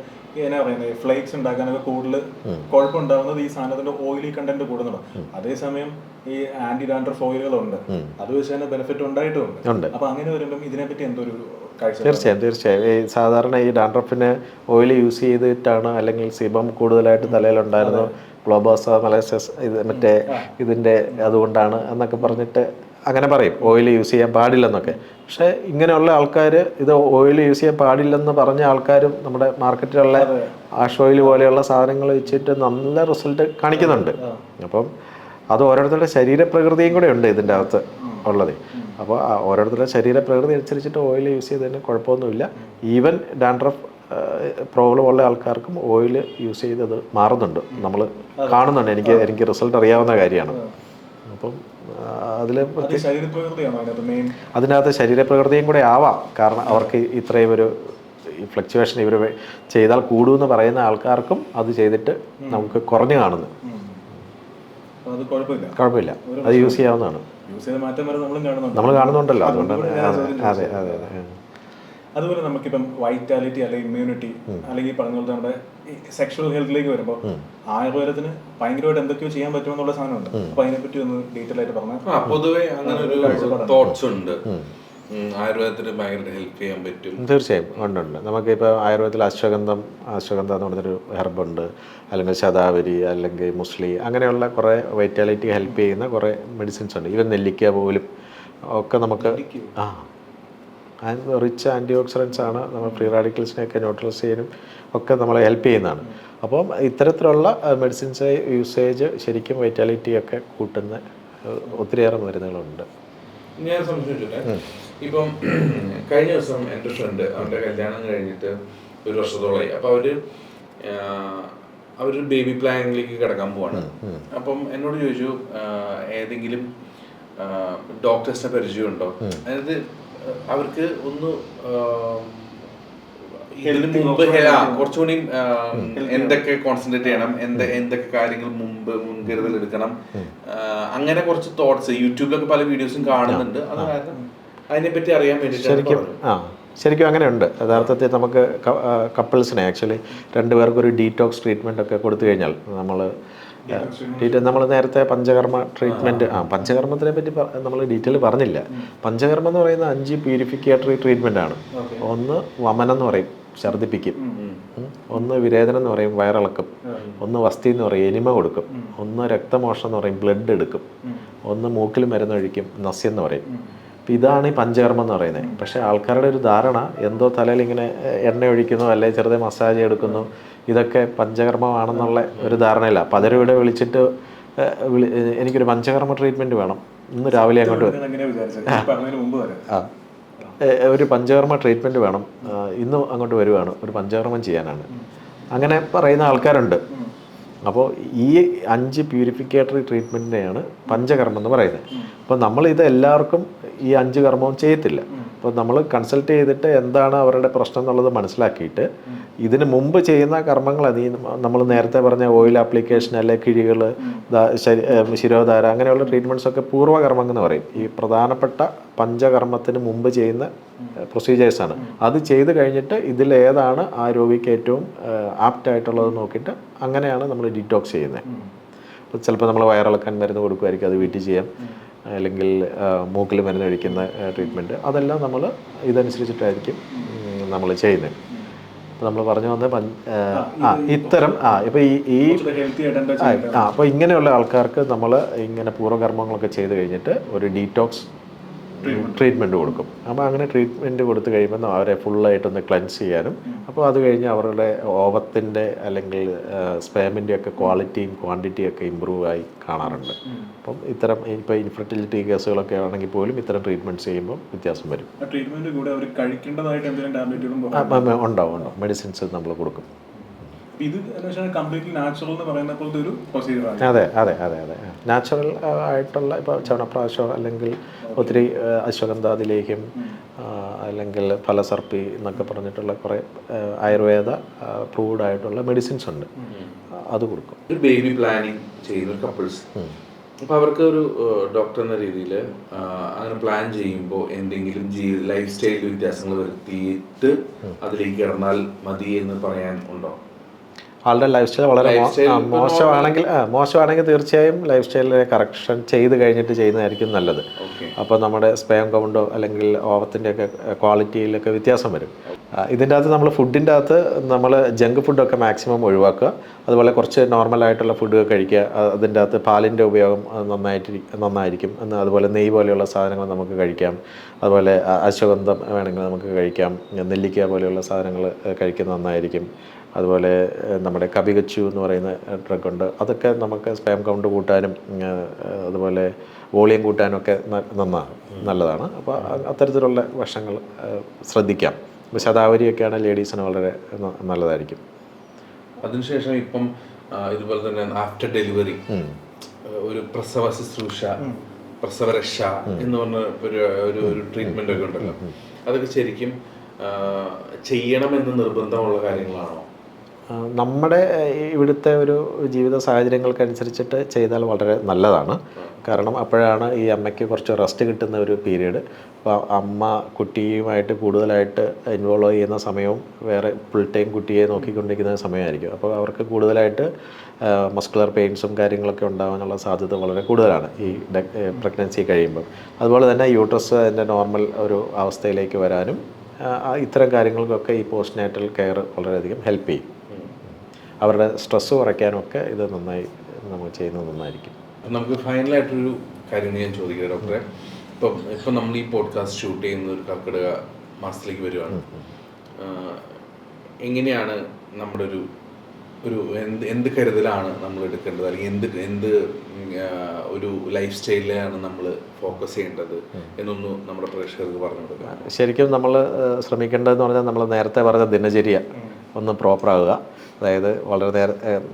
എന്നാ പറയുന്നത് ഫ്ലേക്സ് ഉണ്ടാക്കാനൊക്കെ കൂടുതൽ കുഴപ്പമുണ്ടാകുന്നത് ഈ സാധനത്തിന്റെ ഓയിലി കണ്ടന്റ് കൂടുന്നുണ്ടോ. അതേസമയം ഈ ആന്റി ഡാൻഡ്രഫ് ഓയിലുകളുണ്ട്, അത് വെച്ച് തന്നെ ബെനിഫിറ്റ് ഉണ്ടായിട്ടുമുണ്ട്. അപ്പൊ അങ്ങനെ വരുമ്പോൾ ഇതിനെപ്പറ്റി എന്തൊരു കാഴ്ച? തീർച്ചയായും ഈ സാധാരണ ഈ ഡാൻഡ്രഫിന് ഓയിൽ യൂസ് ചെയ്തിട്ടാണ്, അല്ലെങ്കിൽ സിബം കൂടുതലായിട്ട് തലയിലുണ്ടായിരുന്നു, ഗ്ലോബോസ മലേസസ് മറ്റേ ഇതിൻ്റെ അതുകൊണ്ടാണ് എന്നൊക്കെ പറഞ്ഞിട്ട് അങ്ങനെ പറയും, ഓയിൽ യൂസ് ചെയ്യാൻ പാടില്ലെന്നൊക്കെ. പക്ഷേ ഇങ്ങനെയുള്ള ആൾക്കാർ, ഇത് ഓയിൽ യൂസ് ചെയ്യാൻ പാടില്ലെന്ന് പറഞ്ഞ ആൾക്കാരും നമ്മുടെ മാർക്കറ്റിലുള്ള ആഷ് ഓയിൽ പോലെയുള്ള സാധനങ്ങൾ വെച്ചിട്ട് നല്ല റിസൾട്ട് കാണിക്കുന്നുണ്ട്. അപ്പം അത് ഓരോരുത്തരുടെ ശരീരപ്രകൃതിയും കൂടെ ഉണ്ട് ഇതിൻ്റെ അകത്ത് ഉള്ളത്. അപ്പോൾ ഓരോരുത്തരുടെ ശരീരപ്രകൃതി അനുസരിച്ചിട്ട് ഓയിൽ യൂസ് ചെയ്തതിന് കുഴപ്പമൊന്നുമില്ല. ഈവൻ ഡാൻഡ്രഫ് പ്രോബ്ലം ഉള്ള ആൾക്കാർക്കും ഓയിൽ യൂസ് ചെയ്തത് മാറുന്നുണ്ട്, നമ്മൾ കാണുന്നുണ്ട്. എനിക്ക് റിസൾട്ട് അറിയാവുന്ന കാര്യമാണ്. അപ്പം അതിനകത്ത് ശരീരപ്രകൃതിയും കൂടെ ആവാം. കാരണം അവർക്ക് ഇത്രയും ഒരു ഫ്ലക്ച്വേഷൻ ഇവർ ചെയ്താൽ കൂടുമെന്ന് പറയുന്ന ആൾക്കാർക്കും അത് ചെയ്തിട്ട് നമുക്ക് കുറഞ്ഞു കാണുന്നു. കുഴപ്പമില്ല, അത് യൂസ് ചെയ്യാവുന്നതാണ്. നമ്മൾ കാണുന്നുണ്ടല്ലോ, അതുകൊണ്ടാണ്. അതെ അതെ അതെ. അതുപോലെ നമുക്കിപ്പം വൈറ്റാലിറ്റി അല്ലെങ്കിൽ ഇമ്മ്യൂണിറ്റി അല്ലെങ്കിൽ പറഞ്ഞ പോലെ നമ്മുടെ സെക്ഷൽ ഹെൽത്തിലേക്ക് വരുമ്പോൾ ആയുർവേദത്തിന് ഭയങ്കരമായിട്ട് എന്തൊക്കെയോ ചെയ്യാൻ പറ്റുമെന്നുള്ള സാധനമുണ്ട്. അപ്പൊ അതിനെപ്പറ്റി ഒന്ന് ഡീറ്റെയിൽ ആയിട്ട് പറഞ്ഞാൽ. പൊതുവെ അങ്ങനെ ഒരു തോട്ട്സ് ഉണ്ട്, ആയുർവേദത്തിന് ഭയങ്കര ഹെൽപ്പ് ചെയ്യാൻ പറ്റും. തീർച്ചയായും ഉണ്ട്. നമുക്കിപ്പോൾ ആയുർവേദത്തിൽ അശ്വഗന്ധം എന്ന് പറഞ്ഞൊരു ഹെർബുണ്ട്, അല്ലെങ്കിൽ ശതാവരി, അല്ലെങ്കിൽ മുസ്ലി, അങ്ങനെയുള്ള കുറേ വൈറ്റാലിറ്റി ഹെൽപ്പ് ചെയ്യുന്ന കുറേ മെഡിസിൻസ് ഉണ്ട്. ഈവൻ നെല്ലിക്ക പോലും ഒക്കെ നമുക്ക് റിച്ച് ആൻറ്റി ഓക്സിഡൻസ് ആണ്. നമ്മൾ ഫ്രീ റാഡിക്കൽസിനെയൊക്കെ ന്യൂട്രലൈസ് ചെയ്യാനും ഒക്കെ നമ്മളെ ഹെൽപ്പ് ചെയ്യുന്നതാണ്. അപ്പം ഇത്തരത്തിലുള്ള മെഡിസിൻസ് യൂസേജ് ശരിക്കും വൈറ്റാലിറ്റി ഒക്കെ കൂട്ടുന്ന ഒത്തിരിയേറെ മരുന്നുകളുണ്ട്. ഞാൻ സംശയിച്ചിട്ടെ, ഇപ്പം കഴിഞ്ഞ ദിവസം എൻ്റെ ഫ്രണ്ട്, അവൻ്റെ കല്യാണം കഴിഞ്ഞിട്ട് 1 വർഷത്തോളമായി. അപ്പോൾ അവര് ബേബി പ്ലാനിങ്ങിലേക്ക് കിടക്കാൻ പോവാണ്. അപ്പം എന്നോട് ചോദിച്ചു, ഏതെങ്കിലും ഡോക്ടേഴ്സിനെ പരിചയമുണ്ടോ? അതായത് അവർക്ക് ഒന്ന് ഇതിന് മുമ്പ് കുറച്ചുകൂടി എന്തൊക്കെ കോൺസെൻട്രേറ്റ് ചെയ്യണം, എന്തൊക്കെ കാര്യങ്ങൾ മുൻകരുതൽ എടുക്കണം, അങ്ങനെ കുറച്ച് തോട്ട്സ് യൂട്യൂബിലൊക്കെ പല വീഡിയോസും കാണുന്നുണ്ട്. അത് കാരണം അതിനെപ്പറ്റി അറിയാൻ വേണ്ടിയിട്ട്. ശരിക്കും അങ്ങനെയുണ്ട്. യഥാർത്ഥത്തിൽ നമുക്ക് കപ്പിൾസിനെ ആക്ച്വലി 2 പേർക്ക് ഒരു ഡീറ്റോക്സ് ട്രീറ്റ്മെൻ്റ് ഒക്കെ കൊടുത്തു കഴിഞ്ഞാൽ നമ്മൾ നേരത്തെ പഞ്ചകർമ്മ ട്രീറ്റ്മെൻറ്റ്, പഞ്ചകർമ്മത്തിനെ പറ്റി നമ്മൾ ഡീറ്റെയിൽ പറഞ്ഞില്ല. പഞ്ചകർമ്മം എന്ന് പറയുന്ന 5 പ്യൂരിഫിക്കേറ്ററി ട്രീറ്റ്മെൻ്റ് ആണ്. ഒന്ന് വമനം എന്ന് പറയും, ഛർദ്ദിപ്പിക്കും. ഒന്ന് വിരേചനം എന്ന് പറയും, വയറിളക്കും. ഒന്ന് വസ്തി എന്ന് പറയും, എനിമ കൊടുക്കും. ഒന്ന് രക്തമോഷണം എന്ന് പറയും, ബ്ലഡ് എടുക്കും. ഒന്ന് മൂക്കിൽ മരുന്നൊഴിക്കും, നസ്യം എന്ന് പറയും. അപ്പം ഇതാണ് ഈ പഞ്ചകർമ്മം എന്ന് പറയുന്നത്. പക്ഷേ ആൾക്കാരുടെ ഒരു ധാരണ എന്തോ തലയിൽ ഇങ്ങനെ എണ്ണ ഒഴിക്കുന്നു, അല്ലെങ്കിൽ ചെറുതെ മസാജ് എടുക്കുന്നു, ഇതൊക്കെ പഞ്ചകർമ്മമാണെന്നുള്ള ഒരു ധാരണയില്ല. പലരും ഇവിടെ വിളിച്ചിട്ട് എനിക്കൊരു പഞ്ചകർമ്മ ട്രീറ്റ്മെൻറ്റ് വേണം, ഇന്ന് രാവിലെ അങ്ങോട്ട് ഒരു പഞ്ചകർമ്മ ട്രീറ്റ്മെൻറ്റ് വേണം, ഇന്ന് അങ്ങോട്ട് വരുവാണ്, ഒരു പഞ്ചകർമ്മം ചെയ്യാനാണ്, അങ്ങനെ പറയുന്ന ആൾക്കാരുണ്ട്. അപ്പോൾ ഈ 5 പ്യൂരിഫിക്കേറ്ററി ട്രീറ്റ്മെൻറ്റിനെയാണ് പഞ്ചകർമ്മം എന്ന് പറയുന്നത്. അപ്പോൾ നമ്മളിത് എല്ലാവർക്കും ഈ 5 കർമ്മവും ചെയ്യത്തില്ല. അപ്പോൾ നമ്മൾ കൺസൾട്ട് ചെയ്തിട്ട് എന്താണ് അവരുടെ പ്രശ്നം എന്നുള്ളത് മനസ്സിലാക്കിയിട്ട് ഇതിന് മുമ്പ് ചെയ്യുന്ന കർമ്മങ്ങൾ, നമ്മൾ നേരത്തെ പറഞ്ഞ ഓയിൽ ആപ്ലിക്കേഷൻ, അല്ലെങ്കിൽ കിഴികൾ, ശിരോധാര, അങ്ങനെയുള്ള ട്രീറ്റ്മെൻറ്റ്സൊക്കെ പൂർവ്വകർമ്മങ്ങൾ എന്ന് പറയും. ഈ പ്രധാനപ്പെട്ട പഞ്ചകർമ്മത്തിന് മുമ്പ് ചെയ്യുന്ന പ്രൊസീജിയേഴ്സാണ്. അത് ചെയ്ത് കഴിഞ്ഞിട്ട് ഇതിലേതാണ് ആ രോഗിക്ക് ഏറ്റവും ആപ്റ്റായിട്ടുള്ളത് നോക്കിയിട്ട് അങ്ങനെയാണ് നമ്മൾ ഡീറ്റോക്സ് ചെയ്യുന്നത്. അപ്പോൾ ചിലപ്പോൾ നമ്മൾ വയറിളക്കാൻ മരുന്ന് കൊടുക്കുമായിരിക്കും, അത് വീട്ടിൽ ചെയ്യാം. അല്ലെങ്കിൽ മൂക്കിൽ മരുന്ന് കഴിക്കുന്ന ട്രീറ്റ്മെൻറ്റ്, അതെല്ലാം നമ്മൾ ഇതനുസരിച്ചിട്ടായിരിക്കും നമ്മൾ ചെയ്യുന്നത്. അപ്പോൾ നമ്മൾ പറഞ്ഞു വന്ന ഇത്തരം ഇപ്പോൾ ഈ അപ്പോൾ ഇങ്ങനെയുള്ള ആൾക്കാർക്ക് നമ്മൾ ഇങ്ങനെ പൂർവ്വകർമ്മങ്ങളൊക്കെ ചെയ്ത് കഴിഞ്ഞിട്ട് ഒരു ഡീറ്റോക്സ് ട്രീറ്റ്മെൻറ്റ് കൊടുക്കും. അപ്പോൾ അങ്ങനെ ട്രീറ്റ്മെൻറ്റ് കൊടുത്തു കഴിയുമ്പോൾ അവരെ ഫുള്ളായിട്ടൊന്ന് ക്ലൻസ് ചെയ്യാനും, അപ്പോൾ അത് കഴിഞ്ഞ് അവരുടെ ഓവത്തിൻ്റെ അല്ലെങ്കിൽ സ്പേമിൻ്റെ ഒക്കെ ക്വാളിറ്റിയും ക്വാണ്ടിറ്റിയും ഒക്കെ ഇമ്പ്രൂവ് ആയി കാണാറുണ്ട്. അപ്പം ഇത്തരം ഇപ്പോൾ ഇൻഫെർട്ടിലിറ്റി കേസുകളൊക്കെ ആണെങ്കിൽ പോലും ഇത്തരം ട്രീറ്റ്മെൻറ്റ്സ് ചെയ്യുമ്പോൾ വ്യത്യാസം വരും. ട്രീറ്റ്മെൻറ്റ് കൂടെ അവർ കഴിക്കേണ്ടതായിട്ട് എന്തെങ്കിലും ടാബ്ലറ്റുകളും ഉണ്ടാവും മെഡിസിൻസ് നമ്മൾ കൊടുക്കും. ഇത് കംപ്ലീറ്റ്ലി നാച്ചുറൽ എന്ന് പറയുന്ന പോലത്തെ ഒരു പ്രൊസീജിയറാണ്. അതെ അതെ അതെ അതെ നാച്ചുറൽ ആയിട്ടുള്ള ഇപ്പോൾ ചവണപ്രാശം അല്ലെങ്കിൽ ഒത്തിരി അശ്വഗന്ധാതിലേഹ്യം അല്ലെങ്കിൽ ഫലസർപ്പി എന്നൊക്കെ പറഞ്ഞിട്ടുള്ള കുറേ ആയുർവേദ പ്രൂവ്ഡ് ആയിട്ടുള്ള മെഡിസിൻസ് ഉണ്ട്, അത് കൊടുക്കും. ഒരു ബേബി പ്ലാനിങ് ചെയ്യുന്ന കപ്പിൾസ്, അപ്പോൾ അവർക്ക് ഒരു ഡോക്ടർ എന്ന രീതിയിൽ അങ്ങനെ പ്ലാൻ ചെയ്യുമ്പോൾ എന്തെങ്കിലും ലൈഫ് സ്റ്റൈൽ വ്യത്യാസങ്ങൾ വരുത്തിയിട്ട് അതിലേക്ക് കിടന്നാൽ മതി എന്ന് പറയാൻ ഉണ്ടോ? ആളുടെ ലൈഫ് സ്റ്റൈൽ വളരെ മോശമാണെങ്കിൽ തീർച്ചയായും ലൈഫ് സ്റ്റൈലിലെ കറക്ഷൻ ചെയ്ത് കഴിഞ്ഞിട്ട് ചെയ്യുന്നതായിരിക്കും നല്ലത്. അപ്പോൾ നമ്മുടെ സ്പേം കൗണ്ടോ അല്ലെങ്കിൽ ഓവത്തിൻ്റെയൊക്കെ ക്വാളിറ്റിയിലൊക്കെ വ്യത്യാസം വരും. ഇതിൻ്റെ അകത്ത് നമ്മൾ ഫുഡിൻ്റെ അകത്ത് നമ്മൾ ജങ്ക് ഫുഡൊക്കെ മാക്സിമം ഒഴിവാക്കുക. അതുപോലെ കുറച്ച് നോർമലായിട്ടുള്ള ഫുഡ് കഴിക്കുക. അതിൻ്റെ അകത്ത് പാലിൻ്റെ ഉപയോഗം നന്നായിരിക്കും. അതുപോലെ നെയ്യ് പോലെയുള്ള സാധനങ്ങൾ നമുക്ക് കഴിക്കാം. അതുപോലെ അശ്വഗന്ധം വേണമെങ്കിൽ നമുക്ക് കഴിക്കാം. നെല്ലിക്ക പോലെയുള്ള സാധനങ്ങൾ കഴിക്കുന്നത് നന്നായിരിക്കും. അതുപോലെ നമ്മുടെ കപികച്ചു എന്ന് പറയുന്ന ഡ്രഗുണ്ട്, അതൊക്കെ നമുക്ക് സ്പേം കൗണ്ട് കൂട്ടാനും അതുപോലെ വോളിയം കൂട്ടാനൊക്കെ നല്ലതാണ്. അപ്പോൾ അത്തരത്തിലുള്ള വശങ്ങൾ ശ്രദ്ധിക്കാം. ഇപ്പോൾ ശതാവരിയൊക്കെയാണ് ലേഡീസിന് വളരെ നല്ലതായിരിക്കും. അതിനുശേഷം ഇപ്പം ഇതുപോലെ തന്നെ ആഫ്റ്റർ ഡെലിവറി ഒരു പ്രസവ ശുശ്രൂഷ, പ്രസവരക്ഷ എന്ന് പറഞ്ഞ ഒരു ട്രീറ്റ്മെന്റ് ഒക്കെ ഉണ്ടല്ലോ, അതൊക്കെ ശരിക്കും ചെയ്യണമെന്ന് നിർബന്ധമുള്ള കാര്യങ്ങളാണോ? നമ്മുടെ ഇവിടുത്തെ ഒരു ജീവിത സാഹചര്യങ്ങൾക്കനുസരിച്ചിട്ട് ചെയ്താൽ വളരെ നല്ലതാണ്. കാരണം അപ്പോഴാണ് ഈ അമ്മയ്ക്ക് കുറച്ച് റെസ്റ്റ് കിട്ടുന്ന ഒരു പീരീഡ്. അപ്പോൾ അമ്മ കുട്ടിയുമായിട്ട് കൂടുതലായിട്ട് ഇൻവോൾവ് ചെയ്യുന്ന സമയവും വേറെ ഫുൾ ടൈം കുട്ടിയെ നോക്കിക്കൊണ്ടിരിക്കുന്ന സമയമായിരിക്കും. അപ്പോൾ അവർക്ക് കൂടുതലായിട്ട് മസ്കുലർ പെയിൻസും കാര്യങ്ങളൊക്കെ ഉണ്ടാകാനുള്ള സാധ്യത വളരെ കൂടുതലാണ് ഈ പ്രഗ്നൻസി കഴിയുമ്പം. അതുപോലെ തന്നെ യൂട്രസ് അതിൻ്റെ നോർമൽ ഒരു അവസ്ഥയിലേക്ക് വരാനും ഇത്തരം കാര്യങ്ങൾക്കൊക്കെ ഈ പോസ്റ്റ് നാറ്റൽ കെയർ വളരെയധികം ഹെൽപ്പ് ചെയ്യും. അവരുടെ സ്ട്രെസ്സ് കുറയ്ക്കാനൊക്കെ ഇത് നന്നായി നമ്മൾ ചെയ്യുന്നത് നന്നായിരിക്കും. നമുക്ക് ഫൈനലായിട്ടൊരു കാര്യം ഞാൻ ചോദിക്കാം ഡോക്ടറെ. ഇപ്പം നമ്മൾ ഈ പോഡ്കാസ്റ്റ് ഷൂട്ട് ചെയ്യുന്ന ഒരു കർക്കിടക മാസത്തിലേക്ക് വരുവാണ്. എങ്ങനെയാണ് നമ്മുടെ എന്ത് കരുതലാണ് നമ്മൾ എടുക്കേണ്ടത്, അല്ലെങ്കിൽ എന്ത് ഒരു ലൈഫ് സ്റ്റൈലിലാണ് നമ്മൾ ഫോക്കസ് ചെയ്യേണ്ടത് എന്നൊന്ന് നമ്മുടെ പ്രേക്ഷകർക്ക് പറഞ്ഞു കൊടുക്കുക. ശരിക്കും നമ്മൾ ശ്രമിക്കേണ്ടതെന്ന് പറഞ്ഞാൽ നമ്മൾ നേരത്തെ പറഞ്ഞ ദിനചര്യ ഒന്ന് പ്രോപ്പറാകുക. അതായത് വളരെ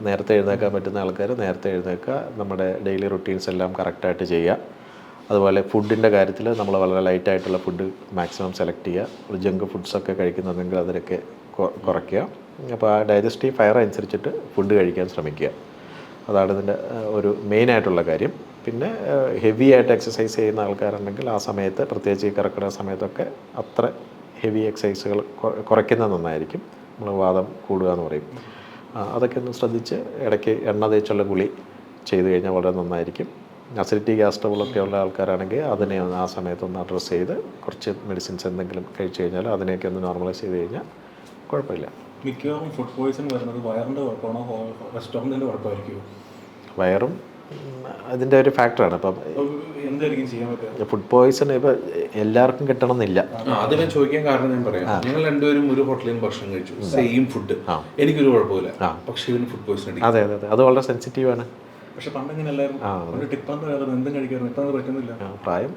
നേരത്തെ എഴുന്നേൽക്കാൻ പറ്റുന്ന ആൾക്കാർ നേരത്തെ എഴുന്നേൽക്കുക, നമ്മുടെ ഡെയിലി റുട്ടീൻസ് എല്ലാം കറക്റ്റായിട്ട് ചെയ്യുക. അതുപോലെ ഫുഡിൻ്റെ കാര്യത്തിൽ നമ്മൾ വളരെ ലൈറ്റായിട്ടുള്ള ഫുഡ് മാക്സിമം സെലക്ട് ചെയ്യുക. ജങ്ക് ഫുഡ്സൊക്കെ കഴിക്കുന്നുണ്ടെങ്കിൽ അതിനൊക്കെ കുറയ്ക്കുക. അപ്പോൾ ആ ഡൈജസ്റ്റീവ് ഫയർ അനുസരിച്ചിട്ട് ഫുഡ് കഴിക്കാൻ ശ്രമിക്കുക. അതാണ് ഇതിൻ്റെ ഒരു മെയിനായിട്ടുള്ള കാര്യം. പിന്നെ ഹെവി ആയിട്ട് എക്സസൈസ് ചെയ്യുന്ന ആൾക്കാരുണ്ടെങ്കിൽ ആ സമയത്ത്, പ്രത്യേകിച്ച് ഈ കർക്കിടക സമയത്തൊക്കെ അത്ര ഹെവി എക്സസൈസുകൾ കുറയ്ക്കുന്നത് നന്നായിരിക്കും. നമ്മൾ വാദം കൂടുക എന്ന് പറയും. അതൊക്കെ ഒന്ന് ശ്രദ്ധിച്ച് ഇടയ്ക്ക് എണ്ണ തേച്ചുള്ള കുളി ചെയ്ത് കഴിഞ്ഞാൽ വളരെ നന്നായിരിക്കും. അസിഡിറ്റി ഗ്യാസ് ട്രബിളൊക്കെ ഉള്ള ആൾക്കാരാണെങ്കിൽ അതിനെ ആ സമയത്തൊന്ന് അഡ്രസ്സ് ചെയ്ത് കുറച്ച് മെഡിസിൻസ് എന്തെങ്കിലും കഴിച്ചു കഴിഞ്ഞാൽ അതിനെയൊക്കെ ഒന്ന് നോർമലൈസ് ചെയ്ത് കഴിഞ്ഞാൽ കുഴപ്പമില്ല. മിക്കവാറും ഫുഡ് പോയ്സൺ വരുന്നത് വയറിൻ്റെ കുഴപ്പമാണോ റെസ്റ്റോറൻറ്റിൻ്റെ കുഴപ്പമായിരിക്കുമോ? വയറും അതിൻ്റെ ഒരു ഫാക്ടറാണ്. ഇപ്പം എന്തായിരിക്കും ചെയ്യാൻ പറ്റുക? ഫുഡ് പോയ്സൺ ഇപ്പം എല്ലാവർക്കും കിട്ടണമെന്നില്ല. അത് ഞാൻ ചോദിക്കാൻ കാരണം ഞാൻ പറയാം. ഞങ്ങൾ രണ്ടുപേരും ഒരു ഹോട്ടലിൽ നിന്ന് ഭക്ഷണം കഴിച്ചു, സെയിം ഫുഡ്, എനിക്കൊരു കുഴപ്പമില്ല, പക്ഷേ ഇവന് ഫുഡ് പോയ്സൺ അടിക്കും. അതെ അതെ അതെ, അത് വളരെ സെൻസിറ്റീവാണ്. പക്ഷെ പണ്ടെങ്ങനെ എല്ലാവരും ഒരു ടിപ്പാന്ന് വേറെ എന്തും കഴിക്കാറുണ്ട്, ഇപ്പം അത് പറ്റുന്നില്ല. പ്രായം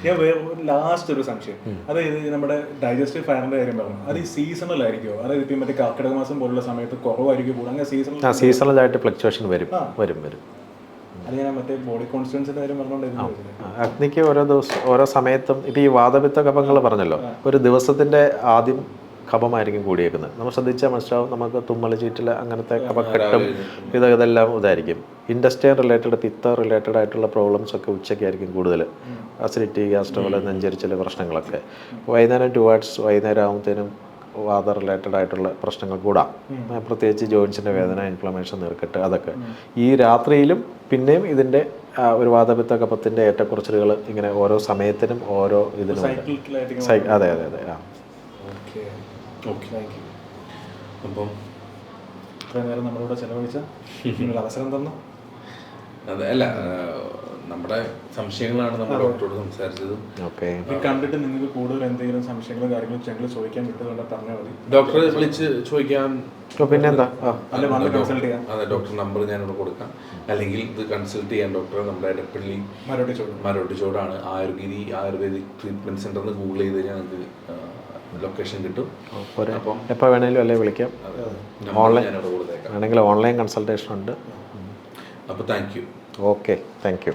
ഞാൻ വേറെ ലാസ്റ്റ് ഒരു സംശയം, അതായത് നമ്മുടെ ഡൈജസ്റ്റീവ് ഫയറിന്റെ കാര്യം പറഞ്ഞു, അത് ഈ സീസണൽ ആയിരിക്കുമോ? അതായത് ഇപ്പം മറ്റേ കർക്കിടക മാസം പോലുള്ള സമയത്ത് കുറവായിരിക്കും കൂടുതൽ, അങ്ങനെ സീസണലായിട്ട് ഫ്ലക്ച്വേഷൻ വരും. അത് ഞാൻ മറ്റേ ബോഡി കോൺസ്റ്റിറ്റ്യൂൻസിന്റെ കാര്യം പറഞ്ഞുകൊണ്ടിരുന്നു. അഗ്നിക്ക് ഓരോ ദിവസം ഓരോ സമയത്തും ഇപ്പം ഈ വാതപിത്ത കഫങ്ങൾ പറഞ്ഞല്ലോ, ഒരു ദിവസത്തിൻ്റെ ആദ്യം കഫമായിരിക്കും കൂടിയേക്കുന്നത്. നമ്മൾ ശ്രദ്ധിച്ചാൽ മനസ്സിലാവും. നമുക്ക് തുമ്മൽ, ചീറ്റൽ, അങ്ങനത്തെ കഫക്കെട്ടും ഇതെല്ലാം ഇതായിരിക്കും. ഇൻഡസ്ട്രിയൽ റിലേറ്റഡ്, പിത്ത റിലേറ്റഡ് ആയിട്ടുള്ള പ്രോബ്ലംസ് ഒക്കെ ഉച്ചയ്ക്കായിരിക്കും കൂടുതൽ. അസിഡിറ്റി, ഗ്യാസ് ട്രബിൾ, നെഞ്ചരിച്ചിൽ പ്രശ്നങ്ങളൊക്കെ. വൈകുന്നേരം വൈകുന്നേരം ആകുമ്പോഴത്തേനും വാത റിലേറ്റഡ് ആയിട്ടുള്ള പ്രശ്നങ്ങൾ കൂടാം. പ്രത്യേകിച്ച് ജോയിൻസിൻ്റെ വേദന, ഇൻഫ്ലമേഷൻ, നീർക്കെട്ട്, അതൊക്കെ. ഈ രാത്രിയിലും പിന്നെയും ഇതിൻ്റെ ഒരു വാതപിത്ത കഫത്തിൻ്റെ ഏറ്റക്കുറച്ചിലുകൾ ഇങ്ങനെ ഓരോ സമയത്തിനും ഓരോ ഇതിനും. അതെ അതെ അതെ. അപ്പം ഇത്രയും നേരം നമ്മളോട് ചെലവഴിച്ച അവസരം തന്നു. അതെ, അല്ല നമ്മുടെ സംശയങ്ങളാണ് നമ്മൾ ഡോക്ടറോട് സംസാരിച്ചതും. ഓക്കെ. ഇത് കണ്ടിട്ട് നിങ്ങൾക്ക് കൂടുതൽ എന്തെങ്കിലും സംശയങ്ങളും കാര്യങ്ങളും ഞങ്ങൾ ചോദിക്കാൻ വിട്ടുകൊണ്ട് പറഞ്ഞാൽ മതി. ഡോക്ടറെ വിളിച്ച് ചോദിക്കാൻ. പിന്നെന്താ, അല്ലെ വന്ന് കൺസൾട്ട് ചെയ്യാം. അതെ, ഡോക്ടർ നമ്പർ ഞാനിവിടെ കൊടുക്കാം. അല്ലെങ്കിൽ ഇത് കൺസൾട്ട് ചെയ്യാൻ ഡോക്ടറെ നമ്മുടെ എടപ്പള്ളി മരോട്ടിച്ചോടാണ് ആയുർവേദിക് ട്രീറ്റ്മെന്റ് സെന്റർ എന്ന് ഗൂഗിൾ ചെയ്ത് കഴിഞ്ഞാൽ നമുക്ക് ലൊക്കേഷൻ കിട്ടും. അപ്പം എപ്പോൾ വേണേലും അല്ലേ വിളിക്കാം. ഓൺലൈൻ വേണമെങ്കിൽ ഓൺലൈൻ കൺസൾട്ടേഷൻ ഉണ്ട്. അപ്പോൾ thank you. Okay, thank you.